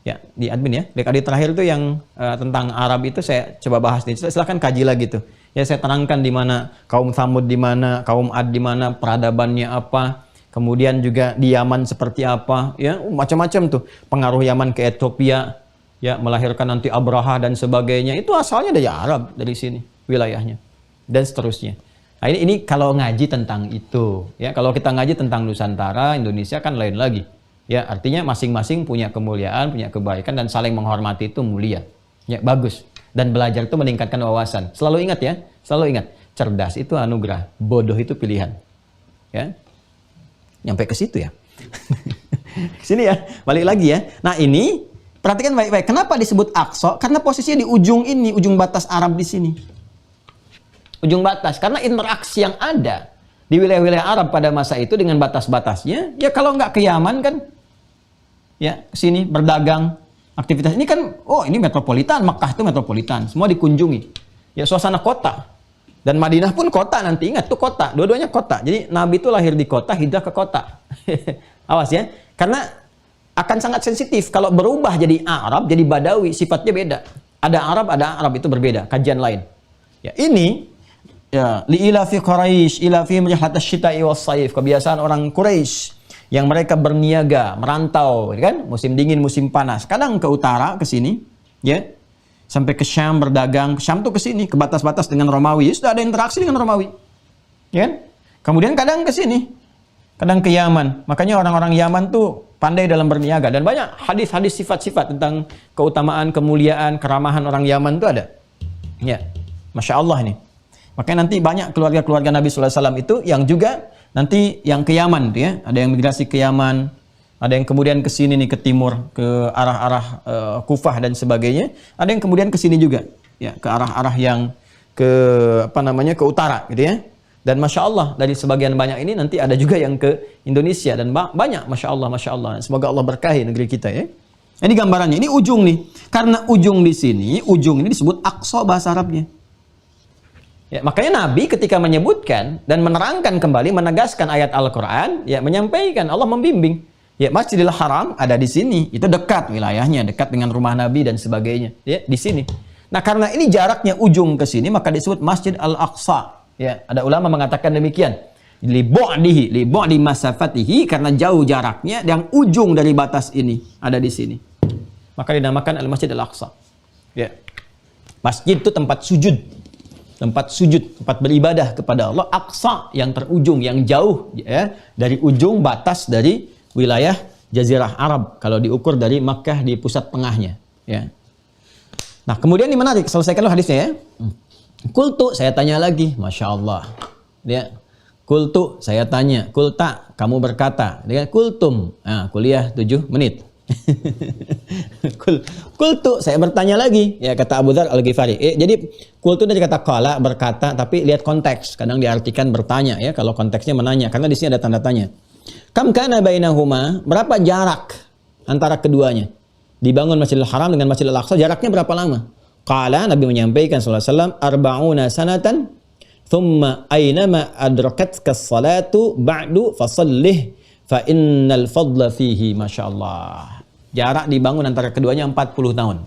Ya, di admin ya. Klik adik terakhir itu yang tentang Arab itu saya coba bahas nih. Silahkan kaji lagi tuh. Ya, saya terangkan di mana kaum Thamud, di mana kaum Ad, di mana peradabannya apa. Kemudian juga di Yaman seperti apa. Ya, macam-macam tuh. Pengaruh Yaman ke Ethiopia. Ya, melahirkan nanti Abraha dan sebagainya. Itu asalnya dari Arab, dari sini wilayahnya. Dan seterusnya. Nah, ini kalau ngaji tentang itu. Ya, kalau kita ngaji tentang Nusantara, Indonesia kan lain lagi. Ya, artinya masing-masing punya kemuliaan, punya kebaikan, dan saling menghormati itu mulia. Ya, bagus. Dan belajar itu meningkatkan wawasan. Selalu ingat ya, selalu ingat. Cerdas itu anugerah, bodoh itu pilihan. Ya, nyampe ke situ ya. Sini ya, balik lagi ya. Nah, ini perhatikan baik-baik. Kenapa disebut Aqsa? Karena posisinya di ujung ini, ujung batas Arab di sini. Ujung batas. Karena interaksi yang ada di wilayah-wilayah Arab pada masa itu dengan batas-batasnya, ya kalau nggak ke Yaman kan, ya ke sini berdagang. Aktivitas ini kan, oh ini metropolitan, Mekah itu metropolitan, semua dikunjungi. Ya, suasana kota. Dan Madinah pun kota nanti, ingat tuh kota, dua-duanya kota. Jadi Nabi itu lahir di kota, hijrah ke kota. Awas ya, karena akan sangat sensitif. Kalau berubah jadi Arab, jadi Badawi, sifatnya beda. Ada Arab itu berbeda, kajian lain. Ya, ini Ya, li'ilafi Quraisy, ilafi rihlatasy syita'i was-shaif. Kebiasaan orang Quraisy yang mereka berniaga, merantau, kan? Musim dingin, musim panas. Kadang ke utara, ke sini, ya. Sampai ke Syam berdagang. Syam tuh ke sini, ke batas-batas dengan Romawi. Sudah ada interaksi dengan Romawi. Ya kan? Kemudian kadang ke sini. Kadang ke Yaman. Makanya orang-orang Yaman tuh pandai dalam berniaga. Dan banyak hadis-hadis sifat-sifat tentang keutamaan, kemuliaan, keramahan orang Yaman tuh ada. Ya. Masya Allah ini. Makanya nanti banyak keluarga-keluarga Nabi SAW itu yang juga nanti yang ke Yaman tuh ya. Ada yang migrasi ke Yaman, ada yang kemudian ke sini nih ke timur, ke arah-arah Kufah dan sebagainya. Ada yang kemudian ke sini juga, ya, ke arah-arah yang ke ke utara gitu ya. Dan Masya Allah dari sebagian banyak ini nanti ada juga yang ke Indonesia dan banyak Masya Allah. Semoga Allah berkahi negeri kita ya. Ini gambarannya, ini ujung nih. Karena ujung di sini, ujung ini disebut Aqsa bahasa Arabnya. Ya, makanya Nabi ketika menyebutkan dan menerangkan kembali, menegaskan ayat Al-Quran, ya menyampaikan, Allah membimbing. Ya, Masjidil Haram ada di sini, itu dekat wilayahnya, dekat dengan rumah Nabi dan sebagainya. Ya, di sini. Nah, karena ini jaraknya ujung ke sini, maka disebut Masjid Al-Aqsa. Ya, ada ulama mengatakan demikian. Li bu'di masafatihi, karena jauh jaraknya, yang ujung dari batas ini ada di sini. Maka dinamakan Al-Masjid Al-Aqsa. Ya. Masjid itu tempat sujud. Tempat sujud, tempat beribadah kepada Allah. Aqsa yang terujung, yang jauh ya, dari ujung batas dari wilayah Jazirah Arab kalau diukur dari Makkah di pusat tengahnya ya. Nah kemudian ini menarik, selesaikan lo hadisnya ya. Kultu, saya tanya lagi, Masya Allah ya. Kultu, saya tanya. Kulta, kamu berkata. Dia kultum, kuliah 7 menit. Kultu, saya bertanya lagi, ya kata Abu Dzar Al-Ghifari. Jadi kultu dari kata qala, berkata, tapi lihat konteks. Kadang diartikan bertanya ya, kalau konteksnya menanya, karena di sini ada tanda tanya. Kam kana bainahuma, berapa jarak antara keduanya? Dibangun Masjidil Haram dengan Masjidil Aqsa, jaraknya berapa lama? Qala, Nabi menyampaikan sallallahu alaihi wasallam, arba'una sanatan, thumma aynama adrakatka as-salatu ba'du fasallih fa innal fadla fihi, masyaallah. Jarak dibangun antara keduanya 40 tahun.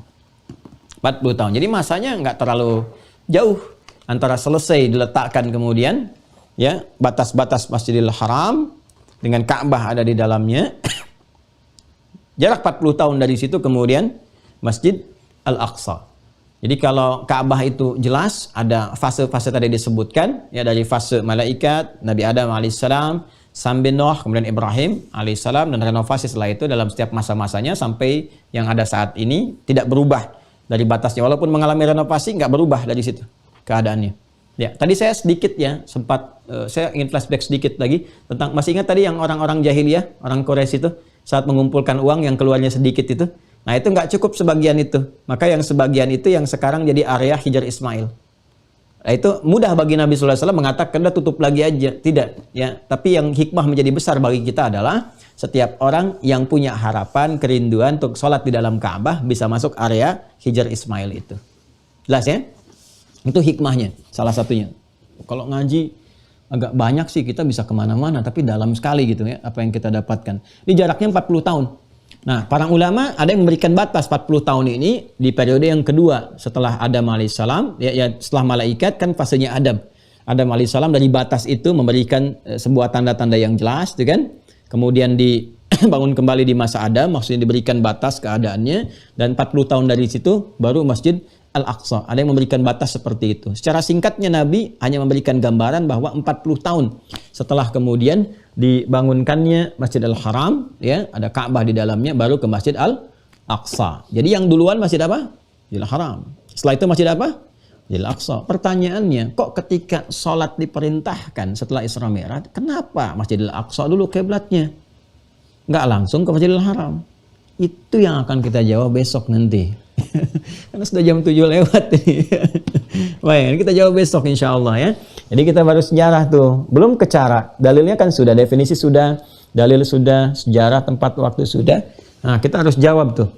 40 tahun. Jadi masanya nggak terlalu jauh antara selesai diletakkan kemudian ya batas-batas Masjidil Haram dengan Ka'bah ada di dalamnya. Jarak 40 tahun dari situ kemudian Masjid Al-Aqsa. Jadi kalau Ka'bah itu jelas ada fase-fase tadi disebutkan ya, dari fase malaikat, Nabi Adam alaihissalam, sampai Nuh, kemudian Ibrahim alaihissalam, dan renovasi setelah itu dalam setiap masa-masanya sampai yang ada saat ini tidak berubah dari batasnya, walaupun mengalami renovasi nggak berubah dari situ keadaannya. Ya, tadi saya sedikit ya sempat saya ingin flashback sedikit lagi tentang, masih ingat tadi yang orang-orang jahiliyah, orang Quraisy itu saat mengumpulkan uang yang keluarnya sedikit itu. Nah, itu nggak cukup sebagian itu. Maka yang sebagian itu yang sekarang jadi area Hijar Ismail. Nah, itu mudah bagi Nabi sallallahu alaihi wasallam mengatakan udah tutup lagi aja. Tidak, ya. Tapi yang hikmah menjadi besar bagi kita adalah setiap orang yang punya harapan, kerinduan untuk sholat di dalam Ka'bah bisa masuk area Hijar Ismail itu. Jelas ya? Itu hikmahnya, salah satunya. Kalau ngaji agak banyak sih kita bisa kemana-mana, tapi dalam sekali gitu ya apa yang kita dapatkan. Ini jaraknya 40 tahun. Nah, para ulama ada yang memberikan batas 40 tahun ini di periode yang kedua setelah Adam alaihissalam, ya setelah malaikat kan fasenya Adam. Adam alaihissalam dari batas itu memberikan sebuah tanda-tanda yang jelas, gitu kan? Kemudian dibangun kembali di masa Adam, maksudnya diberikan batas keadaannya, dan 40 tahun dari situ baru Masjid Al-Aqsa. Ada yang memberikan batas seperti itu. Secara singkatnya Nabi hanya memberikan gambaran bahwa 40 tahun setelah kemudian dibangunkannya Masjid Al-Haram, ya, ada Ka'bah di dalamnya, baru ke Masjid Al-Aqsa. Jadi yang duluan Masjid apa? Masjid Al-Haram. Setelah itu Masjid apa? Masjid Al-Aqsa. Pertanyaannya, kok ketika sholat diperintahkan setelah Isra Mi'raj, kenapa Masjid Al-Aqsa dulu kiblatnya? Nggak langsung ke Masjid Al-Haram? Itu yang akan kita jawab besok nanti. Karena sudah jam 7 lewat. Baik, kita jawab besok insya Allah ya. Jadi kita baru sejarah tuh, belum ke cara. Dalilnya kan sudah, definisi sudah, dalil sudah, sejarah, tempat, waktu sudah. Nah, kita harus jawab tuh.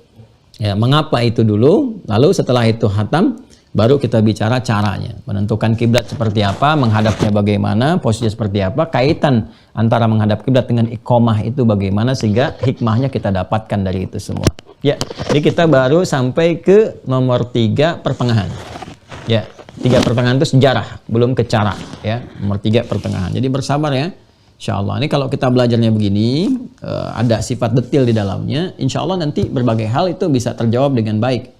Ya, mengapa itu dulu, lalu setelah itu khatam, baru kita bicara caranya. Menentukan kiblat seperti apa, menghadapnya bagaimana, posisi seperti apa, kaitan antara menghadap kiblat dengan iqomah itu bagaimana, sehingga hikmahnya kita dapatkan dari itu semua. Ya, jadi kita baru sampai ke nomor 3, pertengahan. Ya, 3 pertengahan itu sejarah, belum ke cara ya. Nomor 3 pertengahan. Jadi bersabar ya. Insya Allah. Ini kalau kita belajarnya begini, ada sifat detail di dalamnya, insya Allah nanti berbagai hal itu bisa terjawab dengan baik.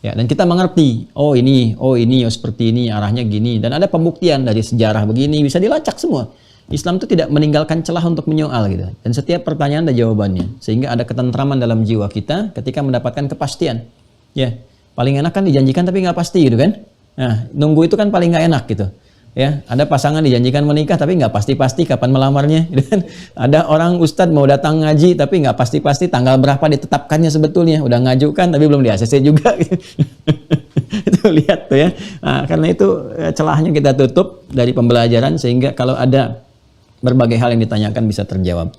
Ya, dan kita mengerti, oh ini, oh seperti ini, arahnya gini. Dan ada pembuktian dari sejarah begini, bisa dilacak semua. Islam itu tidak meninggalkan celah untuk menyoal gitu. Dan setiap pertanyaan ada jawabannya. Sehingga ada ketentraman dalam jiwa kita ketika mendapatkan kepastian. Ya, paling enak kan dijanjikan tapi nggak pasti gitu kan. Nah, nunggu itu kan paling nggak enak gitu. Ya, ada pasangan dijanjikan menikah tapi nggak pasti-pasti kapan melamarnya. Gitu kan? Ada orang ustadz mau datang ngaji tapi nggak pasti-pasti tanggal berapa ditetapkannya sebetulnya. Udah ngajukan tapi belum di ACC juga. Itu lihat tuh ya. Nah, karena itu celahnya kita tutup dari pembelajaran sehingga kalau ada berbagai hal yang ditanyakan bisa terjawab.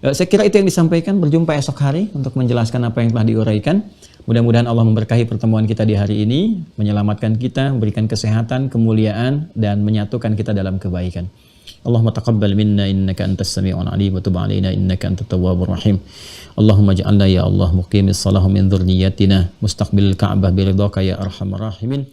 Saya kira itu yang disampaikan. Berjumpa esok hari untuk menjelaskan apa yang telah diuraikan. Mudah-mudahan Allah memberkahi pertemuan kita di hari ini, menyelamatkan kita, memberikan kesehatan, kemuliaan, dan menyatukan kita dalam kebaikan. Allahumma taqabbal minna innaka antas sami'un alim wa tub alaina innaka antat tawwabur rahim. Allahumma ja'alna ya Allah muqimis salah min dzurriyyatina mustaqbilil ka'bah biridhaka ya arhamar rahimin.